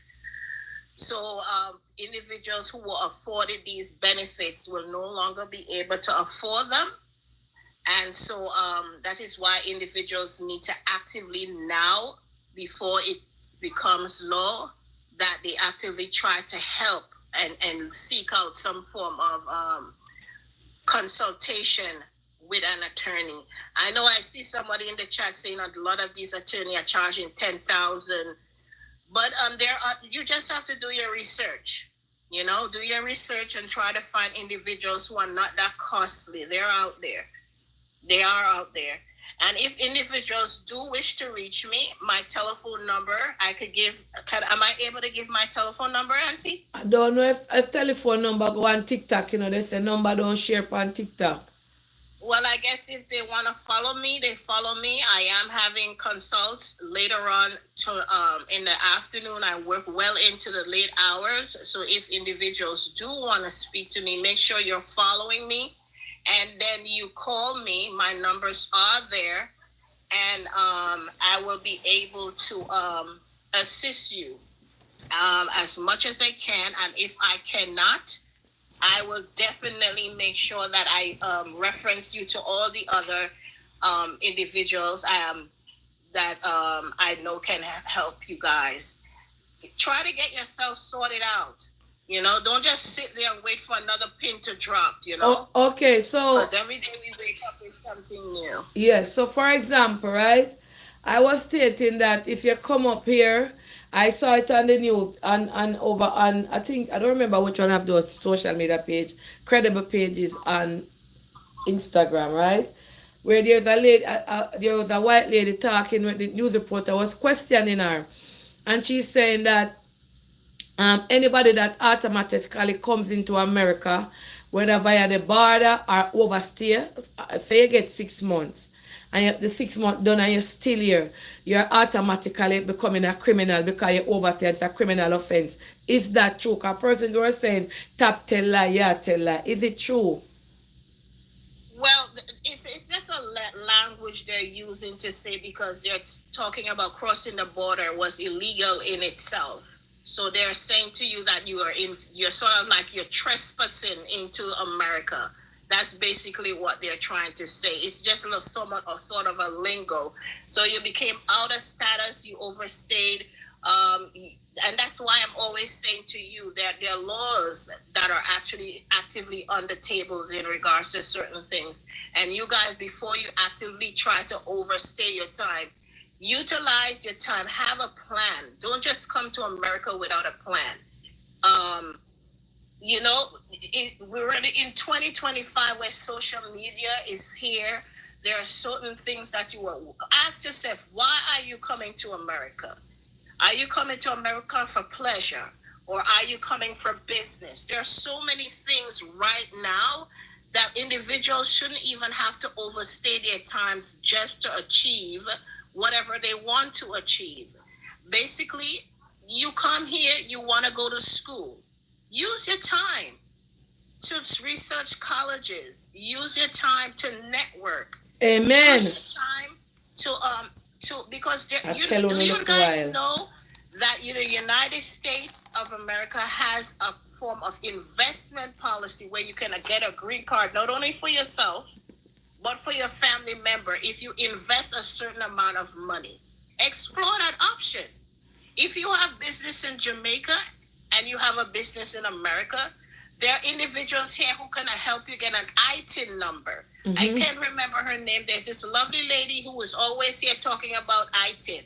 So individuals who were afforded these benefits will no longer be able to afford them. And so that is why individuals need to actively now, before it becomes law, that they actively try to help and seek out some form of consultation with an attorney. I know I see somebody in the chat saying a lot of these attorneys are charging $10,000, but you just have to do your research. Do your research and try to find individuals who are not that costly. They're out there. They are out there. And if individuals do wish to reach me, my telephone number, am I able to give my telephone number, Auntie? I don't know if telephone number go on TikTok, they say number don't share on TikTok. Well, I guess if they want to follow me, they follow me. I am having consults later on in the afternoon. I work well into the late hours. So if individuals do want to speak to me, make sure you're following me. And then you call me. My numbers are there. And I will be able to assist you. as much as I can. And if I cannot, I will definitely make sure that I reference you to all the other individuals that I know can help you guys. Try to get yourself sorted out. You know, don't just sit there and wait for another pin to drop, you know? Oh, okay, so Because every day we wake up with something new. yes, so for example, right? I was stating that if you come up here, I saw it on the news and over on I think I don't remember which one of those social media page, credible pages on Instagram, right? Where there's a lady, there was a white lady talking with the news reporter was questioning her, and she's saying that anybody that automatically comes into America, whether via the border or overstay, say you get 6 months, and the 6 months done and you're still here, you're automatically becoming a criminal because you overstay. It's a criminal offense. Is that true? Because person you were saying, tap tell lie, yeah tell lie. Is it true? Well, it's just a language they're using to say because they're talking about crossing the border was illegal in itself. So they're saying to you that you're sort of like you're trespassing into America. That's basically what they're trying to say. It's just a sort of a lingo. So you became out of status, you overstayed, and that's why I'm always saying to you that there are laws that are actually actively on the tables in regards to certain things. And you guys, before you actively try to overstay your time, utilize your time, have a plan. Don't just come to America without a plan. You know, we're in 2025 where social media is here. There are certain things that you will ask yourself, why are you coming to America? Are you coming to America for pleasure, or are you coming for business? There are so many things right now that individuals shouldn't even have to overstay their times just to achieve whatever they want to achieve. Basically, you come here, you want to go to school. Use your time to research colleges. Use your time to network. Amen. Use your time to because I you tell do you you look guys wild. know that the United States of America has a form of investment policy where you can get a green card not only for yourself but for your family member if you invest a certain amount of money. Explore that option. If you have business in Jamaica and you have a business in America, there are individuals here who can help you get an ITIN number. I can't remember her name. There's this lovely lady who was always here talking about ITIN.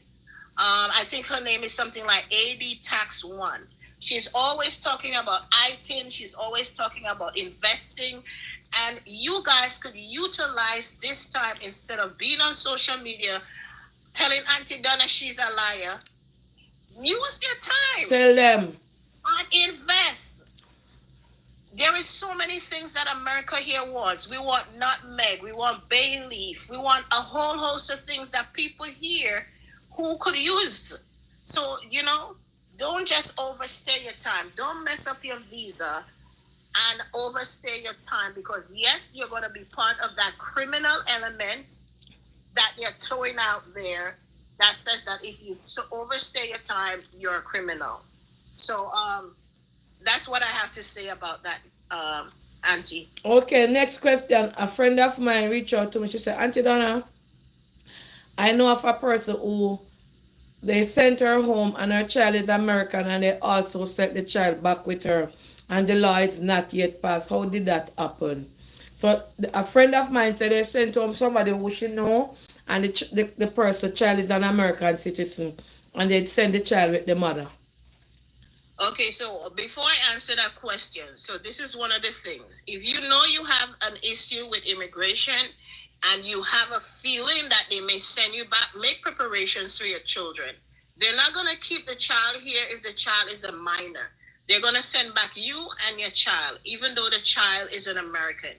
I think her name is something like AD Tax One. She's always talking about ITIN. She's always talking about investing. And you guys could utilize this time instead of being on social media telling Auntie Donna she's a liar. Use your time Tell them. and invest. There is so many things that America here wants. We want nutmeg, we want bay leaf, we want a whole host of things that people here who could use. So, you know, don't just overstay your time. Don't mess up your visa and overstay your time because yes, you're going to be part of that criminal element that they're throwing out there that says that if you overstay your time, you're a criminal. So that's what I have to say about that, Auntie. Okay, next question. A friend of mine reached out to me. She said, Auntie Donna, I know of a person who they sent her home and her child is American and they also sent the child back with her and the law is not yet passed. How did that happen? So a friend of mine said they sent home somebody who she know and the person child is an American citizen and they'd send the child with the mother. Okay, so before I answer that question, so this is one of the things. If you know you have an issue with immigration and you have a feeling that they may send you back, make preparations for your children. They're not going to keep the child here if the child is a minor. They're going to send back you and your child, even though the child is an American.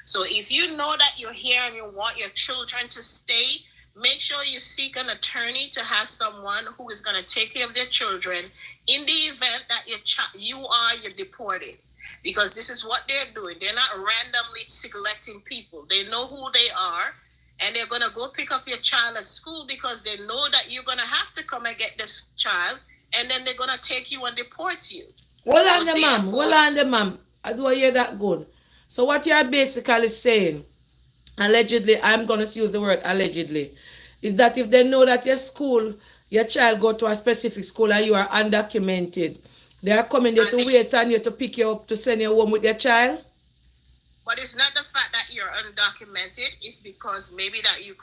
So if you know that you're here and you want your children to stay, make sure you seek an attorney to have someone who is going to take care of their children in the event that you're deported. Because this is what they're doing. They're not randomly selecting people. They know who they are, and they're going to go pick up your child at school because they know that you're going to have to come and get this child and then they're gonna take you and deport you. Hold So on there, ma'am. Hold therefore, on there, ma'am. I do hear that good. So what you are basically saying, allegedly, I'm gonna use the word allegedly, is that if they know that your child go to a specific school and you are undocumented, they are coming there and to wait on you to pick you up to send you home with your child? but it's not the fact that you're undocumented. It's because maybe that you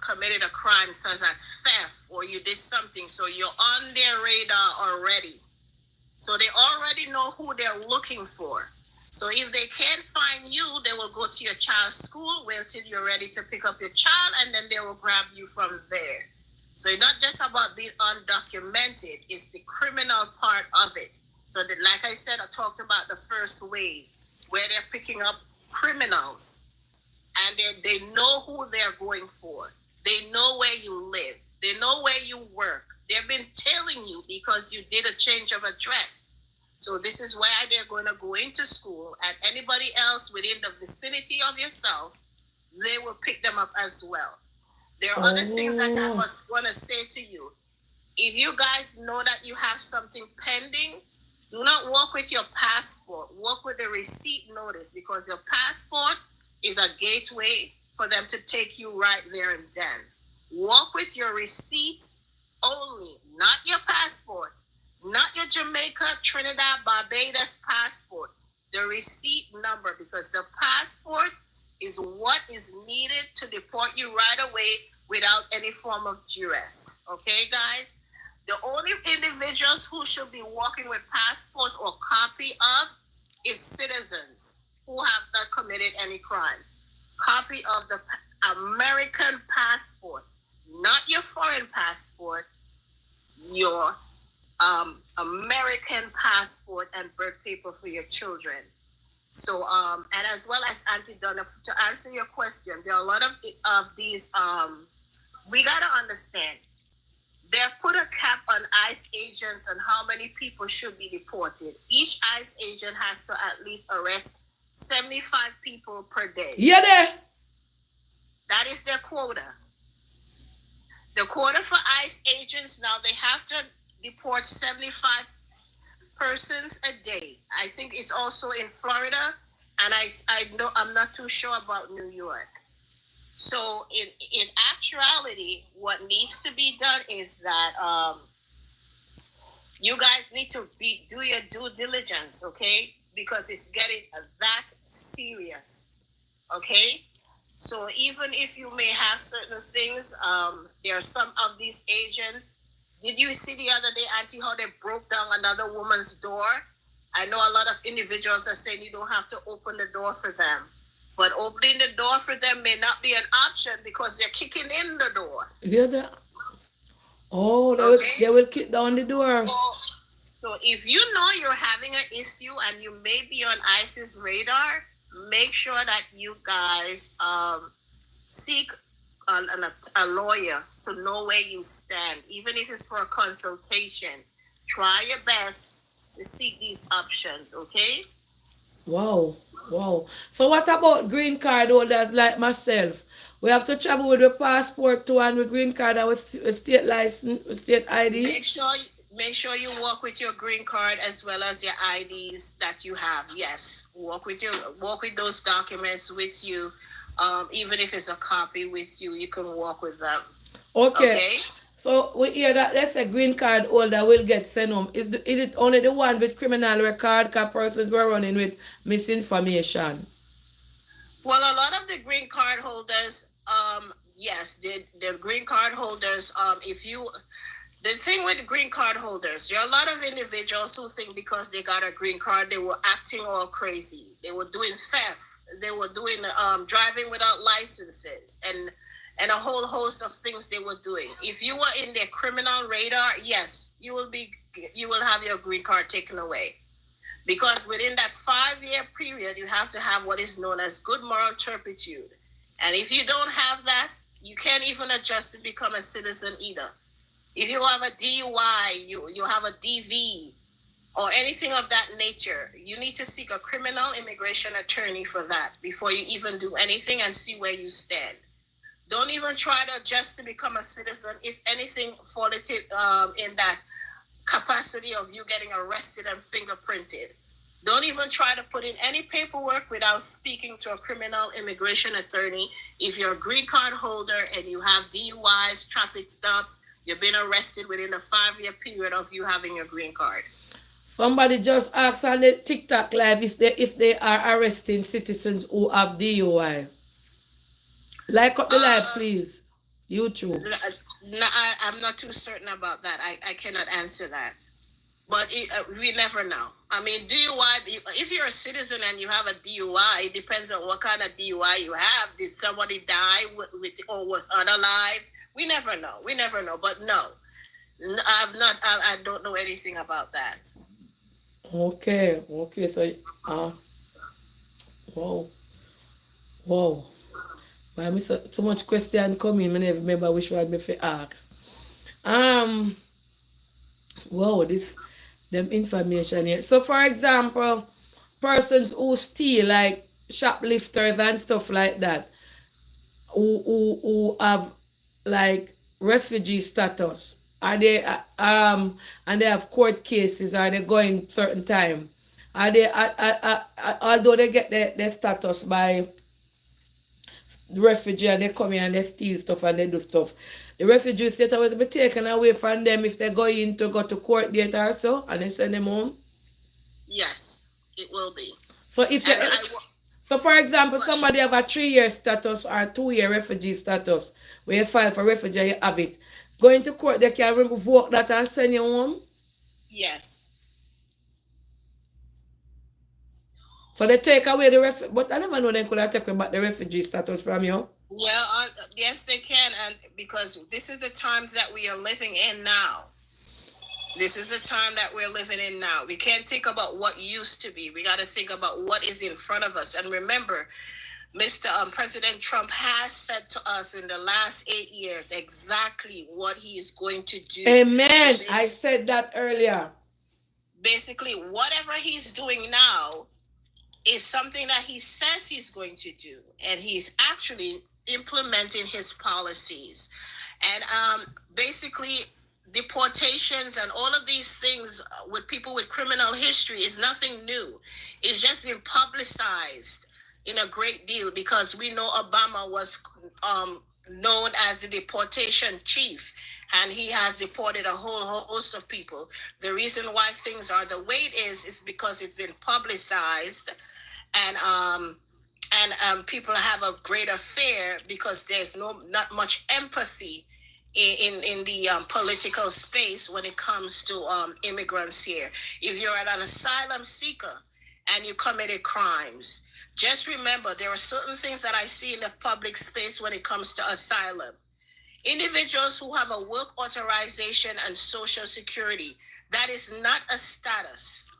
committed a crime such as theft or you did something. So you're on their radar already. So they already know who they're looking for. So if they can't find you, they will go to your child's school, wait till you're ready to pick up your child, and then they will grab you from there. So it's not just about being undocumented, it's the criminal part of it. So that, like I said, I talked about the first wave, where they're picking up criminals, and they know who they're going for. They know where you live. They know where you work. They've been telling you because you did a change of address. So this is why they're going to go into school, and anybody else within the vicinity of yourself, they will pick them up as well. There are other things that I was going to say to you. If you guys know that you have something pending, do not walk with your passport. Walk with the receipt notice, because your passport is a gateway for them to take you right there and then. Walk with your receipt only, not your passport, not your Jamaica, Trinidad, Barbados passport. The receipt number, because the passport is what is needed to deport you right away without any form of duress. Okay, guys? The only individuals who should be walking with passports or copy of is citizens who have not committed any crime. Copy of the American passport, not your foreign passport, your American passport and birth paper for your children. So, and as well as Auntie Donna, to answer your question, there are a lot of these, we got to understand, they've put a cap on ICE agents and how many people should be deported. Each ICE agent has to at least arrest 75 people per day. Yeah, there. That is their quota. The quota for ICE agents now, they have to deport 75 persons a day. I think it's also in Florida, and I know I'm not too sure about New York. So in actuality, what needs to be done is that you guys need to do your due diligence, okay? Because it's getting that serious, okay? So even if you may have certain things, there are some of these agents. Did you see the other day, Auntie, how they broke down another woman's door? I know a lot of individuals are saying you don't have to open the door for them. But opening the door for them may not be an option because they're kicking in the door. Yeah, there. Oh, they will kick down the door. So if you know you're having an issue and you may be on ICE's radar, make sure that you guys seek a lawyer to know where you stand, even if it's for a consultation. Try your best to seek these options, okay? Wow. So what about green card holders like myself? We have to travel with a passport too, and with green card and with state license, with state ID. Make sure you walk with your green card as well as your IDs that you have. Yes, walk with those documents with you. Even if it's a copy with you, you can walk with them. Okay. So we hear that let's say green card holder will get sent home. Is it only the one with criminal record? Because persons were running with misinformation. Well, a lot of the green card holders, yes, the green card holders. The thing with green card holders, there are a lot of individuals who think because they got a green card, they were acting all crazy. They were doing theft. They were doing driving without licenses and a whole host of things they were doing. If you were in their criminal radar, yes, you will have your green card taken away. Because within that 5-year period, you have to have what is known as good moral turpitude. And if you don't have that, you can't even adjust to become a citizen either. If you have a DUI, you have a DV, or anything of that nature, you need to seek a criminal immigration attorney for that before you even do anything and see where you stand. Don't even try to adjust to become a citizen. If anything, fall in that capacity of you getting arrested and fingerprinted. Don't even try to put in any paperwork without speaking to a criminal immigration attorney. If you're a green card holder and you have DUIs, traffic stops, you've been arrested within a 5-year period of you having your green card. Somebody just asked on the TikTok live if they are arresting citizens who have DUI. Like up the live, please. YouTube. No, I'm not too certain about that. I cannot answer that. But we never know. I mean, DUI, if you're a citizen and you have a DUI, it depends on what kind of DUI you have. Did somebody die or was unalived? We never know. We never know. But no, I don't know anything about that. Okay. So, whoa. Why me so much question coming? I never remember which one me fi ask. Whoa, this them information here. So for example, persons who steal, like shoplifters and stuff like that, who have like refugee status, are they and they have court cases, are they going certain time? Are they although they get their status by the refugee and they come here and they steal stuff and they do stuff, the refugee status will be taken away from them if they go to court date or so and they send them home? Yes, it will be. So if you, so for example, somebody have a 3-year status or 2-year refugee status, where you file for refugee, you have it. Going to court, they can revoke that and send you home? Yes. So they take away the refugee, but I never know they could have taken back the refugee status from you. Well, yes, they can, and because this is the times that we are living in now. This is the time that we're living in now. We can't think about what used to be. We got to think about what is in front of us. And remember, Mr. President Trump has said to us in the last 8 years exactly what he is going to do. Amen. I said that earlier. Basically, whatever he's doing now is something that he says he's going to do. And he's actually implementing his policies. And basically, deportations and all of these things with people with criminal history is nothing new. It's just been publicized in a great deal because we know Obama was known as the deportation chief, and he has deported a whole host of people. The reason why things are the way it is because it's been publicized, and people have a greater fear because there's not much empathy in the political space when it comes to immigrants here. If you're an asylum seeker and you committed crimes, just remember there are certain things that I see in the public space when it comes to asylum. Individuals who have a work authorization and social security, that is not a status.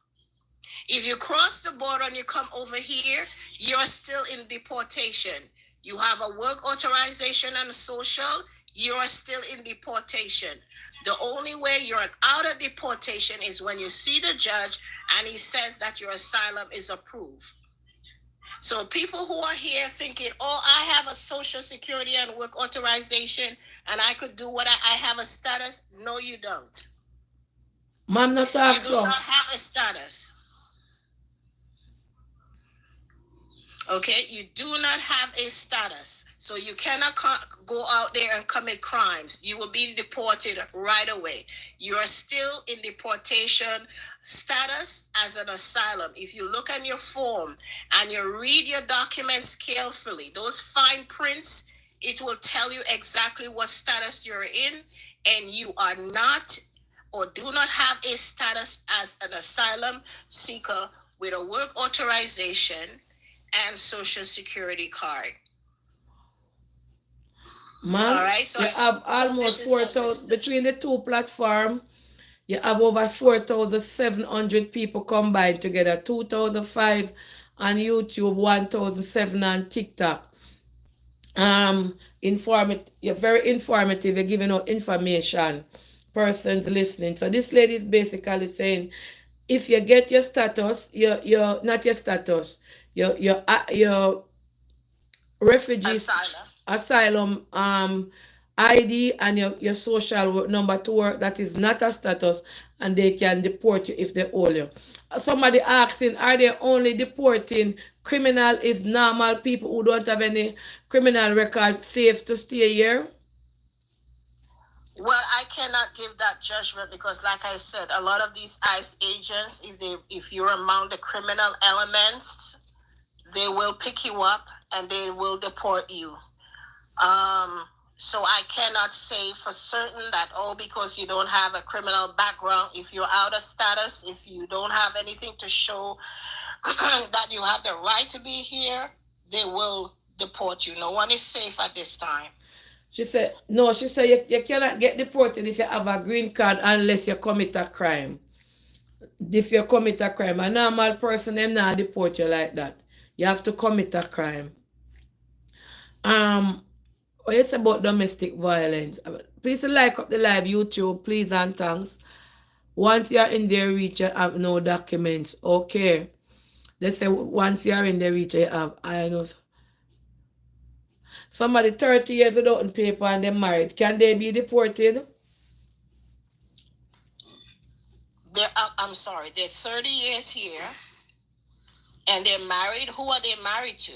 If you cross the border and you come over here, you're still in deportation. You have a work authorization and a social, you're still in deportation. The only way you're out of deportation is when you see the judge and he says that your asylum is approved. So people who are here thinking, oh, I have a social security and work authorization and I could do what I have a status. No, you don't. Ma'am, not talk You do not have a status. Okay, you do not have a status. So you cannot go out there and commit crimes. You will be deported right away. You are still in deportation status as an asylum. If you look on your form and you read your documents carefully, those fine prints, it will tell you exactly what status you're in, and you are not or do not have a status as an asylum seeker with a work authorization and social security card. Ma'am, all right, so you have almost 4,000 between the two platforms. You have over 4,700 people combined together, 2,005 on YouTube, 1,007 on TikTok. You're very informative. You're giving out information. Persons listening. So this lady is basically saying, if you get your status, your not your status, your refugee asylum ID and your social number to work, that is not a status, and they can deport you if they hold you. Somebody asking, are they only deporting criminal? Is normal people who don't have any criminal records safe to stay here? Well, I cannot give that judgment because, like I said, a lot of these ICE agents, if you're among the criminal elements, they will pick you up and they will deport you. So I cannot say for certain that, because you don't have a criminal background, if you're out of status, if you don't have anything to show that you have the right to be here, they will deport you. No one is safe at this time. She said, no, she said you cannot get deported if you have a green card unless you commit a crime. If you commit a crime, a normal person, them not deport you like that. You have to commit a crime. What you say about domestic violence? Please like up the live YouTube, please and thanks. Once you're in their reach, you have no documents. Okay. They say once you're in the reach, you have, I know. Somebody 30 years without paper and they're married. Can they be deported? I'm sorry, they're 30 years here and they're married. Who are they married to?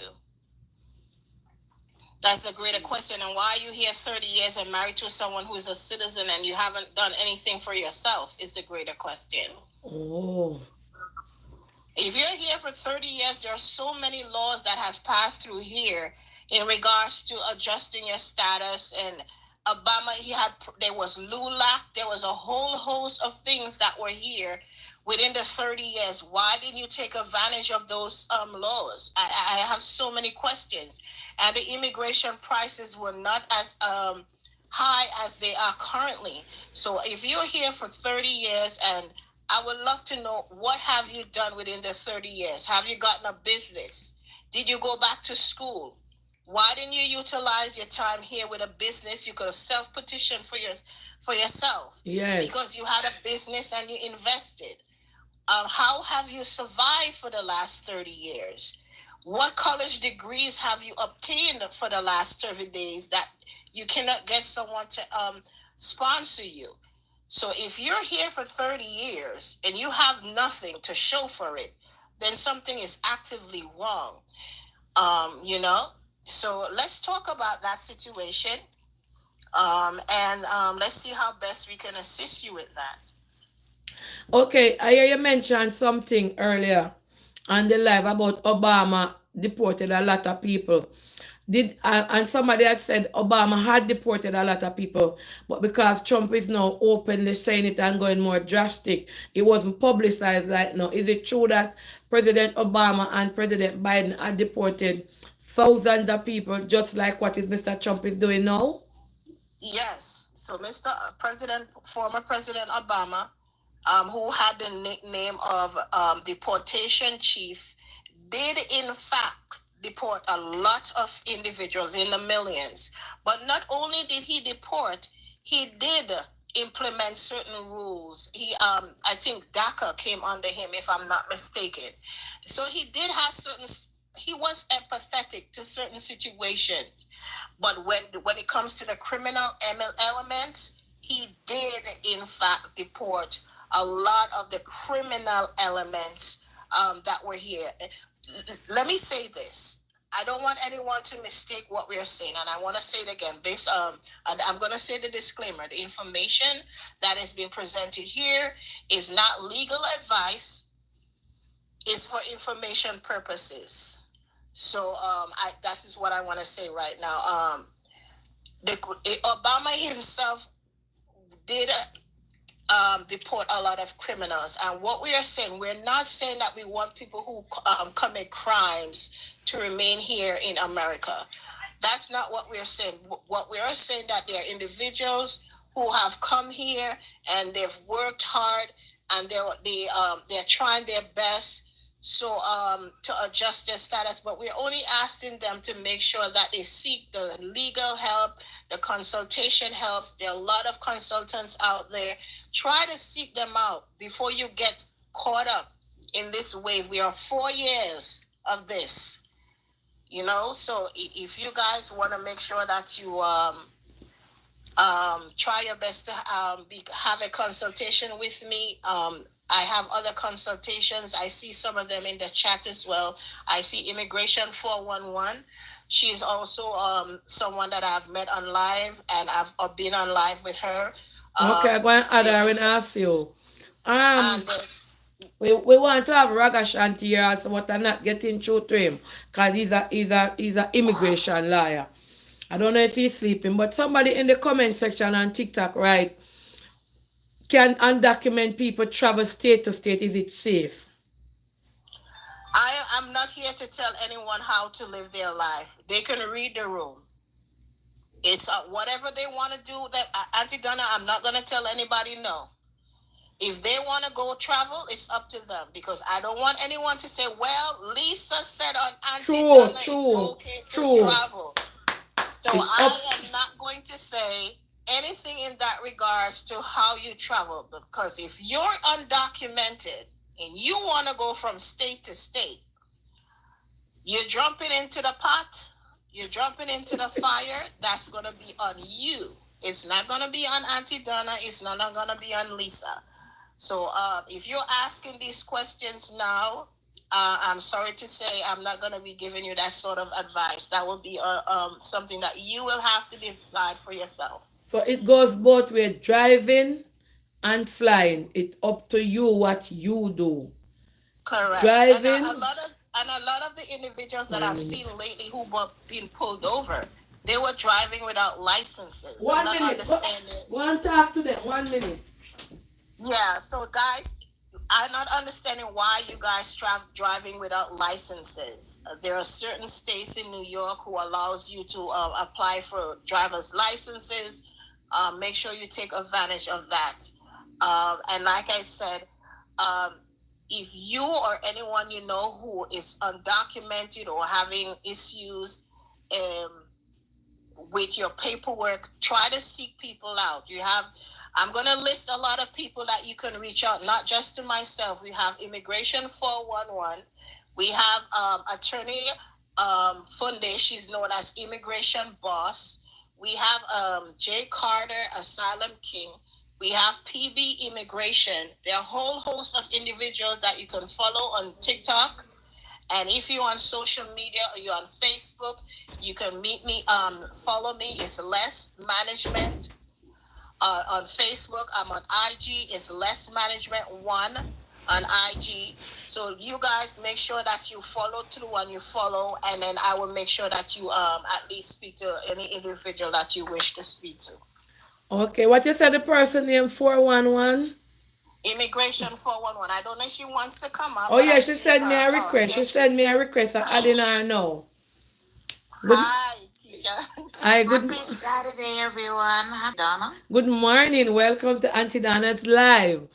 That's a greater question. And why are you here 30 years and married to someone who is a citizen and you haven't done anything for yourself is the greater question. Oh. If you're here for 30 years, there are so many laws that have passed through here in regards to adjusting your status. And Obama, there was LULAC, there was a whole host of things that were here within the 30 years. Why didn't you take advantage of those laws? I have so many questions. And the immigration prices were not as high as they are currently. So if you're here for 30 years, and I would love to know, what have you done within the 30 years? Have you gotten a business? Did you go back to school? Why didn't you utilize your time here with a business? You could have self-petitioned for yourself. Yes. Because you had a business and you invested. How have you survived for the last 30 years? What college degrees have you obtained for the last 30 days that you cannot get someone to sponsor you? So if you're here for 30 years and you have nothing to show for it, then something is actively wrong. So let's talk about that situation. And let's see how best we can assist you with that. Okay, I hear you mention something earlier on the live about Obama deported a lot of people. And somebody had said Obama had deported a lot of people, but because Trump is now openly saying it and going more drastic, it wasn't publicized right now. Is it true that President Obama and President Biden had deported thousands of people, just like what is Mr. Trump is doing now? Yes. So former President Obama, who had the nickname of deportation chief, did in fact deport a lot of individuals in the millions. But not only did he deport, he did implement certain rules. I think DACA came under him, if I'm not mistaken. So he did have he was empathetic to certain situations. But when it comes to the criminal elements, he did in fact deport a lot of the criminal elements that were here. Let me say this. I don't want anyone to mistake what we are saying, and I want to say it again. And I'm going to say the disclaimer. The information that has been presented here is not legal advice. It's for information purposes. So that is what I want to say right now. Obama himself did deport a lot of criminals. And what we are saying, we're not saying that we want people who commit crimes to remain here in America. That's not what we're saying. What we are saying that there are individuals who have come here and they've worked hard and they're trying their best to adjust their status, but we're only asking them to make sure that they seek the legal help, the consultation helps. There are a lot of consultants out there. Try to seek them out before you get caught up in this wave. We are 4 years of this, So if you guys want to make sure that you try your best to have a consultation with me. I have other consultations. I see some of them in the chat as well. I see Immigration 411. She's also someone that I've met on live, and I've been on live with her. Okay, I'm going to add her and ask you. And we want to have Ragashanti here also, but I'm not getting through to him because he's a immigration lawyer. I don't know if he's sleeping, but somebody in the comment section on TikTok, right? Can undocumented people travel state to state? Is it safe? I'm not here to tell anyone how to live their life. They can read the room. It's whatever they want to do. That Auntie Donna, I'm not going to tell anybody no. If they want to go travel, it's up to them, because I don't want anyone to say, well, Lisa said on Auntie Donna it's okay to travel. So I am not going to say anything in that regards to how you travel, because if you're undocumented and you want to go from state to state, you're jumping into the pot, you're jumping into the fire, that's going to be on you. It's not going to be on Auntie Donna, it's not going to be on Lisa. So if you're asking these questions now, I'm sorry to say I'm not going to be giving you that sort of advice. That will be something that you will have to decide for yourself. So it goes both ways, driving and flying. It's up to you what you do. Correct. Driving. And a lot of the individuals that I've seen lately who were being pulled over, they were driving without licenses. 1 minute. Go and talk to them. 1 minute. Yeah, so guys, I'm not understanding why you guys driving without licenses. There are certain states in New York who allows you to apply for driver's licenses. Make sure you take advantage of that. And like I said, if you or anyone you know who is undocumented or having issues with your paperwork, try to seek people out. I'm going to list a lot of people that you can reach out, not just to myself. We have Immigration 411. We have Attorney Funde. She's known as Immigration Boss. We have Jay Carter, Asylum King. We have PB Immigration. There are a whole host of individuals that you can follow on TikTok. And if you're on social media or you're on Facebook, you can meet me, follow me. It's Less Management. On Facebook, I'm on IG. It's Less Management 1 on IG. So you guys make sure that you follow through and you follow, and then I will make sure that you at least speak to any individual that you wish to speak to. Okay, what you said the person name 411? Immigration 411. I don't know if she wants to come up. Oh yeah, she sent me a request. She sent me a request. I'm adding her now. Hi, Keisha. Happy Saturday, everyone. Hi, Donna. Good morning. Welcome to Auntie Donna's Live.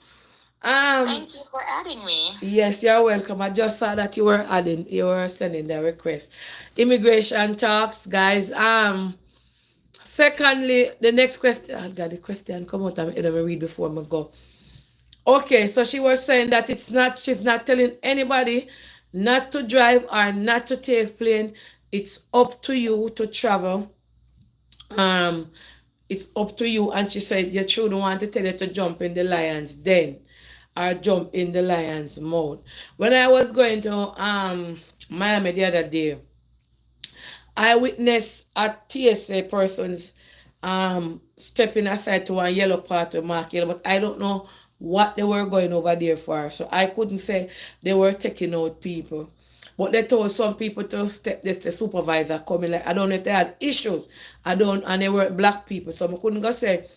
Thank you for adding me. Yes, you're welcome. I just saw that you were sending the request. Immigration talks, guys. Secondly, the next question. I got the question come out. I'm gonna read before I go. Okay, so she was saying that she's not telling anybody not to drive or not to take plane. It's up to you to travel. It's up to you. And she said you shouldn't want to tell you to jump in the lion's den or jump in the lion's mouth. When I was going to Miami the other day, I witnessed a TSA person's stepping aside to one yellow part of market, but I don't know what they were going over there for. So I couldn't say they were taking out people. But they told some people to step this, the supervisor coming, like I don't know if they had issues. And they were black people. So I couldn't go say,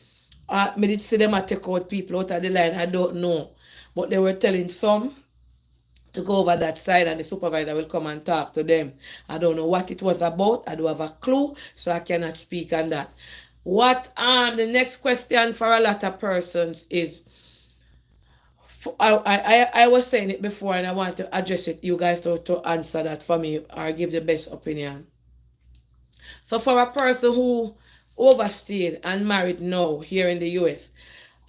me did see them take out people out of the line. I don't know. But they were telling some to go over that side and the supervisor will come and talk to them. I don't know what it was about. I don't have a clue, so I cannot speak on that. What the next question for a lot of persons is, I was saying it before and I want to address it, you guys to answer that for me or give the best opinion. So for a person who overstayed and married now here in the US,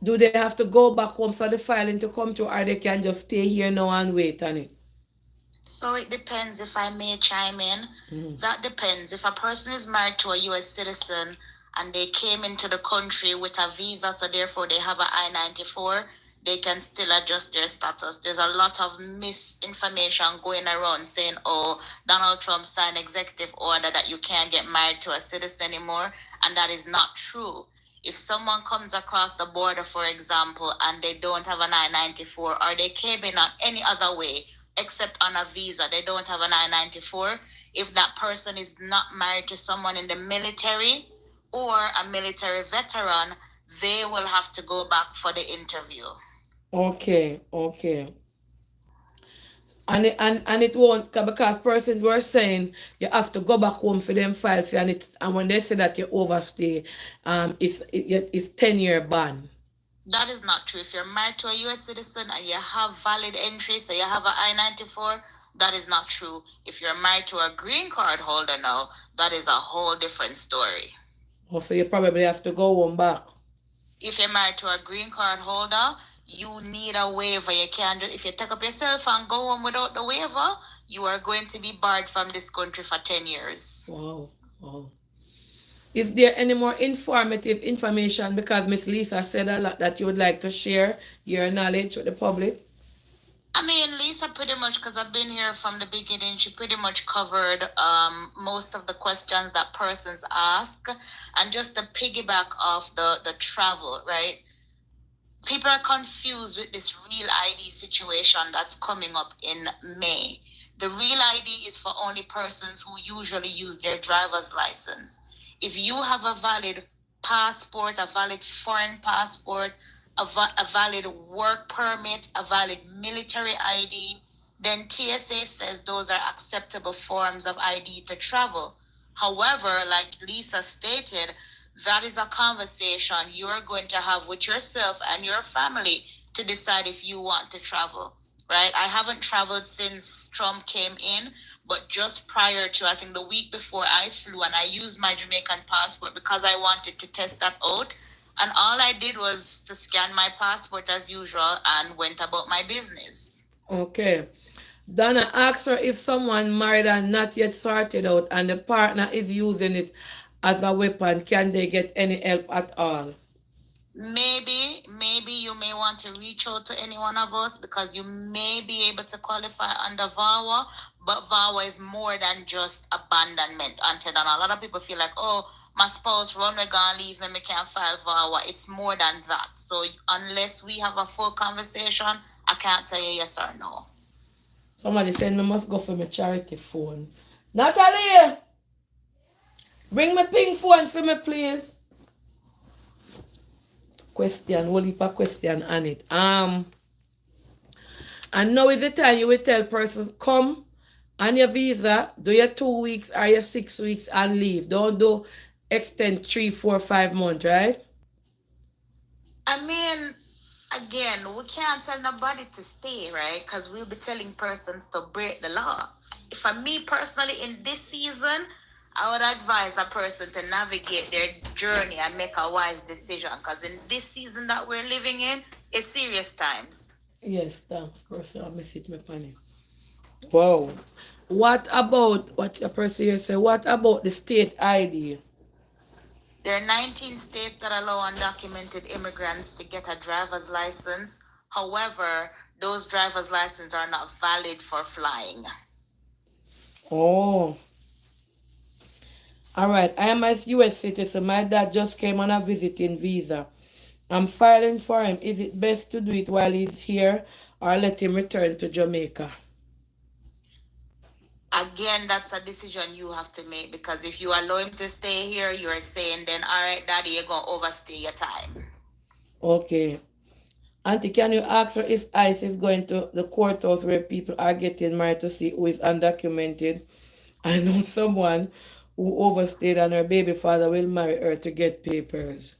do they have to go back home for the filing to come through, or they can just stay here now and wait on it? So it depends, if I may chime in. That depends. If a person is married to a US citizen and they came into the country with a visa, so therefore they have an I-94, they can still adjust their status. There's a lot of misinformation going around saying, oh, Donald Trump signed executive order that you can't get married to a citizen anymore, and that is not true. If someone comes across the border, for example, and they don't have an I-94, or they came in on any other way except on a visa, they don't have an I-94, if that person is not married to someone in the military or a military veteran, they will have to go back for the interview. Okay. And it won't, because persons were saying you have to go back home for them file fee, and when they say that you overstay, it's 10-year ban. That is not true. If you're married to a U.S. citizen and you have valid entry, so you have an I-94, that is not true. If you're married to a green card holder now, that is a whole different story. Oh, so you probably have to go home back. If you're married to a green card holder, you need a waiver. You can't just, if you take up yourself and go home without the waiver, you are going to be barred from this country for 10 years. Wow. Is there any more informative information? Because Miss Lisa said a lot that you would like to share your knowledge with the public. I mean, Lisa pretty much, because I've been here from the beginning, she pretty much covered most of the questions that persons ask. And just to piggyback off the travel, right? People are confused with this Real ID situation that's coming up in May. The Real ID is for only persons who usually use their driver's license. If you have a valid passport, a valid foreign passport, a valid work permit, a valid military ID, then TSA says those are acceptable forms of ID to travel. However, like Lisa stated, that is a conversation you're going to have with yourself and your family to decide if you want to travel, right? I haven't traveled since Trump came in, but just prior to, I think the week before, I flew and I used my Jamaican passport because I wanted to test that out. And all I did was to scan my passport as usual and went about my business. Okay. Donna asked her if someone married and not yet sorted out and the partner is using it as a weapon, can they get any help at all? Maybe you may want to reach out to any one of us because you may be able to qualify under VAWA, but VAWA is more than just abandonment. Until then, a lot of people feel like, oh, my spouse run away and leave me, I can't file VAWA. It's more than that. So unless we have a full conversation, I can't tell you yes or no. Somebody said me must go for my charity phone. Natalie! Bring my pink phone for me, please. Question, we'll leave a question on it. And now is the time you will tell person, come on your visa, do your 2 weeks or your 6 weeks and leave. Don't do extend 3, 4, 5 months, right? I mean, again, we can't tell nobody to stay, right? Because we'll be telling persons to break the law. For me personally, in this season, I would advise a person to navigate their journey and make a wise decision. Because in this season that we're living in, it's serious times. Yes, thanks, person. I'll message me funny. Wow. What about what a person here say? What about the state ID? There are 19 states that allow undocumented immigrants to get a driver's license. However, those driver's licenses are not valid for flying. Oh. All right. I am a U.S. citizen. My dad just came on a visiting visa. I'm filing for him. Is it best to do it while he's here or let him return to Jamaica? Again, that's a decision you have to make, because if you allow him to stay here, you're saying then, all right, daddy, you're going to overstay your time. Okay. Auntie, can you ask her if ICE is going to the courthouse where people are getting married to see who is undocumented? I know someone who overstayed and her baby father will marry her to get papers.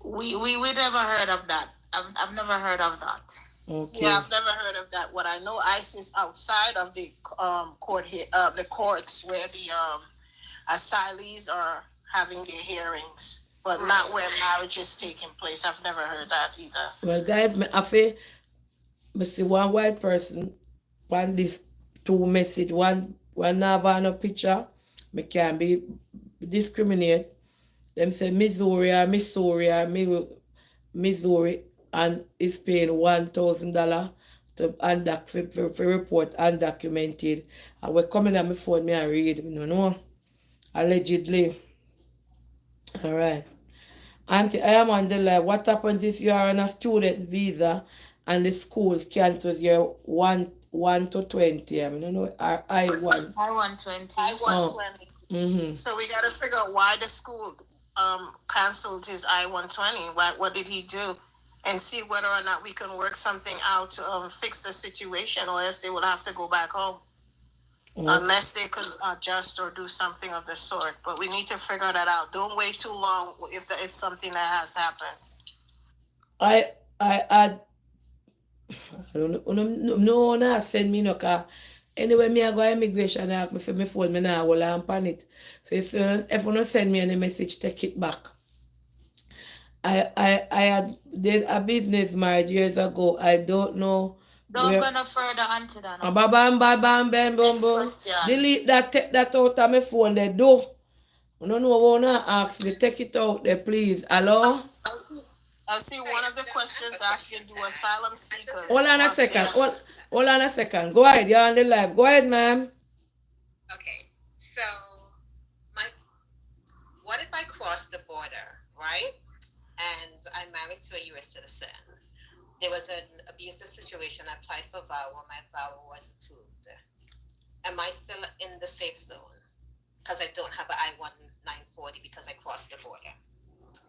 We never heard of that. I've never heard of that. Okay. Yeah, I've never heard of that. What I know, ICE is outside of the court here, the courts where the asylees are having their hearings, but not where marriage is taking place. I've never heard that either. Well, guys, I see one white person, one this two message, one have no picture. Me can be discriminate. them say Missouri or Missouri, and is paying $1,000 to for report undocumented. And we're coming on my phone, me and read, you know, allegedly. All right. Auntie, I am on the live. What happens if you are on a student visa and the school cancels your 1 to 20? I mean, you know, or I-1. I-120. I-120. Mm-hmm. So we got to figure out why the school canceled his I-120. What did he do? And see whether or not we can work something out to fix the situation, or else they will have to go back home. Unless they could adjust or do something of the sort. But we need to figure that out. Don't wait too long if there is something that has happened. I don't know, send me no car. Anyway, me I go immigration, I ask me for my phone, me now hold on pan it. So if you send me any message, take it back. I did a business marriage years ago. I don't know. Don't go no further onto that. No. Bam, boom, boom. Delete that, take that out of my phone there, do. I don't know what I ask me. Take it out there, please. Hello? I see one of the questions asking, do asylum seekers... Hold on a second. Hold on a second. Go ahead. You're on the live. Go ahead, ma'am. Okay. So, what if I cross the border, right? And I'm married to a U.S. citizen. There was an abusive situation. I applied for VAWA. My VAWA was approved. Am I still in the safe zone? Because I don't have an I-940 because I crossed the border.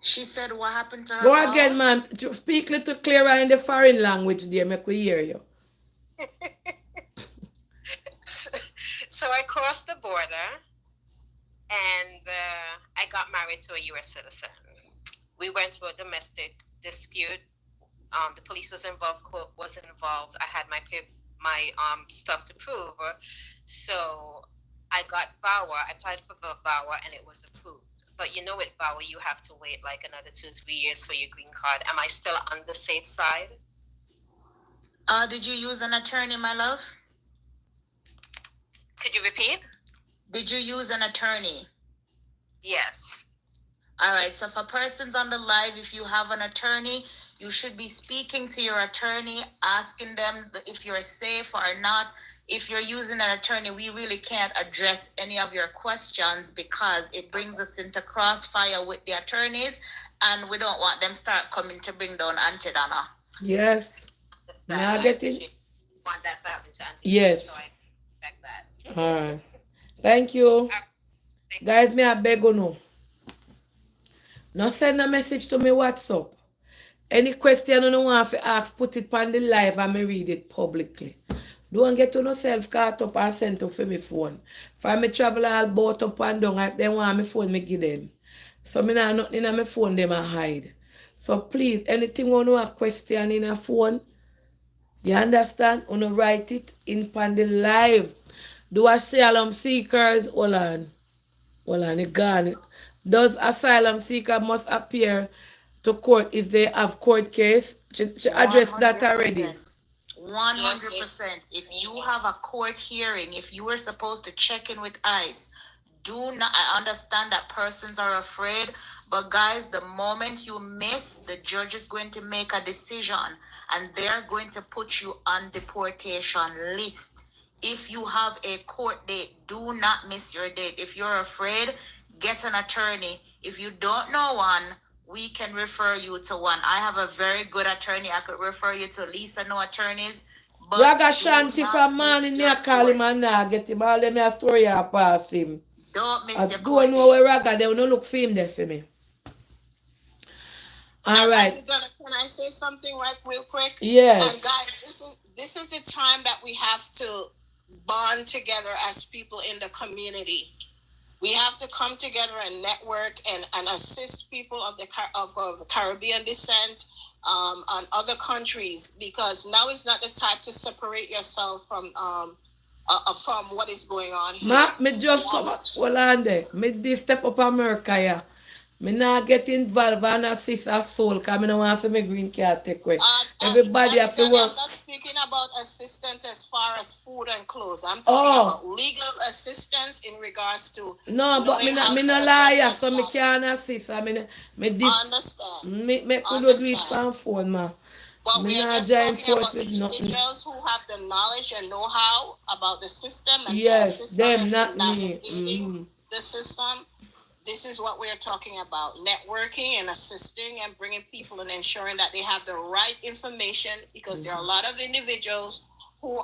She said, what happened to her? Go again, ma'am. Speak a little clearer in the foreign language there. Make we hear you. So I crossed the border and I got married to a U.S. citizen. We went through a domestic dispute. The police was involved, court was involved. I had my stuff to prove. So I got VAWA. I applied for VAWA and it was approved. But you know with VAWA, you have to wait like another 2-3 years for your green card. Am I still on the safe side? Did you use an attorney, my love? Could you repeat? Did you use an attorney? Yes. All right. So for persons on the live, if you have an attorney, you should be speaking to your attorney, asking them if you're safe or not. If you're using an attorney, we really can't address any of your questions because it brings us into crossfire with the attorneys, and we don't want them start coming to bring down Auntie Donna. Yes. Now get it. Want that to happen to Auntie. Yes. So I expect that. All right. Thank you. Guys, me I beg you no. Now send a message to me WhatsApp. Any question you don't want to ask, put it on the live and me read it publicly. Don't get to yourself caught up and sent up for my phone. For me travel all boat up and down, if they want my phone, me give them. So me not nothing in my phone, them I hide. So please, anything you want to question in a phone, you understand? You want to write it in on the live. Do asylum seekers, hold on, it gone. Does asylum seeker must appear to court if they have court case? She addressed that already. 100%. If you have a court hearing, if you were supposed to check in with ICE, do not. I understand that persons are afraid, but guys, the moment you miss, the judge is going to make a decision and they're going to put you on deportation list. If you have a court date, do not miss your date. If you're afraid, get an attorney. If you don't know one, we can refer you to one. I have a very good attorney. I could refer you to Lisa, no attorneys. But Raga Shanti from morning, me I call him and now get him all them a story I pass him. Don't miss I your court don't know where dates. Raga, they will not look for him there for me. All right. Can I say something real quick? Yes. And guys, this is the time that we have to bond together as people in the community. We have to come together and network and assist people of the Caribbean descent and other countries, because now is not the time to separate yourself from what is going on here. Me just come hold on there. Me this step up America, yeah. Me not get involved and assist a soul because I don't want for my green card take away. And Everybody have to Danny, work. I'm not speaking about assistance as far as food and clothes. I'm talking about legal assistance in regards to No, but me knowing how not to liar, address so me yourself. can't assist. I mean, Understand. me could do it Understand. from phone, ma. But Me we are not just join talking about force with nothing. individuals who have the knowledge and know-how about the system and to Yes, assist them, others not in me. navigating the system. This is what we're talking about: networking and assisting and bringing people and ensuring that they have the right information, because there are a lot of individuals who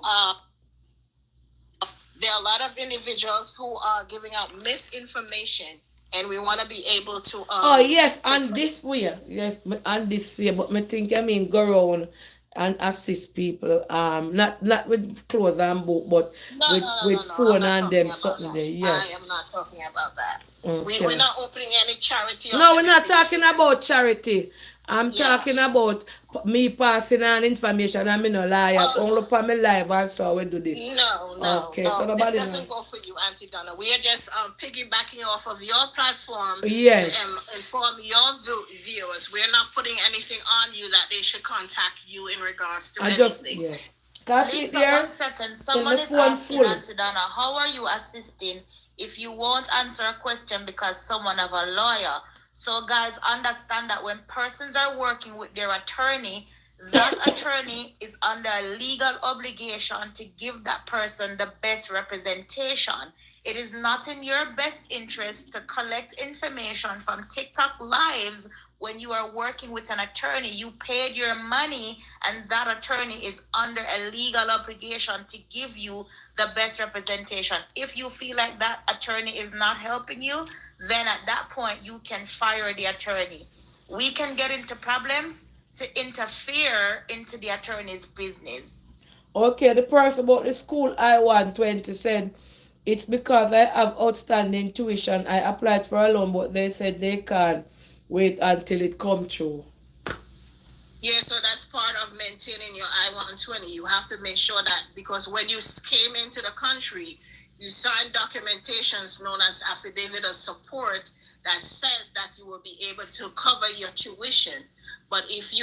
are giving out misinformation, and we want to be able to Oh yes, and this way, yes, and this way. But me think go around and assist people. Not with clothes and book, but with I'm phone not and talking them about something that. there. Yes. I am not talking about that. Okay. We're not opening any charity. No, we're not talking about charity. I'm Yes. talking about me passing on information. I'm no liar. Only for me live and so we do this. No. Okay, so This nobody doesn't go for you, Auntie Donna. We are just piggybacking off of your platform Yes. to inform your viewers. We're not putting anything on you that they should contact you in regards to anything. Yes. Can I see it Lisa, here? 1 second. Someone is phone asking full. Auntie Donna, how are you assisting if you won't answer a question because someone have a lawyer? So guys, understand that when persons are working with their attorney, that attorney is under a legal obligation to give that person the best representation. It is not in your best interest to collect information from TikTok lives when you are working with an attorney. You paid your money, and that attorney is under a legal obligation to give you the best representation. If you feel like that attorney is not helping you, then at that point you can fire the attorney. We can get into problems to interfere into the attorney's business. Okay, the person about the school I-120 said, it's because I have outstanding tuition. I applied for a loan, but they said they can't wait until it come through. Yeah, so that's part of maintaining your I-120. You have to make sure that, because when you came into the country, you signed documentations known as affidavit of support that says that you will be able to cover your tuition. But if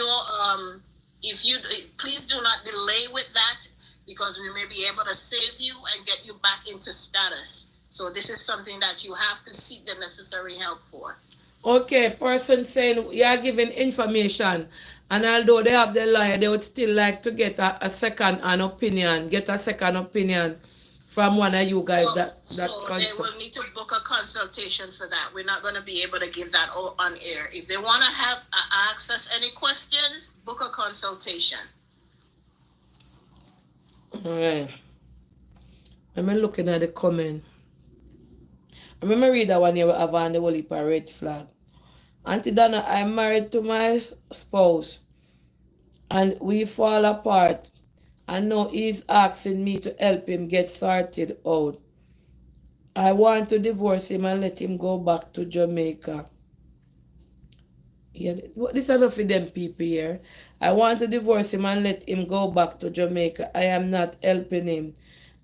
please do not delay with that, because we may be able to save you and get you back into status. So this is something that you have to seek the necessary help for. Okay, person saying you are giving information, and although they have the lawyer, they would still like to get a second opinion from one of you guys. So they will need to book a consultation for that. We're not going to be able to give that all on air. If they want to have access any questions, book a consultation. All right. I'm looking at the comment. I remember read that one here we have on the whole heap of red flag. Auntie Donna, I'm married to my spouse and we fall apart, and now he's asking me to help him get sorted out. I want to divorce him and let him go back to Jamaica. Yeah, this is enough for them people here. I want to divorce him and let him go back to Jamaica. I am not helping him,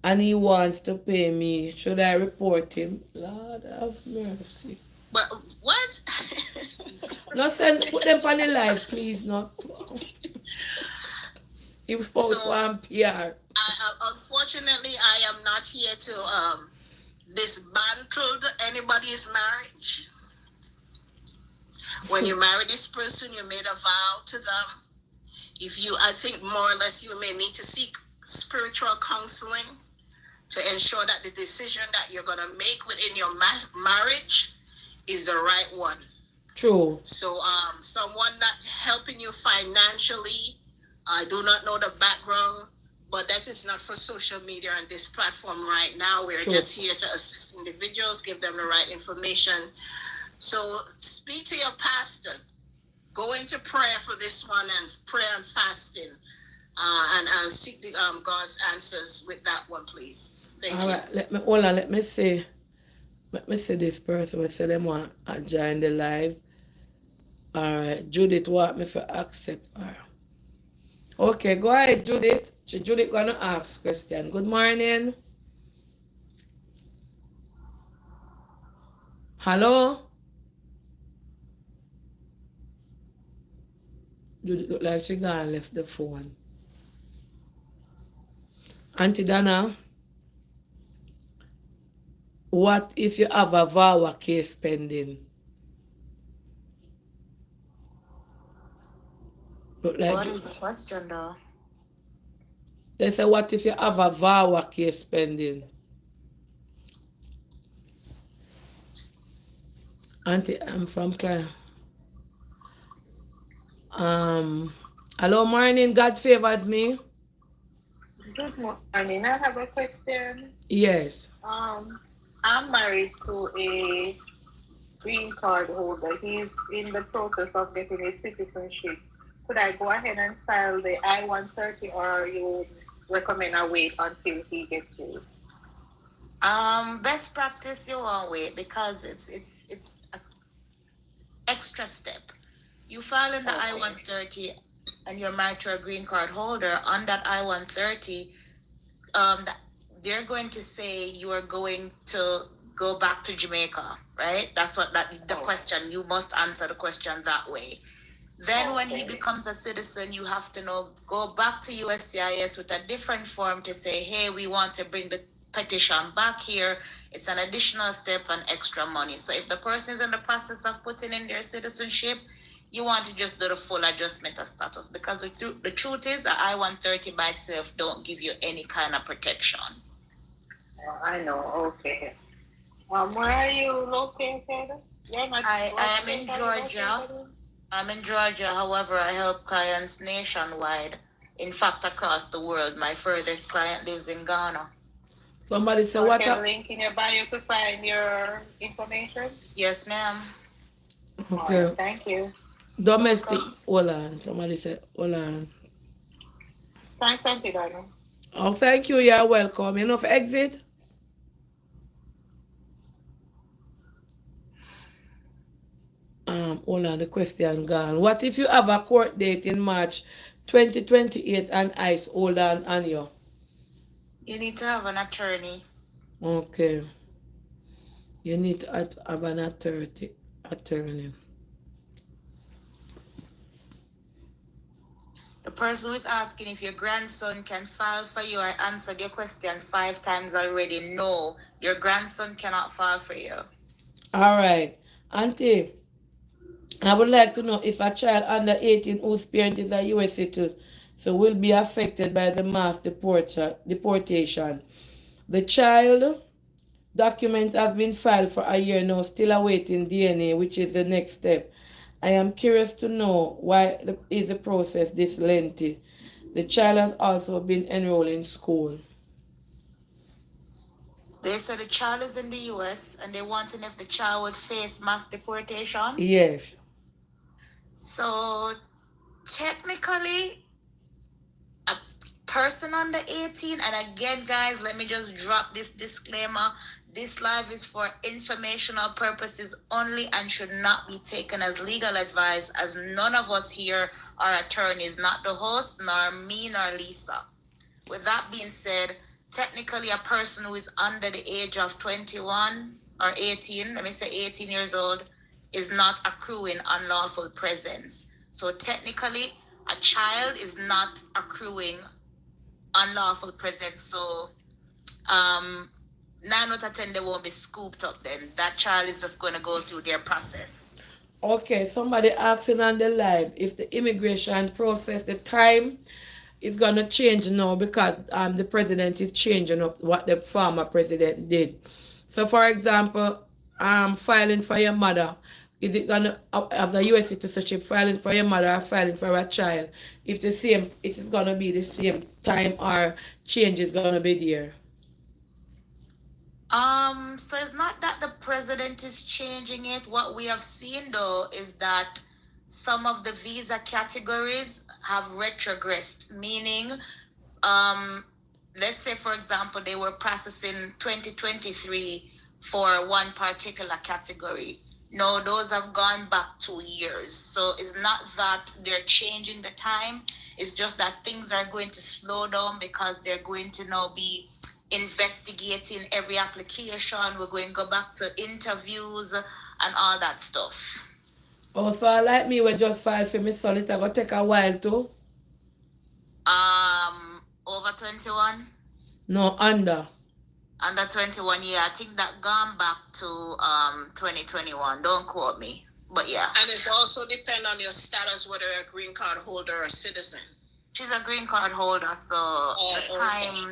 and he wants to pay me. Should I report him? Lord have mercy. But what? No, put them on the live, please. Not. He was supposed to have PR. Unfortunately, I am not here to dismantle anybody's marriage. When you marry this person, you made a vow to them. I think more or less you may need to seek spiritual counseling to ensure that the decision that you're going to make within your marriage is the right one. True. So someone that helping you financially, I do not know the background, but that is not for social media and this platform right now. We're just here to assist individuals, give them the right information. So speak to your pastor, go into prayer for this one, and prayer and fasting, and seek the God's answers with that one, please. Thank you. Right, let me see this person. We say them want to join the live. All right, Judith want me to accept her. Okay, go ahead, Judith. Judith gonna ask question. Good morning. Hello. Judith look like she gone left the phone. Auntie Donna, what if you have a VAWA case pending? Look like What is the question though? they say, what if you have a VAWA case pending? Auntie, I'm from Clare. Hello, morning. God favors me. Good morning. I have a question. Yes. I'm married to a green card holder. He's in the process of getting a citizenship. Could I go ahead and file the I-130, or you recommend I wait until he gets it? Best practice you won't wait because it's an extra step. You file in the I-130 and you're married to a green card holder. On that I-130, they're going to say you are going to go back to Jamaica, right? That's what the question. You must answer the question that way. Then when he becomes a citizen, you have to go back to USCIS with a different form to say, hey, we want to bring the petition back here. It's an additional step and extra money. So if the person is in the process of putting in their citizenship, you want to just do the full adjustment of status, because the truth is that I-130 by itself don't give you any kind of protection. I know. Okay. Where are you located? I am in Georgia. I'm in Georgia. However, I help clients nationwide. In fact, across the world. My furthest client lives in Ghana. Somebody say what? Can link in your bio to find your information? Yes, ma'am. Okay. Right, thank you. Domestic. Hold on. Somebody said, hold on. Thanks, Auntie Donna. Oh, thank you. You're welcome. Enough exit? Hold on, the question gone. What if you have a court date in March 2028 and ICE hold on you? You need to have an attorney. Okay. You need to have an attorney. The person who is asking if your grandson can file for you, I answered your question 5 times already. No, your grandson cannot file for you. All right. Auntie, I would like to know if a child under 18 whose parent is a US citizen will be affected by the mass deportation. The child document has been filed for a year now, still awaiting DNA, which is the next step. I am curious to know why is the process this lengthy. The child has also been enrolled in school. They said the child is in the US and they want to know if the child would face mass deportation. Yes. So technically, a person under 18, and again, guys, let me just drop this disclaimer. This live is for informational purposes only and should not be taken as legal advice, as none of us here are attorneys, not the host, nor me, nor Lisa. With that being said, technically a person who is under the age of 21 or 18, let me say 18 years old, is not accruing unlawful presence. So technically, a child is not accruing unlawful presence. So 9 out of 10, they won't be scooped up then. That child is just going to go through their process. Okay, somebody asking on the live if the immigration process, the time is going to change now because the president is changing up what the former president did. So, for example, filing for your mother, is it going to, as a U.S. citizenship, filing for your mother or filing for a child, if it is going to be the same time or change is going to be there? So it's not that the president is changing it. What we have seen though is that some of the visa categories have retrogressed, meaning, let's say for example, they were processing 2023 for one particular category. No, those have gone back 2 years. So it's not that they're changing the time. It's just that things are going to slow down because they're going to now be investigating every application. We're going to go back to interviews and all that stuff. Oh, so like me, we just file for me son, it gonna take a while too. Over 21. No, under. Under 21, yeah, I think that gone back to 2021. Don't quote me, but yeah. And it also depends on your status, whether you're a green card holder or a citizen. She's a green card holder, so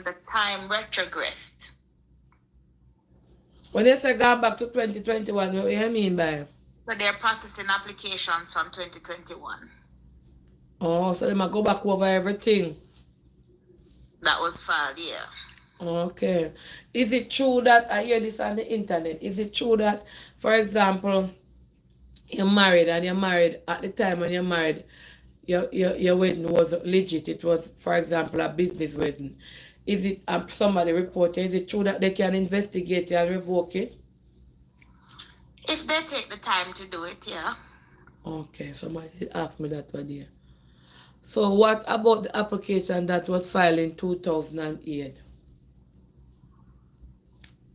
the time retrogressed. When you say gone back to 2021, what do you mean by it? So they're processing applications from 2021. Oh, so they might go back over everything. That was filed, yeah. Okay. Is it true that I hear this on the internet? Is it true that, for example, you're married and you're married at the time when you're married, your wedding was legit? It was, for example, a business wedding. Is it somebody reported? Is it true that they can investigate it and revoke it? If they take the time to do it, yeah. Okay, somebody asked me that one day. So what about the application that was filed in 2008?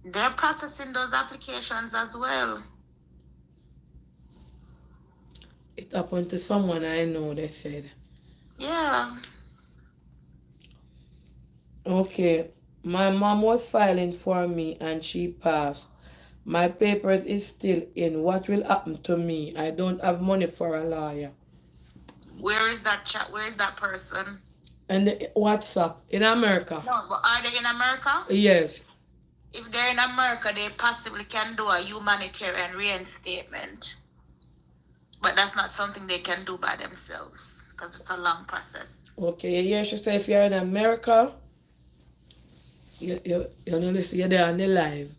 They're processing those applications as well. It happened to someone I know, they said. Yeah. Okay, my mom was filing for me and she passed. My papers is still in. What will happen to me? I don't have money for a lawyer. Where is that chat? Where is that person? And the WhatsApp in America. No, but are they in America? Yes. If they're in America, they possibly can do a humanitarian reinstatement. But that's not something they can do by themselves because it's a long process. Okay, you hear she say if you're in America, you know, listen, you're there on the live.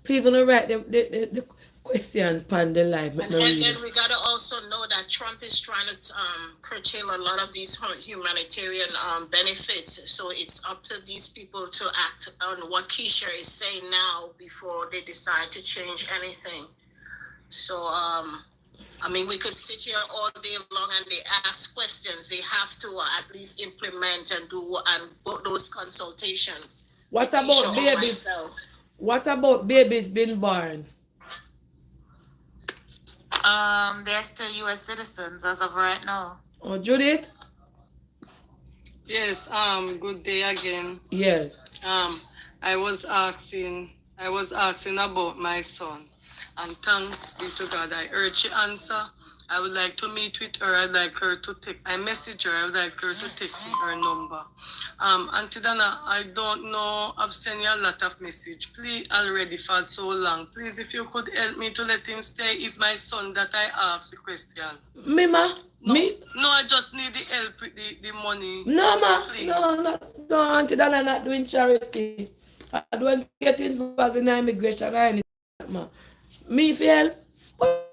Please don't write the question on the live. And then we gotta also know that Trump is trying to curtail a lot of these humanitarian benefits. So it's up to these people to act on what Keisha is saying now before they decide to change anything. So I mean, we could sit here all day long and they ask questions. They have to at least implement and do those consultations. What about babies? What about babies being born? They're still U.S. citizens as of right now. Oh, Judith? Yes, good day again. Yes. I was asking about my son. And thanks be to God, I heard she answer. I would like to meet with her. I'd like her to take, I message her, I would like her to text me her number. Auntie Dana, I don't know, I've sent you a lot of message. Please, already for so long. Please, if you could help me to let him stay, is my son that I asked the question. Mima? No, Me? no, I just need the help with the money. No, ma. Please. No, Auntie Dana not doing charity. I don't get involved in immigration or anything, ma. Me if you help, what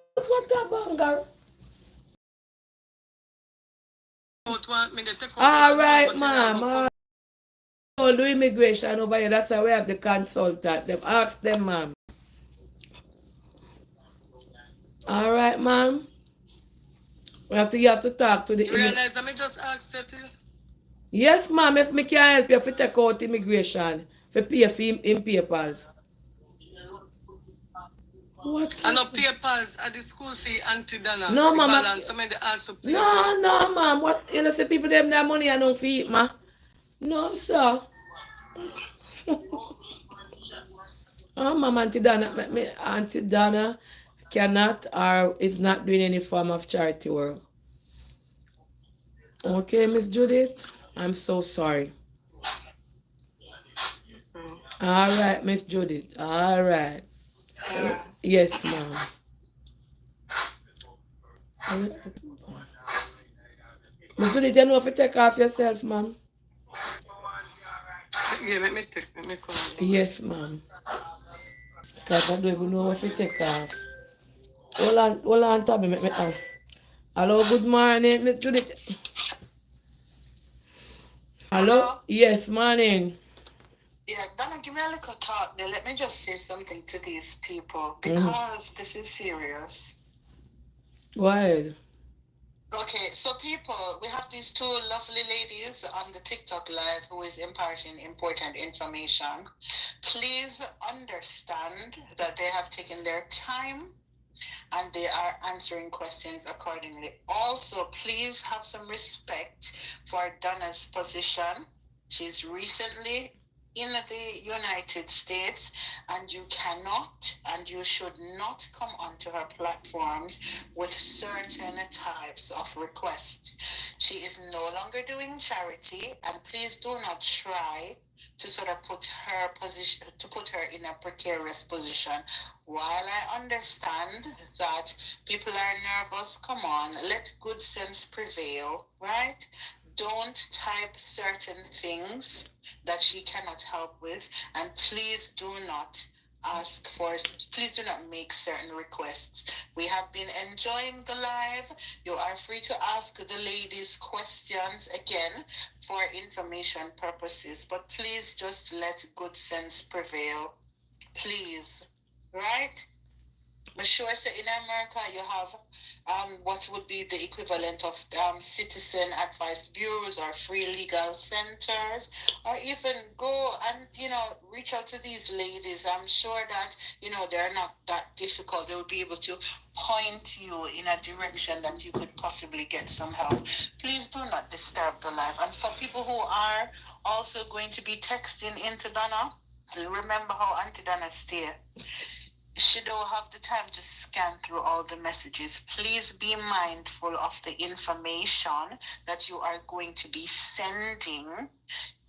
about girl? All right, ma'am. Don't do immigration over here. That's why we have the consultant. Them ask them, ma'am. All right, ma'am. You have to talk to the. You realize I just asked you. Yes, ma'am. If me can help you, if you take out immigration, for pay for in papers. What? I know papers at the school fee, Auntie Dana. No, mama. No, ma'am. What? You know, say people them that money and don't feed, ma. No, sir. Oh, ma'am, Auntie Dana cannot or is not doing any form of charity work. Okay, Miss Judith. I'm so sorry. All right, Miss Judith. All right. Yes, ma'am. Miss Judith, you know if you take off yourself, ma'am? Yeah, let me call you. Yes, ma'am. Because I don't even know if you take off. Hold on, Tabby. Hello, good morning, Miss Judith. Hello? Yes, morning. Yeah, Donna, give me a little thought there. Let me just say something to these people because this is serious. Go ahead. Okay, so people, we have these two lovely ladies on the TikTok live who is imparting important information. Please understand that they have taken their time and they are answering questions accordingly. Also, please have some respect for Donna's position. She's recently in the United States, and you cannot and you should not come onto her platforms with certain types of requests. She is no longer doing charity, and please do not try to sort of put her in a precarious position. While I understand that people are nervous, come on, let good sense prevail, right? Don't type certain things that she cannot help with, and please do not make certain requests. We have been enjoying the live. You are free to ask the ladies questions again for information purposes, but please just let good sense prevail, please, right? I'm sure so in America you have what would be the equivalent of citizen advice bureaus or free legal centers, or even go and reach out to these ladies. I'm sure that they're not that difficult. They will be able to point you in a direction that you could possibly get some help. Please do not disturb the live. And for people who are also going to be texting into Donna, remember how Auntie Donna stay. She don't have the time to scan through all the messages. Please be mindful of the information that you are going to be sending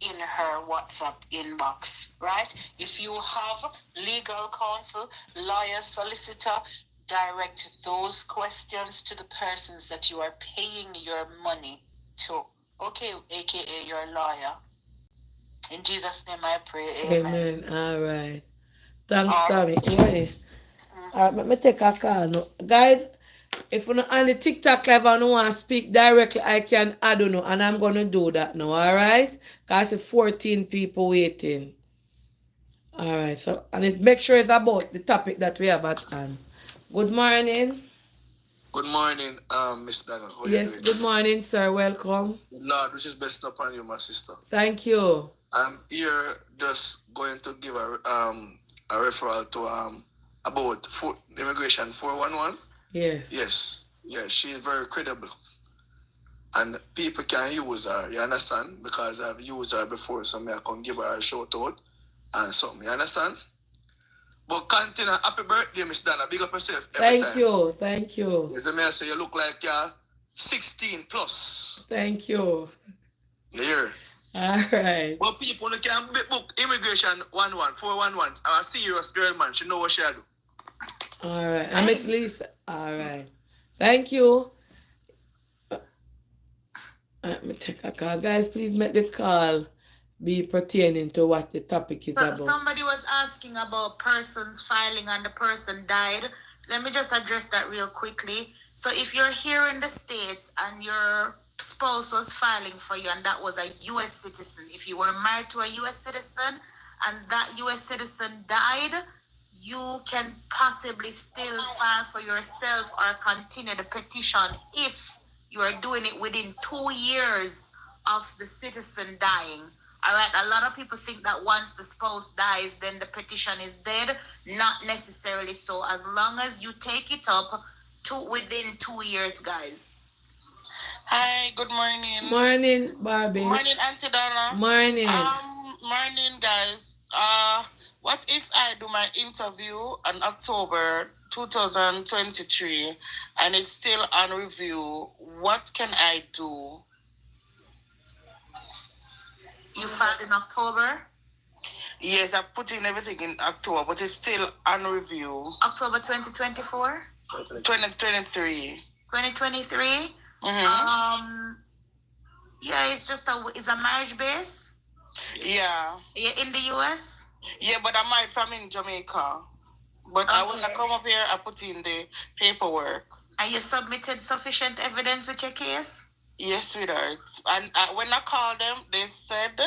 in her WhatsApp inbox, right? If you have legal counsel, lawyer, solicitor, direct those questions to the persons that you are paying your money to. Okay, aka your lawyer. In Jesus' name I pray, amen. Amen. All right. Thanks, All Tommy. right. Wait. All right, let me take a call now. Guys, if you're on the TikTok live and you want to speak directly, I can add you know, and I'm going to do that now, all right? Because it's 14 people waiting. All right, so, and make sure it's about the topic that we have at hand. Good morning. Good morning, Miss Donna. How Yes, you doing? good morning, sir. Welcome. Lord, which is best upon you, my sister. Thank you. I'm here just going to give a referral to about immigration 411. Yes. Yes, she's very credible, and people can use her. You understand? Because I've used her before, so I can give her a shout out and something. You understand? But continue. Happy birthday, Miss Donna. Big up yourself every time. Thank you. Yes, I say you look like you're 16 plus. Thank you. You hear? All right. But people who can book immigration 411. I'm a serious girl, man. She know what she do. All right. And Miss Lisa. All right. Thank you. Let me take a call. Guys, please make the call be pertaining to what the topic is about. Somebody was asking about persons filing and the person died. Let me just address that real quickly. So if you're here in the States and your spouse was filing for you and that was a U.S. citizen, if you were married to a U.S. citizen and that U.S. citizen died, you can possibly still file for yourself or continue the petition if you are doing it within 2 years of the citizen dying. All right, a lot of people think that once the spouse dies, then the petition is dead. Not necessarily so, as long as you take it up to within 2 years, guys. Hi, good morning. Morning, Barbie. Morning, Auntie Donna. Morning. Morning, guys. What if I do my interview on October 2023 and it's still on review? What can I do? You filed in October? Yes, I put in everything in October, but it's still on review. October 2024? 2023. 2023? Mm-hmm. Yeah, it's a marriage base? Yeah. In the US? Yeah, but I might from in Jamaica. But when I come up here, I put in the paperwork. And you submitted sufficient evidence with your case? Yes, sweetheart. And when I called them, they said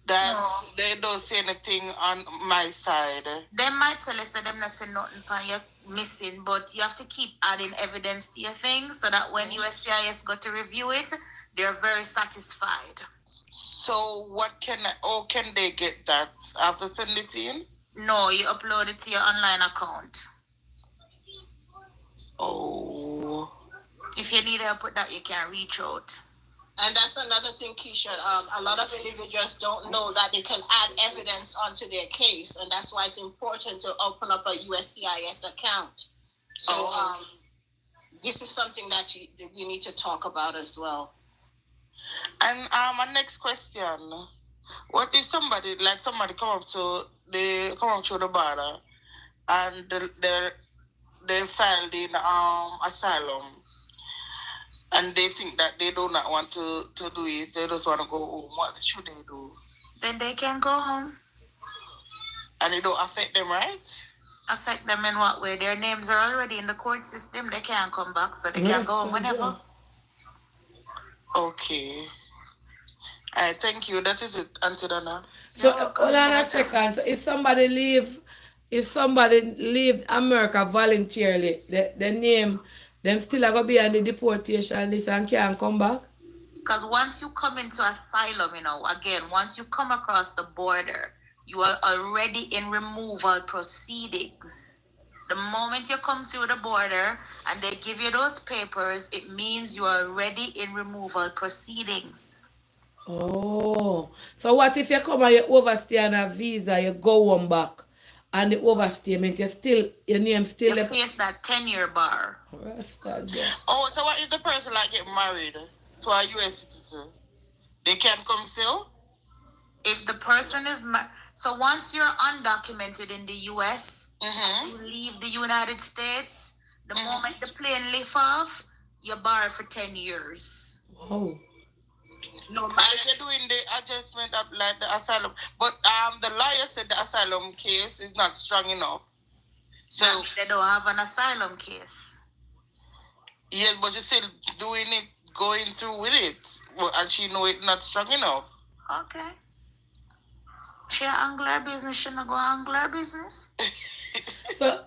that they don't see anything on my side. They might tell us that them not say nothing on you missing, but you have to keep adding evidence to your thing so that when USCIS go to review it, they're very satisfied. So can they get that? I have to send it in? No, you upload it to your online account. Oh. If you need help with that, you can reach out. And that's another thing, Keisha. A lot of individuals don't know that they can add evidence onto their case, and that's why it's important to open up a USCIS account. So this is something that we need to talk about as well. And my next question: what if somebody come up through the border and they filed in asylum, and they think that they do not want to do it, they just want to go home? What should they do? Then they can go home. And it don't affect them, right? Affect them in what way? Their names are already in the court system. They can't come back, so they can go home whenever. Okay. All right, thank you. That is it, Auntie Donna. So hold on a second. So if somebody leave America voluntarily, the name, them still are gonna be on the deportation list and can't come back? Because once you come into asylum, again, once you come across the border, you are already in removal proceedings. The moment you come through the border and they give you those papers, it means you are already in removal proceedings. Oh, so what if you come and you overstay on a visa, you go home back, and the overstayment, your name still... You face that 10-year bar. Oh, so what if the person get married to a U.S. citizen? They can come still? If the person is... So once you're undocumented in the U.S., you leave the United States, the moment the plane lifts off, you're barred for 10 years. Oh. No matter if you're doing the adjustment of the asylum, but the lawyer said the asylum case is not strong enough. So they don't have an asylum case. Yes, but you're still doing it, going through with it, and she know it's not strong enough. Okay. She angler business, she not go angler business. So,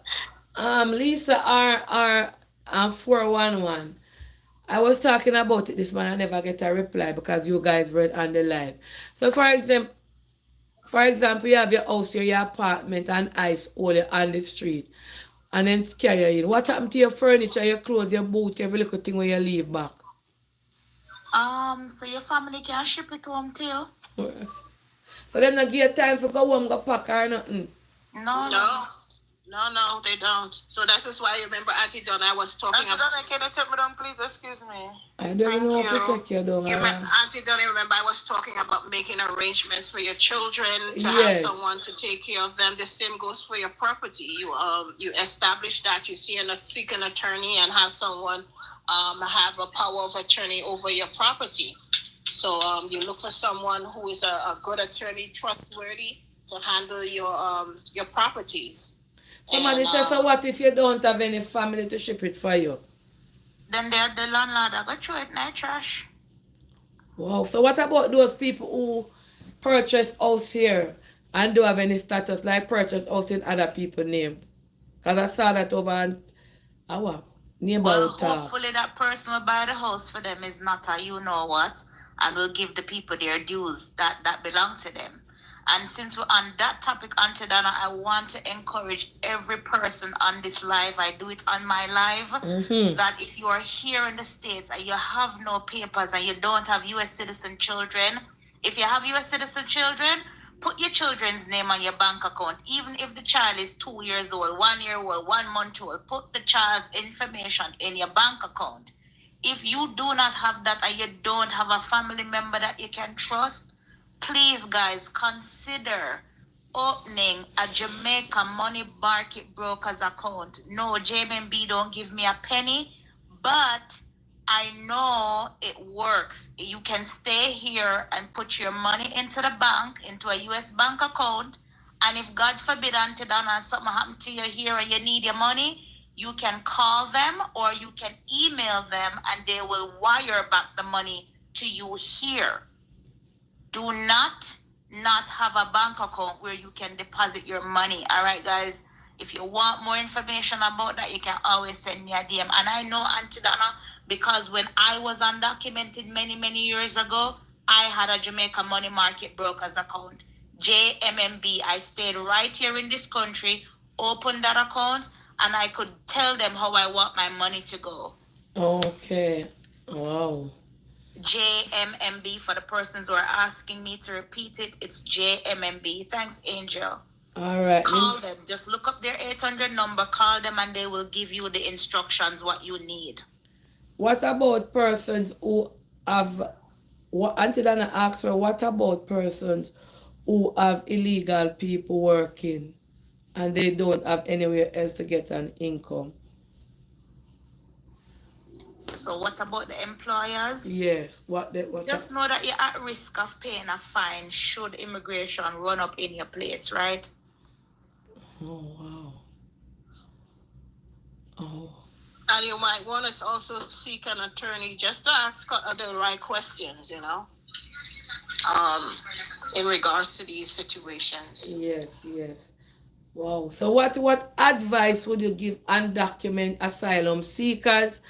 Lisa R 411. I was talking about it this morning. I never get a reply because you guys were on the live. So, for example, you have your house, your apartment, and ice all on the street, and then carry you in. What happened to your furniture, your clothes, your boot, every little thing when you leave back? So your family can ship it home to you. Yes. So them not give you time for go home, go pack or nothing? No, they don't. So that is why, remember, Auntie Donna, I was talking about... Auntie Donna, can you take me down, please? Excuse me. I don't know how to take you down. Auntie Donna, remember, I was talking about making arrangements for your children to have someone to take care of them. The same goes for your property. You establish that, you seek an attorney and have someone have a power of attorney over your property. So you look for someone who is a good attorney, trustworthy, to handle your properties. Somebody says, so what if you don't have any family to ship it for you? Then the landlord will go throw it in the trash. Wow. So what about those people who purchase house here and don't have any status, like purchase house in other people's name? Because I saw that over on our neighborhood talk. Hopefully that person will buy the house for them is not a you-know-what, and will give the people their dues that belong to them. And since we're on that topic, Auntie Donna, I want to encourage every person on this live, I do it on my live, that if you are here in the States and you have no papers and you don't have U.S. citizen children, if you have U.S. citizen children, put your children's name on your bank account. Even if the child is 2 years old, 1 year old, 1 month old, put the child's information in your bank account. If you do not have that and you don't have a family member that you can trust, please, guys, consider opening a Jamaica Money Market Brokers account. No, JMB don't give me a penny, but I know it works. You can stay here and put your money into the bank, into a U.S. bank account, and if God forbid, Auntie Donna, something happened to you here and you need your money, you can call them or you can email them and they will wire back the money to you here. Do not have a bank account where you can deposit your money. All right, guys? If you want more information about that, you can always send me a DM. And I know, Auntie Donna, because when I was undocumented many, many years ago, I had a Jamaica Money Market Brokers account, JMMB. I stayed right here in this country, opened that account, and I could tell them how I want my money to go. Okay. Wow. JMMB for the persons who are asking me to repeat it. It's JMMB. Thanks, Angel. All right. Call them. Just look up their 800 number, call them, and they will give you the instructions what you need. What about persons who have, what Auntie Dana asked her, what about persons who have illegal people working and they don't have anywhere else to get an income? So what about the employers? Yes. Just know that you're at risk of paying a fine should immigration run up in your place, right? Oh, wow. Oh. And you might want to also seek an attorney just to ask the right questions, you know, in regards to these situations. Yes. Wow. So what advice would you give undocumented asylum seekers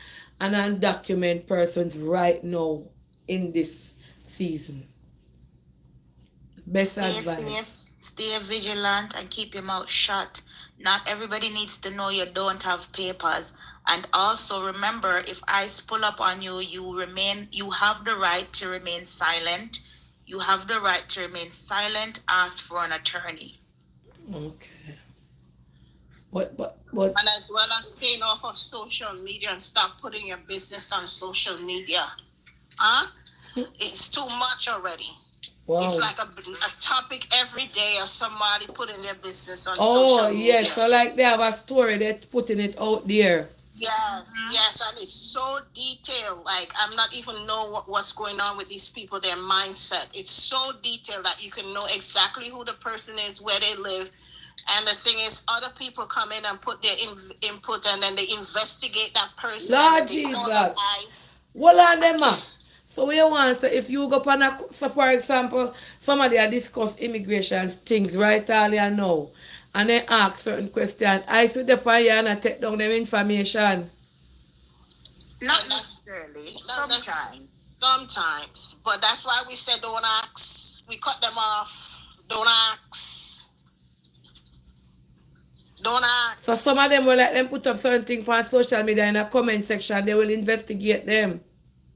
and undocumented persons right now in this season? Best Stay advice. safe, stay vigilant, and keep your mouth shut. Not everybody needs to know you don't have papers. And also remember, if ICE pull up on you, you have the right to remain silent. You have the right to remain silent. Ask for an attorney. Okay. But And as well as staying off of social media and stop putting your business on social media. It's too much already. wow. It's like a topic every day of somebody putting their business on Oh social media. yes, so like they have a story, they're putting it out there. Yes, and it's so detailed. Like I'm not even know what's going on with these people, their mindset. It's so detailed that you can know exactly who the person is, where they live. And the thing is, other people come in and put their input, and then they investigate that person. Lord and they call Jesus. them ICE. Hold on them up. So we want to say if you go on a, so for example, somebody are discuss immigration things right earlier now, and they ask certain questions, I see the pan here and I take down them information. Not necessarily. Sometimes. But that's why we said don't ask. We cut them off. Don't ask. Don't ask. So some of them will let them put up certain things on social media in a comment section, they will investigate them.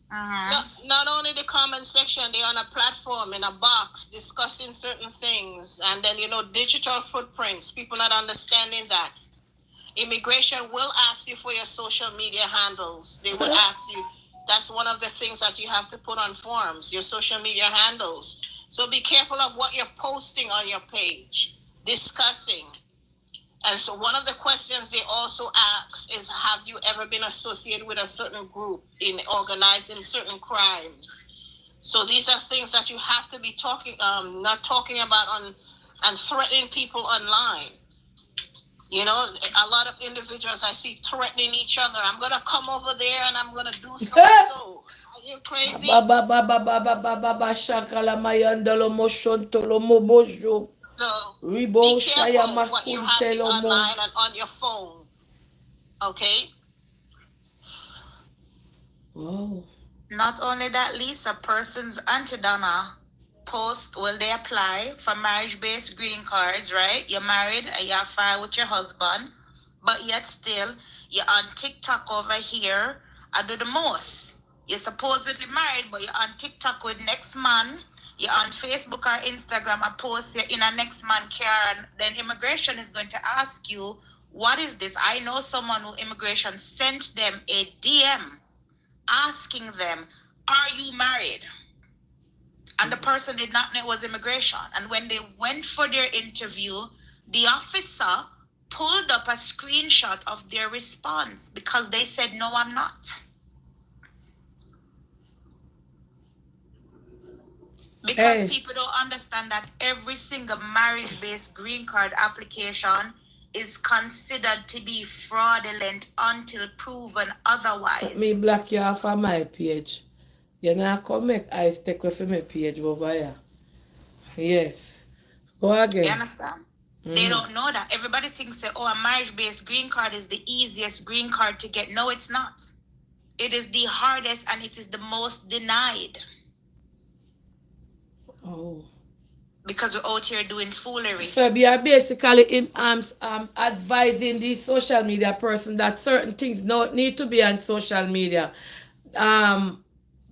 Not only the comment section, they're on a platform in a box discussing certain things, and then digital footprints. People not understanding that immigration will ask you for your social media handles. They will ask you. That's one of the things that you have to put on forms, your social media handles. So be careful of what you're posting on your page, discussing. And so one of the questions they also ask is, have you ever been associated with a certain group in organizing certain crimes? So these are things that you have to be not talking about and threatening people online. A lot of individuals I see threatening each other. I'm going to come over there and I'm going to do so and so. Are you crazy? So be careful what you have online and on your phone. Okay? Wow. Not only that, Lisa, persons, Auntie Donna, will they apply for marriage-based green cards, right? You're married and you're filed with your husband, but yet still, you're on TikTok over here. I do the most. You're supposedly married, but you're on TikTok with next man. You're on Facebook or Instagram, I post you in a next man car, and then immigration is going to ask you, what is this? I know someone who immigration sent them a DM asking them, are you married? And the person did not know it was immigration. And when they went for their interview, the officer pulled up a screenshot of their response because they said, no, I'm not. Because people don't understand that every single marriage-based green card application is considered to be fraudulent until proven otherwise. Let me block you off of my page. You not come make ICE take away from my page over here. Yes. Go again. You understand? They don't know that. Everybody thinks that, a marriage-based green card is the easiest green card to get. No, it's not. It is the hardest and it is the most denied. Oh. because we're out here doing foolery. So we are basically advising the social media person that certain things not need to be on social media.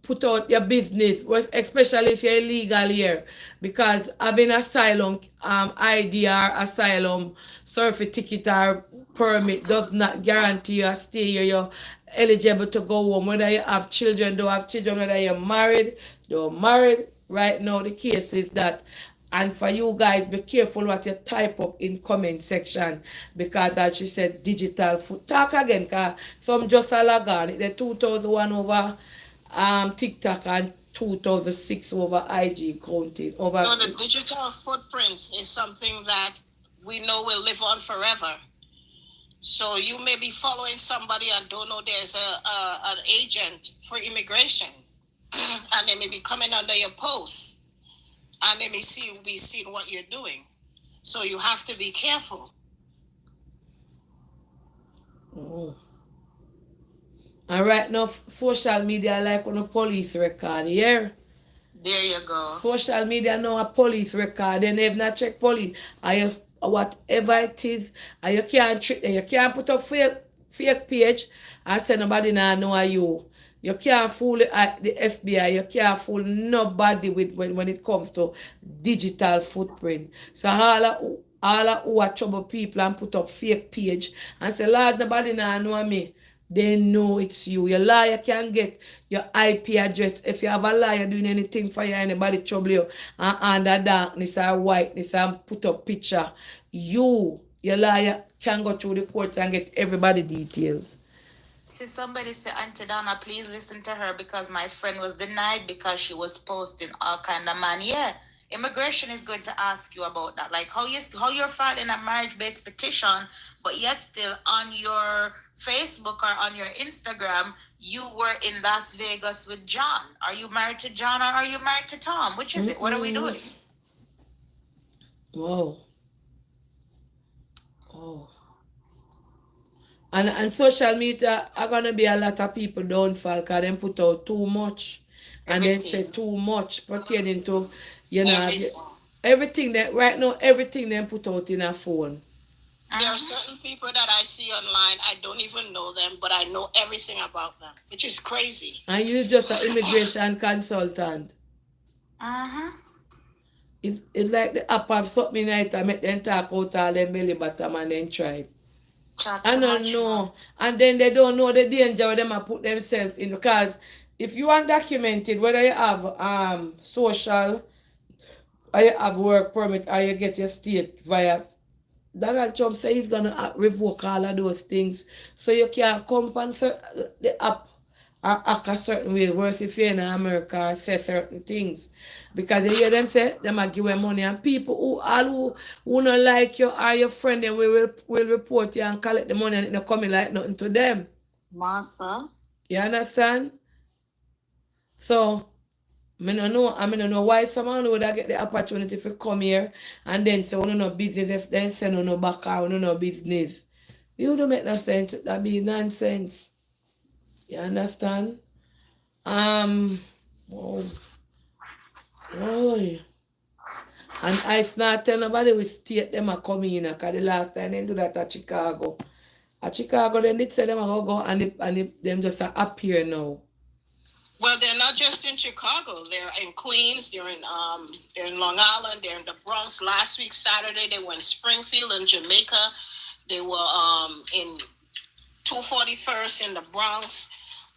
Put out your business, especially if you're illegal here, because having asylum ID or asylum survey ticket or permit does not guarantee you a stay here. You're eligible to go home, whether you have children, don't have children, whether you're married, don't married. Right now, the case is that. And for you guys, be careful what you type up in comment section, because as she said, digital food. Talk again, cause some just a log on. The 2001 over TikTok and 2006 over IG counting over. So the digital footprints is something that we know will live on forever. So you may be following somebody and don't know there's an agent for immigration, and they may be coming under your posts, and they may be seeing what you're doing. So you have to be careful. Oh. And right now, social media like on a police record, yeah? There you go. Social media now a police record, they never not check police. And you, whatever it is, and you can't trick them. You can't put up fake page and say nobody now know you. You can't fool the FBI. You can't fool nobody with when it comes to digital footprint. So all who are trouble people and put up fake page and say, Lord, nobody now know me. They know it's you. Your liar can get your IP address. If you have a liar doing anything for you, anybody trouble you under darkness or whiteness and put up picture, your liar can go through the courts and get everybody details. See, somebody say, Auntie Donna, please listen to her because my friend was denied because she was posting all kind of man. Yeah, immigration is going to ask you about that. Like how you're filing a marriage-based petition, but yet still on your Facebook or on your Instagram, you were in Las Vegas with John. Are you married to John or are you married to Tom? Which is it? What are we doing? Whoa. Oh. And social media are gonna be a lot of people downfall because they put out too much. And then say too much pertaining to, everything that right now, everything they put out in a phone. There are certain people that I see online, I don't even know them, but I know everything about them, which is crazy. And you're just an immigration consultant. It's like the app have something night and make them talk out all them belly bottom and then tribe. I don't know. And then they don't know the danger where they might put themselves in, because if you undocumented, whether you have social or you have work permit or you get your state via, Donald Trump says he's gonna revoke all of those things, so you can't compensate the app or act a certain way. Worse if you're in America or say certain things, because they hear them say they might give you money, and people who don't like you or your friend, then will report you and collect the money, and it not coming like nothing to them. Massa. You understand? So I don't know why someone would get the opportunity to come here and then say, no business, if then say no back or no business. You don't make no sense. That be nonsense. You understand? Oh. And I not tell nobody we state them are coming in, because the last time they do that at Chicago. At Chicago, then they say them are go and them just appear now. Well, they're not just in Chicago. They're in Queens. They're in Long Island. They're in the Bronx. Last week, Saturday, they were in Springfield and Jamaica. They were in 241st in the Bronx.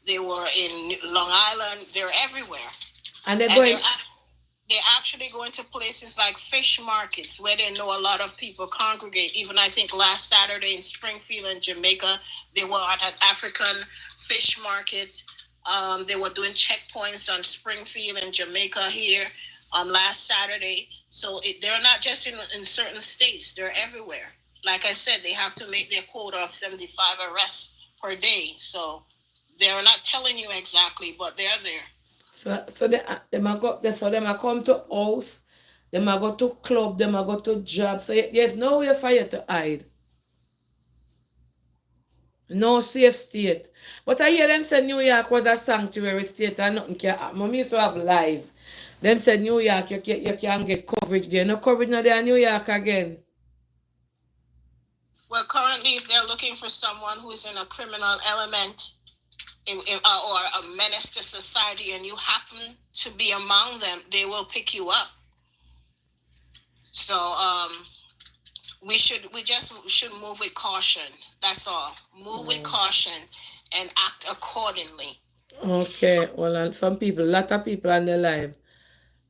They were in Long Island. They're everywhere. And they're actually going to places like fish markets where they know a lot of people congregate. Even I think last Saturday in Springfield and Jamaica, they were at an African fish market. They were doing checkpoints on Springfield and Jamaica here last Saturday. So they're not just in certain states, they're everywhere. Like I said, they have to make their quota of 75 arrests per day. So they're not telling you exactly, but they're there. So they might come to house, they might go to club, they might go to job. So there's nowhere for you to hide. No safe state. But I hear them say New York was a sanctuary state and nothing can happen. I used to have live. Then said New York, you can get coverage there. No coverage now there in New York again. Well, currently, if they're looking for someone who's in a criminal element or a menace to society, and you happen to be among them, they will pick you up. So we should move with caution. That's all. Move with caution and act accordingly. Okay, hold on. Some people, a lot of people on the live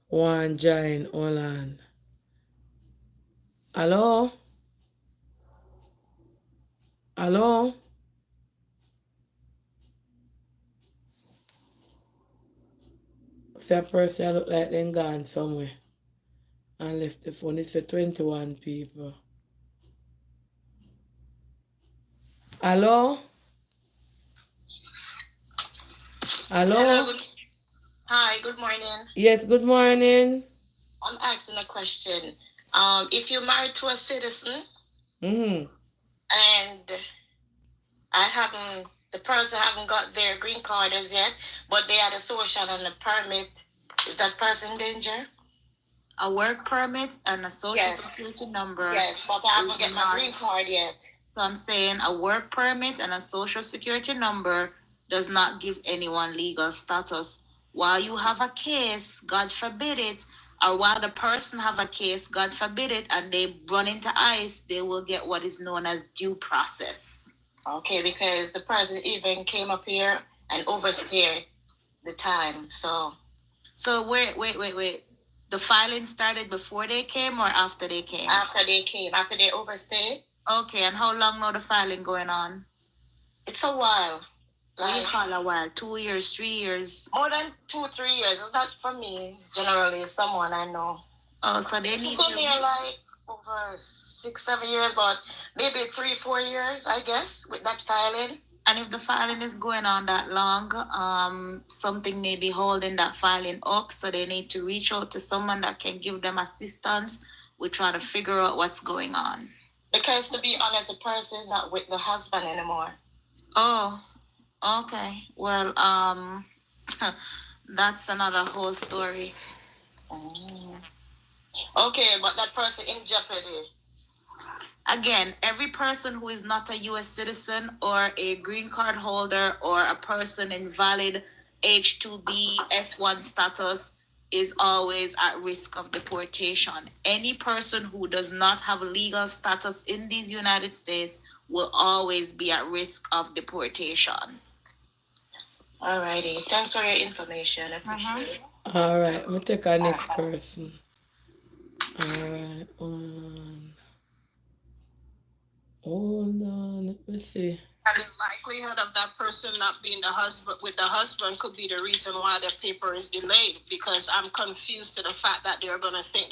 want join. Hold on. Hello? Hello? See a person look like them gone somewhere and left the phone. It's 21 people. Hello? Hello? Hello. Hi, good morning. Yes, good morning. I'm asking a question. If you're married to a citizen Mm-hmm. and the person haven't got their green card as yet, but they had a social and a permit, is that person in danger? A work permit and a social security number. Yes, but I haven't get my green card yet. So I'm saying a work permit and a social security number does not give anyone legal status. While you have a case, God forbid it, or while the person have a case, God forbid it, and they run into ICE, they will get what is known as due process. Okay, because the person even came up here and overstayed the time. So wait. The filing started before they came or after they came? After they came, after they overstayed. Okay, and how long now the filing going on? It's a while. What do you call a while? 2 years, 3 years? More than 2-3 years. It's not for me. Generally, it's someone I know. Oh, so they need to here like over 6-7 years, but maybe 3-4 years, I guess, with that filing. And if the filing is going on that long, something may be holding that filing up, so they need to reach out to someone that can give them assistance. We try to figure out what's going on. Because to be honest, the person is not with the husband anymore. Oh, okay. Well, that's another whole story. Okay, but that person in jeopardy. Again, every person who is not a U.S. citizen or a green card holder or a person in valid H-2B F1 status is always at risk of deportation. Any person who does not have legal status in these United States will always be at risk of deportation. All righty. Thanks for your information. I appreciate it. All right, I'm going to take our next person. All right, hold on, let me see. The likelihood of that person not being the husband could be the reason why the paper is delayed, because I'm confused to the fact that they're going to think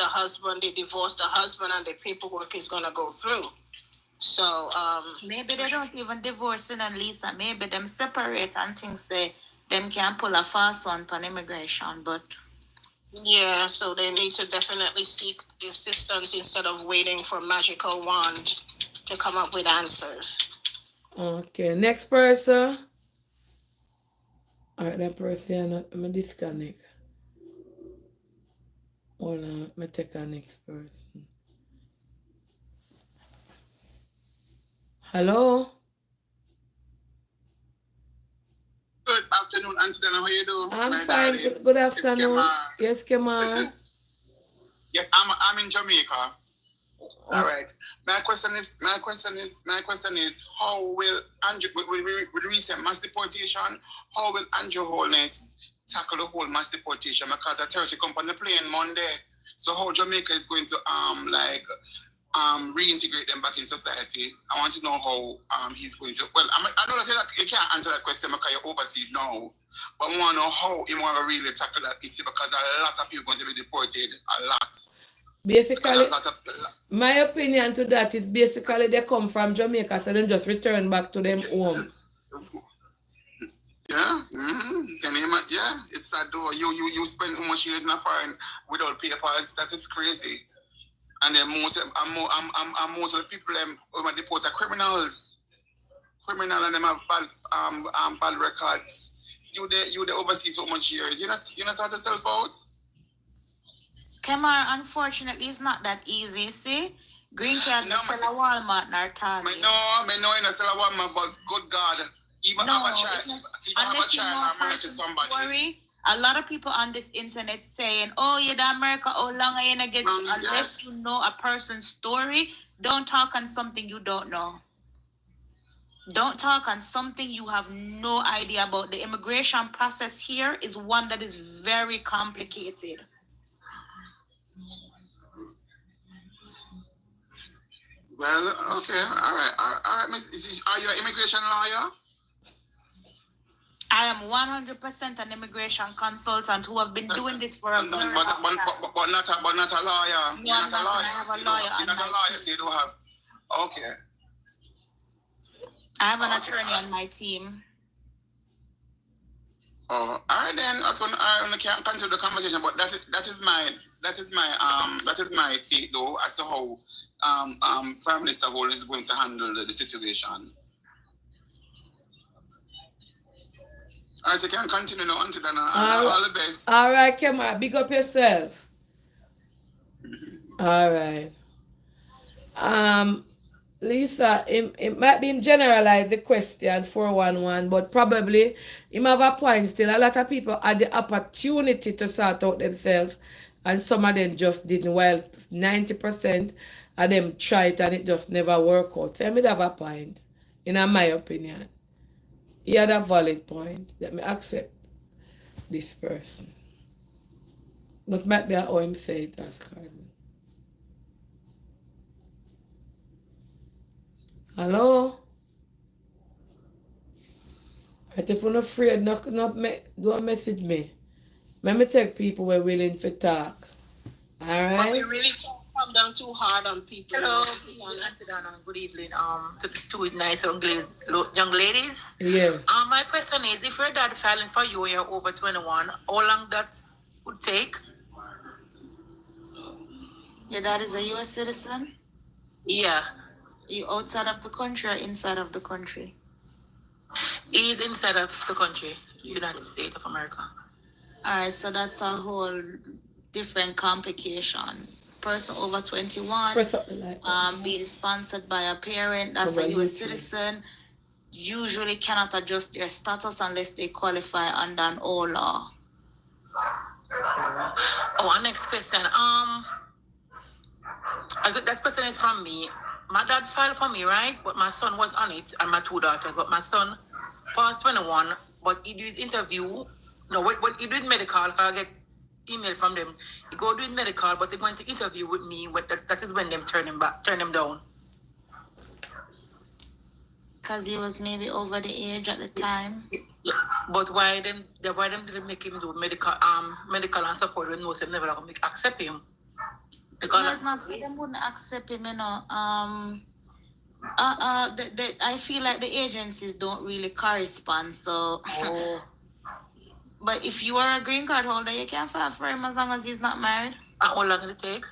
they divorced the husband and the paperwork is going to go through. So maybe they don't even divorce in and Lisa. Maybe them separate and things say them can pull a fast one on immigration, but yeah, so they need to definitely seek assistance instead of waiting for magical wand to come up with answers. Okay, next person. All right, that person, I'm going to disconnect. Hold on, let me take our next person. Hello? Good afternoon, Auntie Dana. How you doing? I'm fine. Good afternoon. Yes, Kemar. Yes, I'm in Jamaica. All right. My question is, how will Andrew, with recent mass deportation, how will Andrew Holness tackle the whole mass deportation? Because a 30 company plane Monday. So how Jamaica is going to reintegrate them back in society? I want to know how he's going to. Well, I know that you can't answer that question because you're overseas now. But I want to know how he want to really tackle that issue, because a lot of people are going to be deported. A lot. Basically, my opinion to that is basically they come from Jamaica, so then just return back to them home. Yeah, Can you imagine? Yeah, it's sad though. You spend how much years in a foreign without papers? That is crazy. And then most of the people who are deported are criminals. And them have bad records. You the overseas so much years. You not sort yourself out. Kemar, unfortunately, it's not that easy. See, green card No, sell a Walmart or Target. Me know in a sell a woman, but good God, even have a child, even have a child and marry to somebody. Story, a lot of people on this internet saying, "Oh, you're in America. Oh, long are you against?" Unless you know a person's story, don't talk on something you don't know. Don't talk on something you have no idea about. The immigration process here is one that is very complicated. Well, okay, all right, Miss. Are you an immigration lawyer? I am 100% an immigration consultant who have been doing this for a very long time. But not a lawyer. No, I'm not a lawyer. You're not a lawyer, so you don't have. Okay. I have an attorney on my team. Oh, all right then. I can't continue the conversation, but that is my take though as to how Prime Minister Hall is going to handle the situation. All right, you can continue now until then. All the best. All right, Kemar, big up yourself. All right. Lisa, it might be him generalize the question 411, but probably him have a point still. A lot of people had the opportunity to sort out themselves, and some of them just didn't. Well, 90% of them tried and it just never worked out. So I have a point, in my opinion. He had a valid point. Let me accept this person. But might be how him say it as Cardinal. Hello? Right, if you're not afraid, don't message me. Let me take people who are willing to talk. All right? But we really can't come down too hard on people. Hello, good evening. To two nice young ladies. Yeah. My question is, if your dad filing for you, you're over 21, how long that would take? Your dad is a U.S. citizen? Yeah. You outside of the country or inside of the country? He's inside of the country, United States of America. All right, so that's a whole different complication. Person over 21, being sponsored by a parent that's a U.S. citizen, usually cannot adjust their status unless they qualify under an old law. Oh, next question. That question is from me. My dad filed for me, right? But my son was on it, and my two daughters. But my son passed 21, but he did interview. No, when he did medical, I get email from them. He go doing medical, but they went to interview with me. But that is when them turn him down. Because he was maybe over the age at the time. Yeah. But why them didn't make him do medical and support when most of them never accept him? Because not them wouldn't accept him, you know. I feel like the agencies don't really correspond. So, but if you are a green card holder, you can file for him as long as he's not married. How long will it take?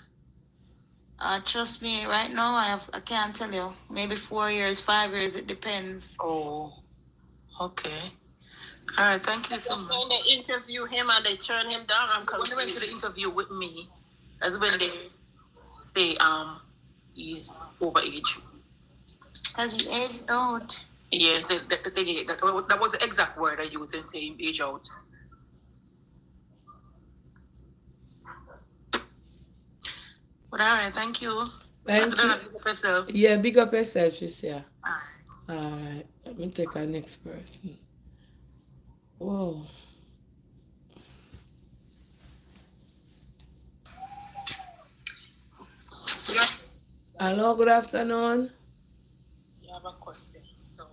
Trust me, right now I can't tell you. Maybe 4 years, 5 years, it depends. Oh, okay. All right, thank you so much. When they interview him and they turn him down, I'm confused. When they went to the interview with me, that's when they say he's over age. Has he aged out? Yes, that was the exact word I used in saying age out. But all right, thank you. Thank you. Big up yourself. Yeah, big up yourself, Tricia. All right, let me take our next person. Whoa. Hello, good afternoon. You have a question. So,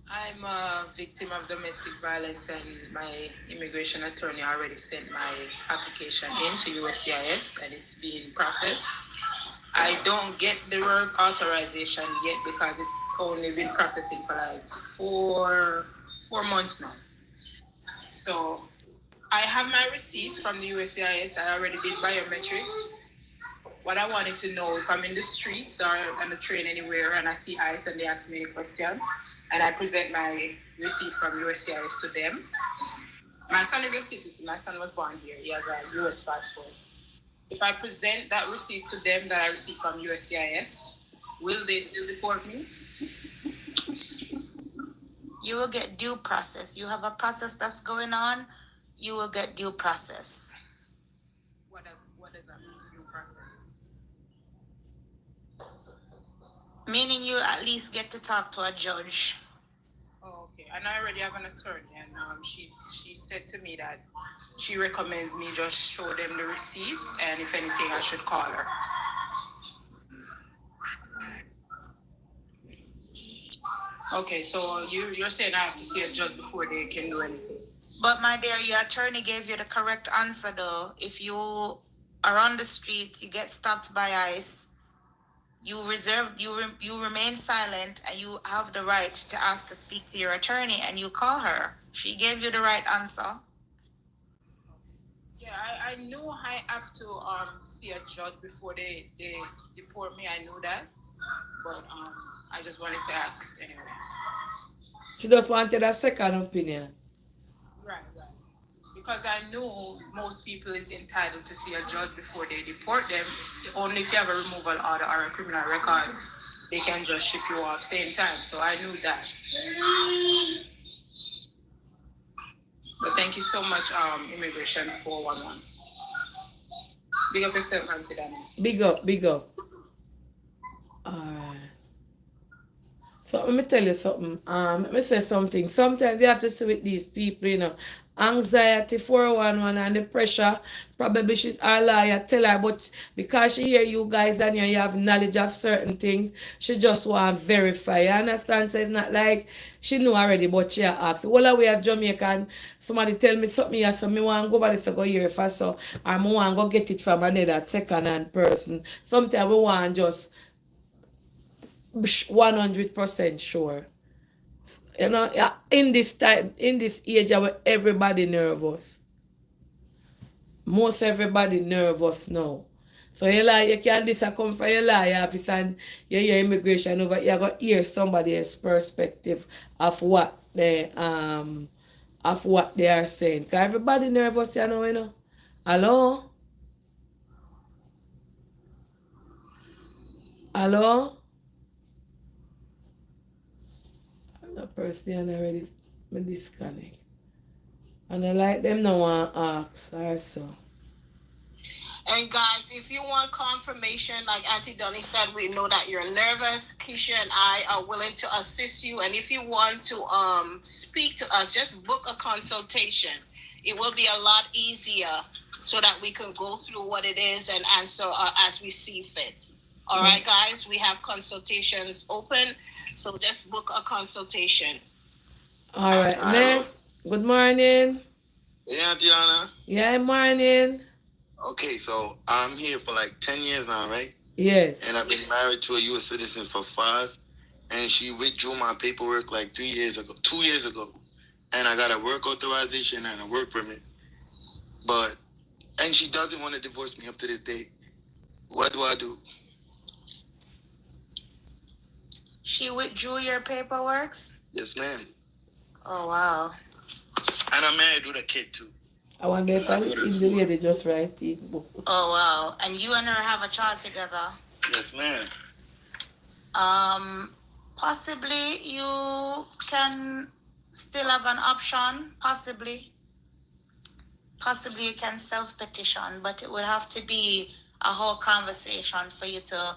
I'm a victim of domestic violence, and my immigration attorney already sent my application in to USCIS, and it's being processed. I don't get the work authorization yet because it's only been processing for like four months now. So I have my receipts from the USCIS. I already did biometrics. What I wanted to know, if I'm in the streets or on the train anywhere and I see ICE and they ask me a question and I present my receipt from USCIS to them. My son is a citizen. My son was born here. He has a US passport. If I present that receipt to them that I received from USCIS, will they still deport me? You will get due process. You have a process that's going on. You will get due process. What does that mean, due process? Meaning you at least get to talk to a judge. Oh, okay. And I already have an attorney, and she said to me that she recommends me just show them the receipt, and if anything, I should call her. Okay, so you're saying I have to see a judge before they can do anything. But my dear, your attorney gave you the correct answer though. If you are on the street, you get stopped by ICE, you remain silent, and you have the right to ask to speak to your attorney, and you call her. She gave you the right answer. Yeah, I know I have to see a judge before they deport me. I know that, but I just wanted to ask anyway. She just wanted a second opinion. Right. Because I know most people is entitled to see a judge before they deport them. Only if you have a removal order or a criminal record, they can just ship you off same time. So I knew that. But thank you so much, Immigration 411. Big up yourself, Auntie Danny. Big up. Alright. So let me tell you something. Let me say something. Sometimes you have to see with these people, you know. Anxiety 411 and the pressure. Probably she's a liar, tell her, but because she hear you guys and you have knowledge of certain things, she just want to verify. You understand? So it's not like she know already, but she asks. Well, we have Jamaican, somebody tell me something here, so me want to go over this to go here first, so I want to go get it from another second-hand person. Sometimes we want just 100% sure. You know, in this time, in this age where everybody nervous. Most everybody nervous now. So you can come from your liar office and you hear immigration over, you're going to hear somebody else's perspective of what they are saying. Because everybody nervous, you know. Hello? Hello? The person already disconnect. And I like them no one ask or so. And guys, if you want confirmation, like Auntie Donnie said, we know that you're nervous. Keisha and I are willing to assist you. And if you want to speak to us, just book a consultation. It will be a lot easier so that we can go through what it is and answer as we see fit. All right, guys, we have consultations open. So just book a consultation. All right. Next. Good morning. Yeah, Auntie Anna. Yeah, morning. Okay, so I'm here for like 10 years now, right? Yes. And I've been married to a U.S. citizen for 5. And she withdrew my paperwork like 2 years ago. And I got a work authorization and a work permit. And she doesn't want to divorce me up to this day. What do I do? She withdrew your paperwork? Yes, ma'am. Oh, wow. And I'm married with a kid, too. I wonder if the lady just write it. Oh, wow. And you and her have a child together? Yes, ma'am. Possibly you can still have an option. Possibly you can self-petition, but it would have to be a whole conversation for you to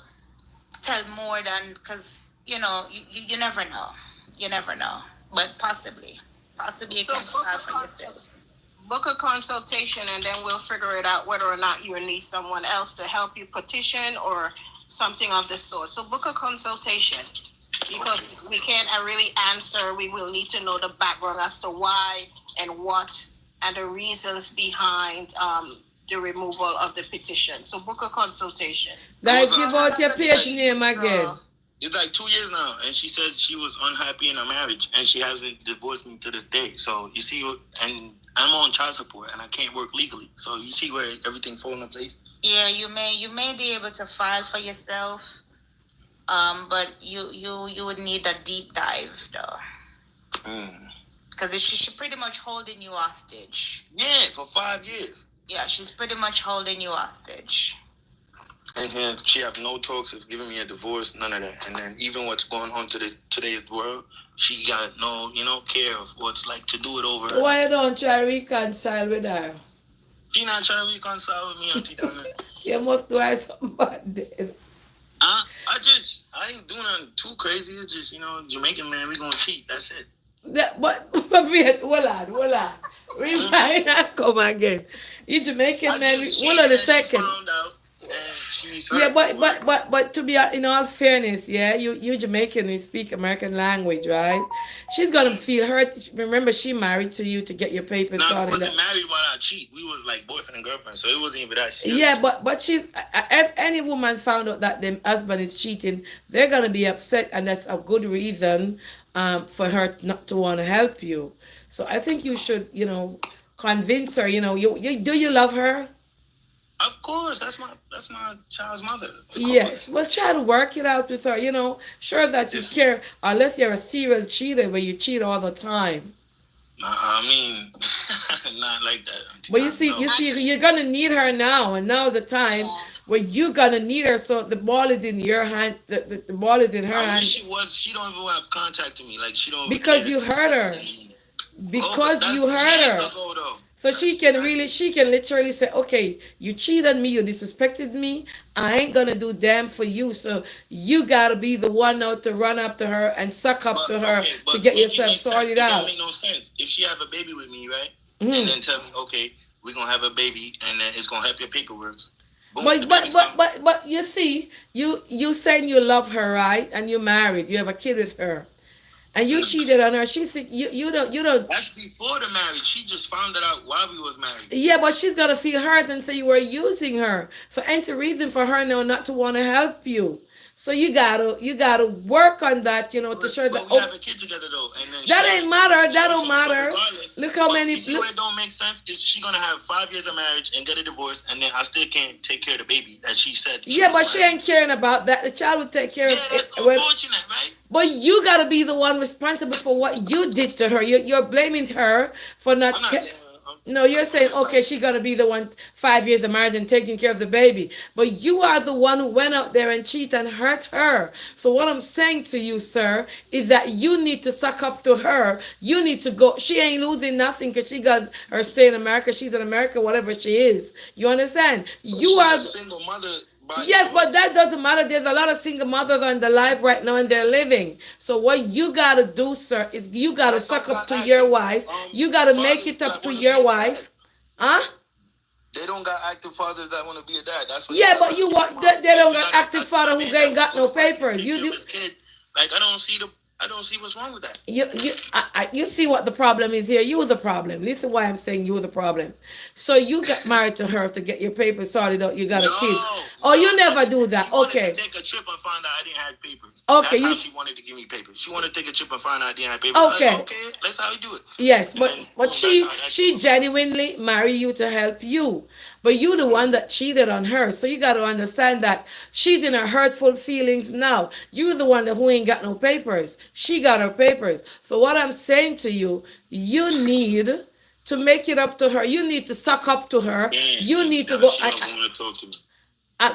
tell more than, because, you know, you never know. You never know. But possibly you can file for yourself. Book a consultation and then we'll figure it out whether or not you need someone else to help you petition or something of the sort. So book a consultation because we can't really answer. We will need to know the background as to why and what and the reasons behind the removal of the petition. So book a consultation. Guys, give out your page name again. It's like 2 years now, and she said she was unhappy in her marriage, and she hasn't divorced me to this day. So you see, and I'm on child support, and I can't work legally. So you see where everything falls into place. Yeah, you may be able to file for yourself, but you would need a deep dive though, because she's pretty much holding you hostage. Yeah, for 5 years. Yeah, she's pretty much holding you hostage. And then she have no talks of giving me a divorce, none of that. And then even what's going on to today's world, she got no, care of what's like to do it over. Why you don't try to reconcile with her? She not trying to reconcile with me, Auntie Donna. You must do her something bad then. I ain't doing nothing too crazy. It's just, Jamaican man, we gonna cheat. That's it. But wait, hold on. Rewind and come again. You Jamaican man, hold on a second. Found out, and she's Yeah, hurt. but to be in all fairness, yeah, you Jamaican, you speak American language, right? She's gonna feel hurt. Remember, she married to you to get your papers Nah, we started. wasn't married while I cheat. We was like boyfriend and girlfriend, so it wasn't even that serious. Yeah, but she's if any woman found out that the husband is cheating, they're gonna be upset, and that's a good reason for her not to want to help you. So I think you should, convince her. You do you love her? Of course, that's my child's mother. Of Yes, course. well, try to work it out with her. Sure that you care, unless you're a serial cheater where you cheat all the time. I mean, not like that. Auntie But you Donna, see, no. you're gonna need her now, and now the time where you're gonna need her. So the ball is in your hand. The ball is in her I hand wish she was. She don't even have contact to me. Like she don't. because care. you hurt her. Because that's you hurt years her. ago, though. So she can literally say, okay, you cheated me, you disrespected me, I ain't gonna do damn for you. So you gotta be the one now to run up to her and suck up to her to get yourself sorted It don't out. make no sense. If she have a baby with me, right, Mhm. and then tell me, okay, we're gonna have a baby, and then it's gonna help your paperwork. Boom, But the but baby's but done. but you see, you saying you love her, right? And you're married, you have a kid with her, and you cheated on her. She said you don't. That's before the marriage. She just found it out while we was married. Yeah, but she's gonna feel hurt and say you were using her. So ain't a reason for her now not to want to help you. So you gotta work on that, to show that. But we have a kid together though, and then That she ain't has matter. to- That don't so matter. regardless, Look how but many. You see where it don't make sense is she gonna have 5 years of marriage and get a divorce, and then I still can't take care of the baby that she said. Yeah, was but she married. ain't caring about that. The child will take care Yeah, of that's it. unfortunate, right? But you gotta be the one responsible for what you did to her. You're blaming her for not. I'm not. No, you're saying okay, she gotta be the one 5 years of marriage and taking care of the baby. But you are the one who went out there and cheat and hurt her. So what I'm saying to you, sir, is that you need to suck up to her. You need to go. She ain't losing nothing because she got her stay in America. She's in America, whatever she is. You understand? You She's are a single mother. By Yes, choice. but that doesn't matter. There's a lot of single mothers on the live right now and they're living. So what you gotta do, sir, is you gotta suck up to your wife. You gotta make it up to your wife. Huh? They don't got active fathers that want to be a dad. That's what. Yeah, but you want they don't got active father who ain't got no papers. You do. Kid. Like I don't see what's wrong with that. You see what the problem is here. You were the problem. Listen why I'm saying you were the problem. So you got married to her to get your papers sorted out. You got a kid. Oh, you never do that. She wanted Okay. to take a trip and find out I didn't have papers. Okay, That's how you- she wanted to give me papers. She wanted to take a trip and find out I didn't have papers. Okay. Like, okay, that's how you do it. Yes, And but then, but boom, she that's how that she goes. genuinely married you to help you. But you the one that cheated on her. So you got to understand that she's in her hurtful feelings now. You're the one that who ain't got no papers. She got her papers. So what I'm saying to you, you need to make it up to her. You need to suck up to her. You need to go. She don't want to talk to me.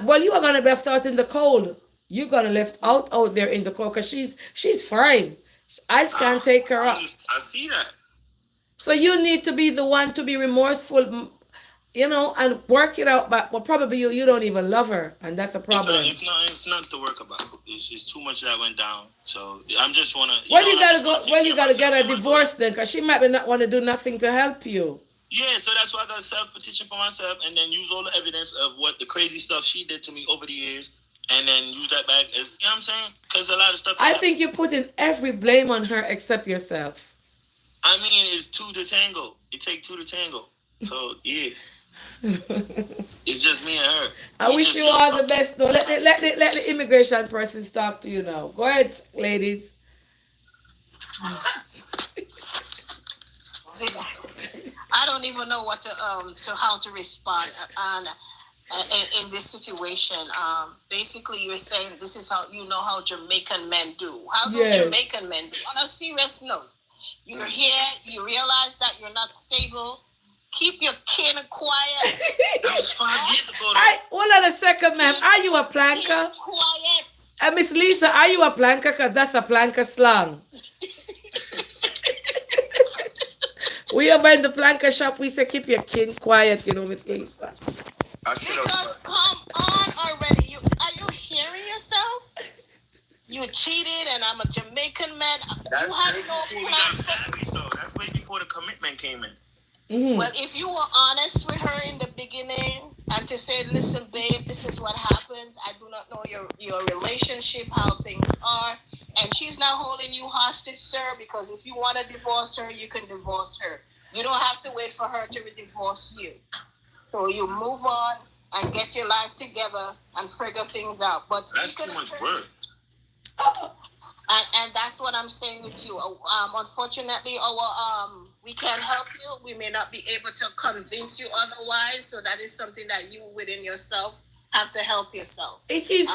Well, you are gonna be left out in the cold. You're gonna left out there in the cold because she's fine. Ice can't take her up. I see that. So you need to be the one to be remorseful, and work it out. But probably you don't even love her, and that's a problem. It's not to work about. It's just too much that went down. So I'm just wanna. Well, you gotta go. Well, you gotta get a divorce then, because she might be not want to do nothing to help you. Yeah, so that's why I got a self-petition for myself, and then use all the evidence of what the crazy stuff she did to me over the years, and then use that back as, you know what I'm saying? Because a lot of stuff. I think you're putting every blame on her except yourself. I mean, it's two to tango. It take two to tango. So yeah, it's just me and her. I wish you all the best. Though. Let the immigration person talk to you now. Go ahead, ladies. I don't even know what to how to respond on in this situation. Basically, you're saying this is how how Jamaican men do. How do Yes. Jamaican men do? On a serious note, you're here. You realize that you're not stable. Keep your kin quiet. That was 5 years ago. Hold on a second, ma'am. Are you a planker? Quiet. Miss Lisa, are you a planker? Because that's a planker slang. We are in the planker shop. We say keep your kin quiet, you know, Miss Lisa. Because come on already. Are you hearing yourself? You cheated, and I'm a Jamaican man. You had no plan. That's way before the commitment came in. Mm-hmm. Well, if you were honest with her in the beginning and to say, listen, babe, this is what happens. I do not know your relationship, how things are. And she's not holding you hostage, sir, because if you want to divorce her, you can divorce her. You don't have to wait for her to divorce you. So you move on and get your life together and figure things out. But that's too much work. And that's what I'm saying with you. Unfortunately, we can't help you. We may not be able to convince you otherwise. So that is something that you within yourself have to help yourself. It keeps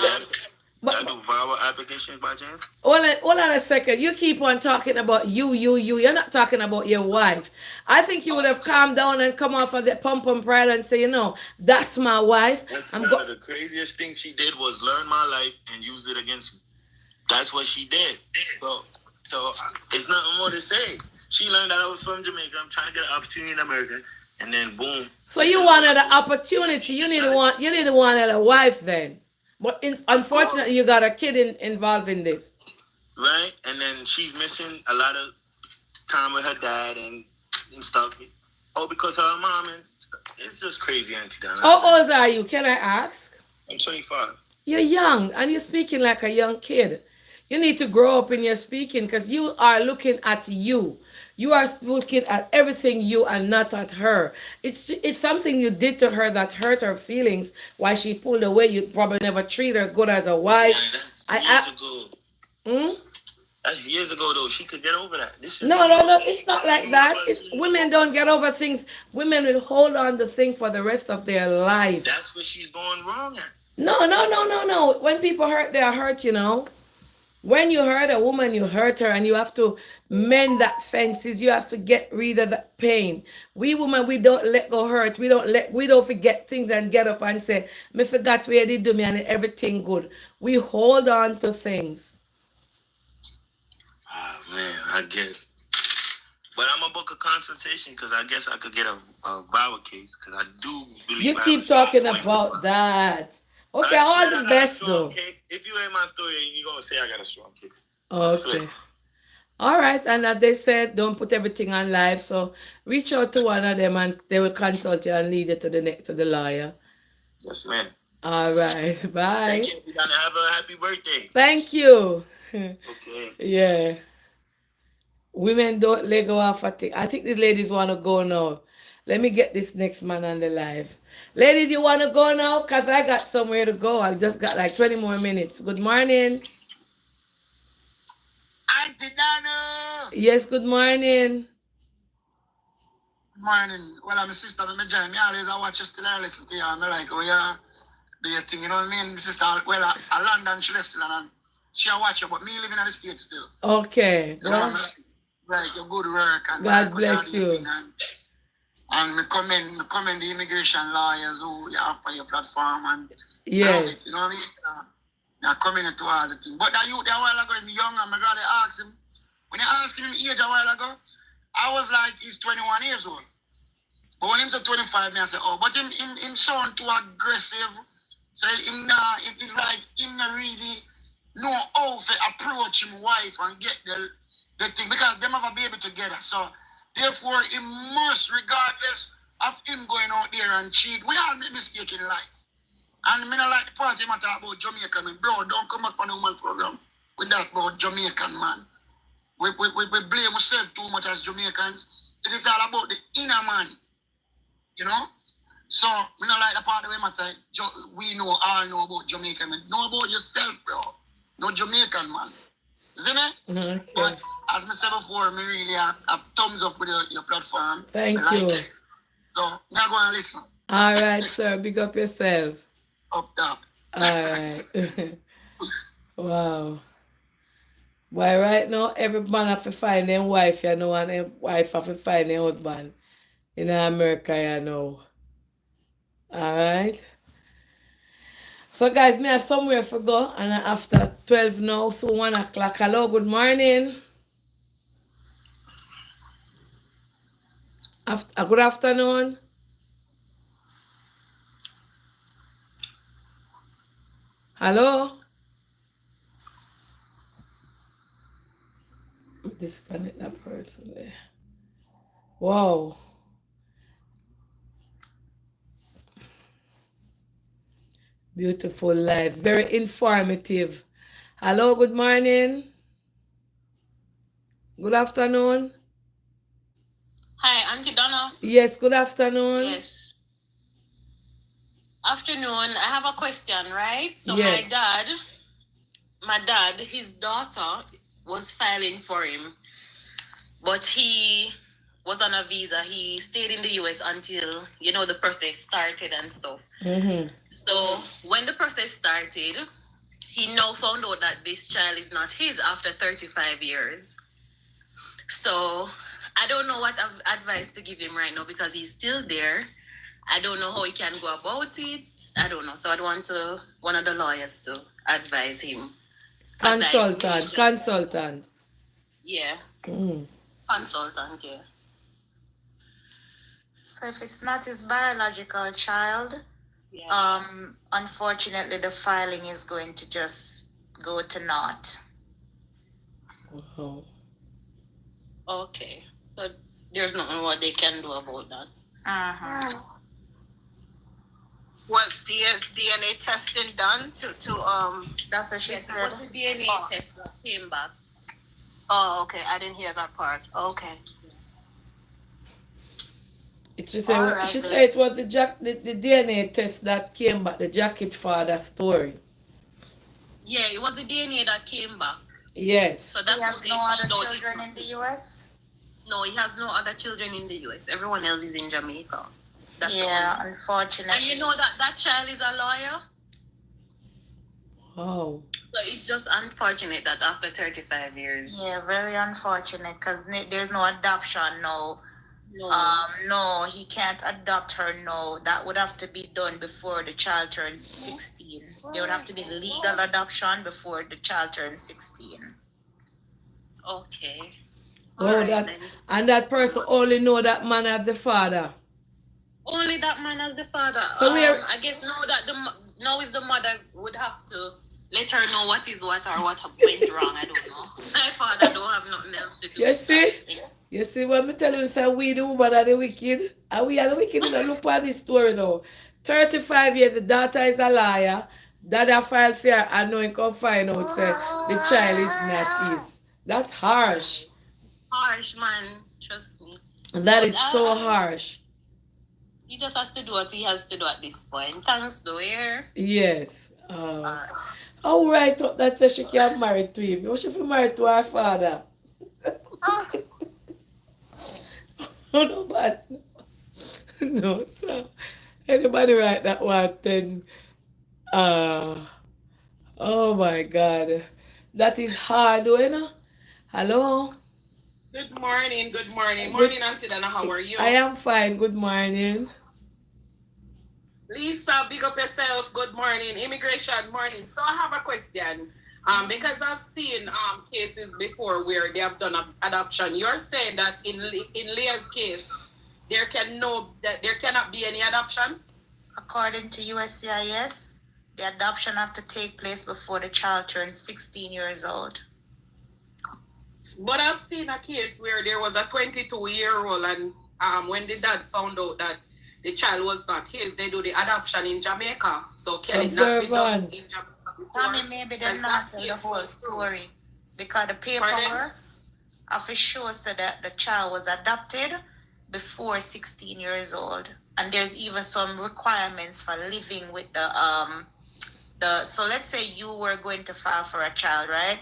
I do viral applications by chance? Hold on a second. You keep on talking about you. You're not talking about your wife. I think you would have calmed down and come off of the pump pride and say, you know, that's my wife. That's the craziest thing she did was learn my life and use it against me. That's what she did. So it's nothing more to say. She learned that I was from Jamaica. I'm trying to get an opportunity in America, and then boom. So you wanted an opportunity. You didn't want a wife then. But unfortunately, you got a kid involved in this. Right, and then she's missing a lot of time with her dad and stuff. Oh, because of her mom and stuff. It's just crazy, Auntie Donna. How old are you? Can I ask? I'm 25. You're young, and you're speaking like a young kid. You need to grow up in your speaking because you are looking at you. You are looking at everything you and not at her. It's something you did to her that hurt her feelings. Why she pulled away. You probably never treat her good as a wife. Yeah, that's years ago, though. She could get over that. No. It's not like that. Women don't get over things. Women will hold on to things for the rest of their life. That's where she's going wrong at. No. When people hurt, they are hurt, you know. When you hurt a woman, you hurt her, and you have to mend that fences. You have to get rid of that pain. We women, we don't let go hurt. We don't forget things and get up and say, "Me forgot where they do me and everything good." We hold on to things. Oh man, I guess. But I'm gonna book a consultation because I guess I could get a viral case because I do believe. You keep talking about that. Okay, all the best though. If you ain't my story, you're gonna say I got a strong case. Okay. All right, and as they said, don't put everything on live. So reach out to one of them and they will consult you and lead you to the lawyer. Yes, ma'am. All right. Bye. Thank you. You're gonna have a happy birthday. Thank you. Okay. Yeah. Women don't let go of a thing. I think these ladies want to go now. Let me get this next man on the live. Ladies, you want to go now? Because I got somewhere to go. I just got like 20 more minutes. Good morning. Auntie Donna. Yes, good morning. Good morning. Well, I'm a sister. I'm a join. Me always I watch you still and listen to you. I'm like, oh yeah, do your thing. You know what I mean? My sister, well, I London, she lives still and she watch you, but me living in the States still. Okay. You know, like your good work. And God bless you. And me commend the immigration lawyers who you have on your platform and yes. You know what I mean? I coming into all the thing. But that youth a while ago, him young, and my God, I asked him, when I asked him age a while ago, I was like, he's 21 years old. But when him said 25, me I said, oh, but him sound too aggressive. So it's like him not really know how to approach him wife and get the thing, because them have a baby together. So therefore, he must, regardless of him going out there and cheat, we all make mistakes in life. And me not like the part him talk about Jamaica, man. Bro, don't come up on the woman program with that about Jamaican, man. We blame ourselves too much as Jamaicans. It is all about the inner man, you know? So, me not like the part of him talk, we all know about Jamaica, man. Know about yourself, bro. No Jamaican, man. See me? Okay. But as I said before, me really a thumbs up with your platform. Thank you. It. So, now go and listen. All right, sir. Big up yourself. Up top. All right. Wow. Why right now, every man have to find their wife, you know, and their wife have to find their husband. in America, you know. All right. So, guys, me have somewhere for go, and after 12 now, so 1 o'clock. Hello, good morning. Good afternoon. Hello. Disconnect that person there. Wow. Beautiful life. Very informative. Hello, good morning. Good afternoon. Hi, Auntie Donna. Yes, good afternoon. Yes. Afternoon. I have a question, right? So Yeah. my dad, his daughter was filing for him, but he was on a visa. He stayed in the US until, the process started and stuff. Mm-hmm. So when the process started, he now found out that this child is not his after 35 years. So I don't know what advice to give him right now because he's still there. I don't know how he can go about it. I don't know. So I'd want one of the lawyers to advise him. Consultant. Yeah. Mm. Consultant, yeah. So if it's not his biological child, unfortunately the filing is going to just go to naught. Wow. Okay. So there's nothing what they can do about that. Uh-huh. Was DNA testing done to That's what she said. Was the DNA test that came back? Oh, okay. I didn't hear that part. Okay. She said it was the DNA test that came back, the jacket father story. Yeah, it was the DNA that came back. Yes. So that's he has no other children in the US? No, he has no other children in the US. Everyone else is in Jamaica. That's unfortunately. And you know that child is a lawyer? Wow. So it's just unfortunate that after 35 years. Yeah, very unfortunate because there's no adoption, no. No, he can't adopt her, no. That would have to be done before the child turns 16. There would have to be legal adoption before the child turns 16. Okay. And that person only know that man as the father. Only that man as the father. So I guess now is the mother would have to let her know what is what or what went wrong. I don't know. My father don't have nothing else to do. You see? You see what me tell you, say we the woman are the wicked. And we are the wicked. Look at this story now. 35 years, the daughter is a liar. Dada filed for her and now he come find out say the child is not his. That's harsh. Harsh, man. Trust me. That is so harsh. He just has to do what he has to do at this point. Thanks, though, yeah? Yes. How right up that says she can't marry to him? What she feel married to her father? Oh, no, but no, so anybody write that one then? Oh my God, that is hard, you know. Hello. Good morning. Morning, Auntie Donna. How are you? I am fine. Good morning. Lisa, big up yourself. Good morning. Immigration morning. So I have a question. Because I've seen cases before where they have done adoption. You're saying that in Leah's case, there cannot be any adoption? According to USCIS, the adoption have to take place before the child turns 16 years old. But I've seen a case where there was a 22-year-old and when the dad found out that the child was not his, they do the adoption in Jamaica. So can it not be done in Jamaica? Tommy, maybe they're not tell the whole story because the paperwork of sure said that the child was adopted before 16 years old, and there's even some requirements for living with the. So let's say you were going to file for a child, right?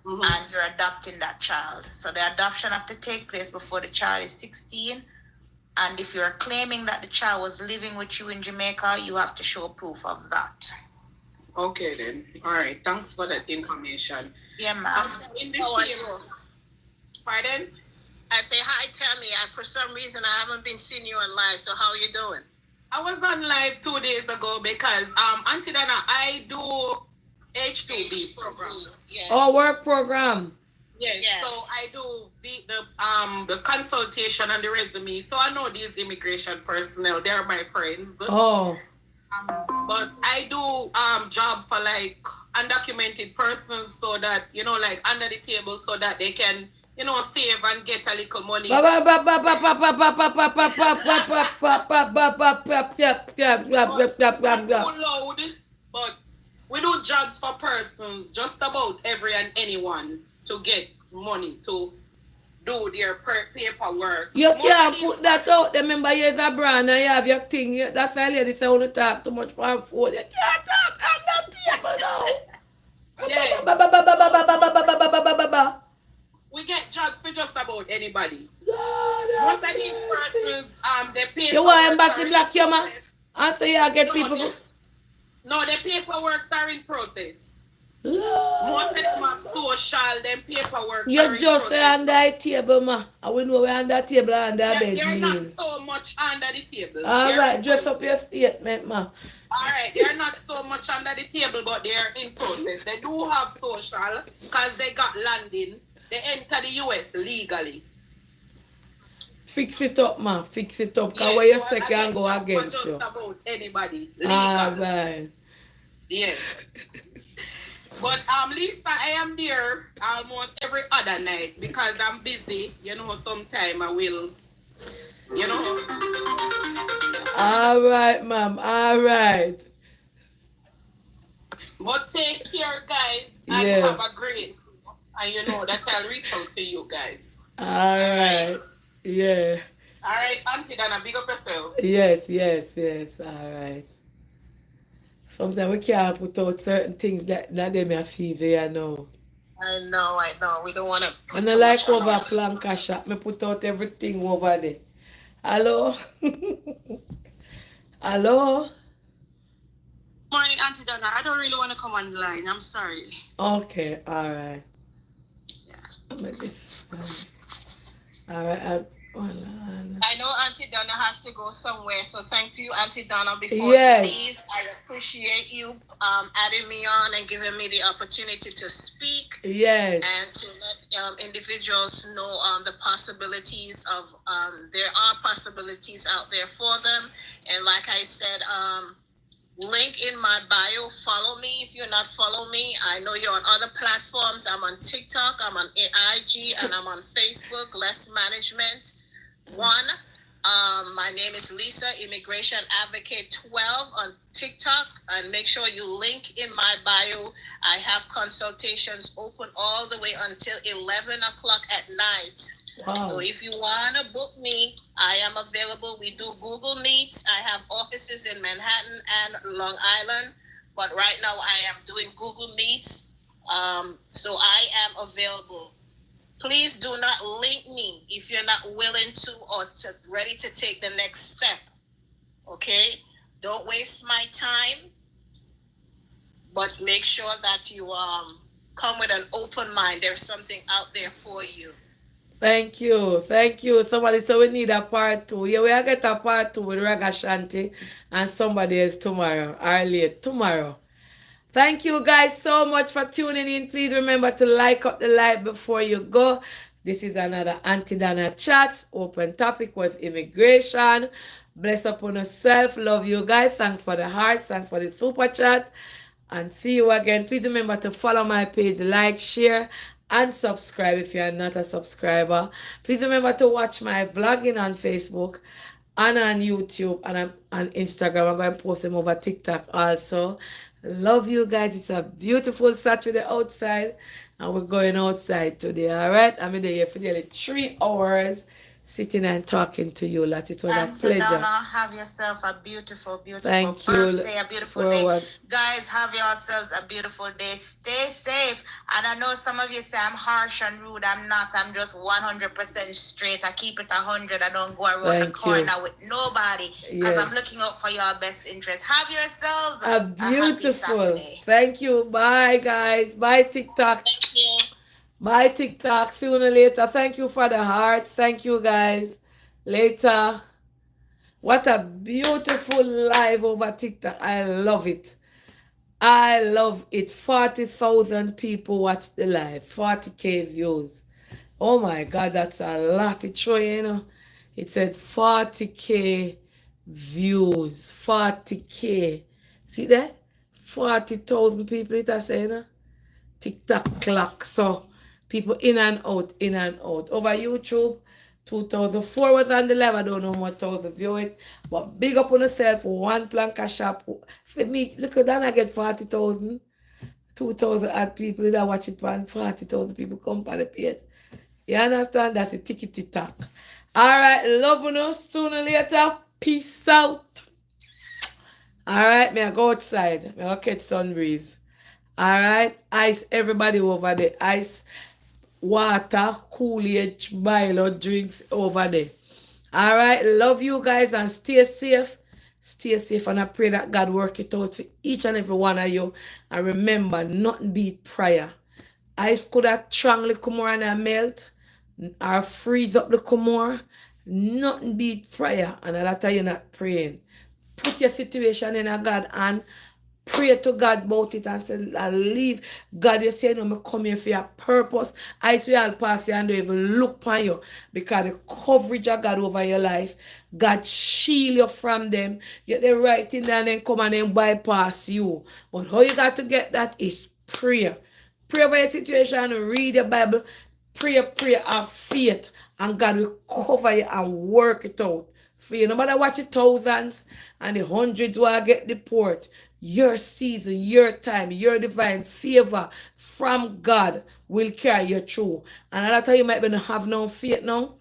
Mm-hmm. And you're adopting that child. So the adoption have to take place before the child is 16. And if you're claiming that the child was living with you in Jamaica, you have to show proof of that. Okay then. All right. Thanks for that information. Yeah, ma'am. In the same, pardon? I say hi, Tammy. For some reason, I haven't been seeing you on live. So how are you doing? I was on live 2 days ago because Auntie Dana, I do H2B program. Yes. Oh, work program. Yes. So I do the consultation and the resume. So I know these immigration personnel. They're my friends. Oh. But I do job for like undocumented persons so that, you know, like under the table so that they can, you know, save and get a little money. But we do jobs for persons, just about every and anyone to get money to do their paperwork. You can't put that out there. Remember, you're a brand and you have your thing. That's why lady say want to talk too much for phone. You can't talk on that table now. We get jobs for just about anybody. Most of these persons, they pay. You want Embassy Black, you man? And so you get people. No, the paperwork are in process. Most of them have social, them paperwork. You just say under the table, ma. I will know we're under the table and under the bed. They're not so much under the table. All right, dress up your statement, ma. All right, they're not so much under the table, but they're in process. They do have social because they got landing. They enter the US legally. Fix it up, ma. Fix it up. Because what you say can go against you. Just about anybody. Legal. All right. Yes. But Lisa, I am there almost every other night because I'm busy. You know, sometime I will, you know. All right, ma'am. All right. But take care, guys. And have a great. And you know that I'll reach out to you guys. All right. Yeah. All right, Auntie Dana, big up yourself. Yes. All right. Sometimes we can't put out certain things that they may see there, you know. I know. We don't want to. And I like over Planka shop. Me put out everything over there. Hello? Hello? Morning, Auntie Dana. I don't really want to come on the line. I'm sorry. Okay, all right. All right. I know Auntie Donna has to go somewhere, so thank you, Auntie Donna, before you leave. I appreciate you adding me on and giving me the opportunity to speak. Yes. And to let individuals know the possibilities of, there are possibilities out there for them. And like I said, link in my bio, follow me if you're not following me. I know you're on other platforms. I'm on TikTok, I'm on IG, and I'm on Facebook, Less Management 1. My name is Lisa, Immigration Advocate 12 on TikTok, and make sure you link in my bio. I have consultations open all the way until 11 o'clock at night. Wow. So if you want to book me, I am available. We do Google Meets. I have offices in Manhattan and Long Island, but right now I am doing Google Meets. So I am available. Please do not link me if you're not willing to or ready to take the next step. Okay? Don't waste my time, but make sure that you come with an open mind. There's something out there for you. Thank you. Somebody said we need a part 2. Yeah, we'll get a part 2 with Raga Shanti and somebody else tomorrow, or late tomorrow. Thank you guys so much for tuning in. Please remember to like up the live before you go. This is another Auntie Dana Chats. Open topic was immigration. Bless upon yourself. Love you guys. Thanks for the hearts. Thanks for the super chat. And see you again. Please remember to follow my page, like, share, and subscribe if you are not a subscriber. Please remember to watch my vlogging on Facebook and on YouTube and on Instagram. I'm going to post them over TikTok also. Love you guys. It's a beautiful Saturday outside, and we're going outside today. All right, I'm in there for nearly 3 hours sitting and talking to you, Lot. It was a pleasure. Donna, have yourself a beautiful Thank birthday, you. a beautiful day. Guys, have yourselves a beautiful day. Stay safe. And I know some of you say I'm harsh and rude. I'm not. I'm just 100% straight. I keep it 100. I don't go around the corner with nobody because I'm looking out for your best interest. Have yourselves a beautiful. happy Saturday. Thank you. Bye, guys. Bye, TikTok. Thank you. Bye, TikTok. Sooner later. Thank you for the hearts. Thank you, guys. Later. What a beautiful live over TikTok. I love it. I love it. 40,000 people watched the live. 40K views. Oh my God, that's a lot. It's showing, you know. It said 40K views. 40K. See that? 40,000 people, it has saying, you know? TikTok clock. So people in and out, in and out. Over YouTube, 2004 was on the live. I don't know what thousand view it. But big up on yourself. One plank a shop. For me, look at that, I get 40,000. 2,000 odd people that watch it, 40,000 people come on the page. You understand? That's a tickety talk. Alright, loving us. Sooner or later, peace out. Alright, may I go outside. May I catch sun breeze. Alright, ice everybody over there. Ice, water, Coolidge, Milo, drinks over there. Alright, love you guys and stay safe. Stay safe, and I pray that God work it out for each and every one of you. And remember, nothing beat prayer. Ice could have strongly come more and melt or freeze up the Comore. Nothing beat prayer, and a lot of you not praying. Put your situation in a God and pray to God about it and say, I leave. God, you say, no, me come here for your purpose. I swear I'll pass you and don't even look upon you, because the coverage of God over your life, God shield you from them. Get the right thing and then come and then bypass you. But how you got to get that is prayer. Pray over your situation, read the Bible, pray of faith, and God will cover you and work it out for you. No matter what your thousands and the hundreds will get the port, your season, your time, your divine favor from God will carry you through. And a lot of you might be not have no faith now,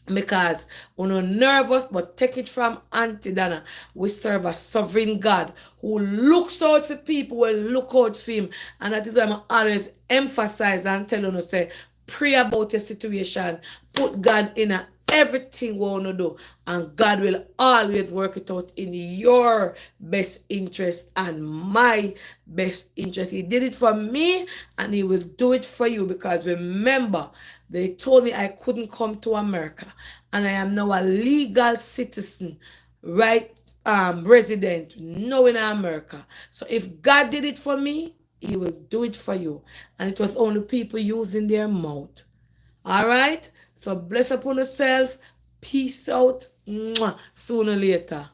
because we're not nervous, but take it from Auntie Donna. We serve a sovereign God who looks out for people, will look out for him. And that is why I'm always emphasize and tell you, say, pray about your situation. Put God in everything we want to do. And God will always work it out in your best interest and my best interest. He did it for me, and he will do it for you. Because remember, they told me I couldn't come to America, and I am now a legal citizen, right? Resident now in America. So if God did it for me, he will do it for you. And it was only people using their mouth. All right? So bless upon yourself. Peace out. Mwah. Sooner or later.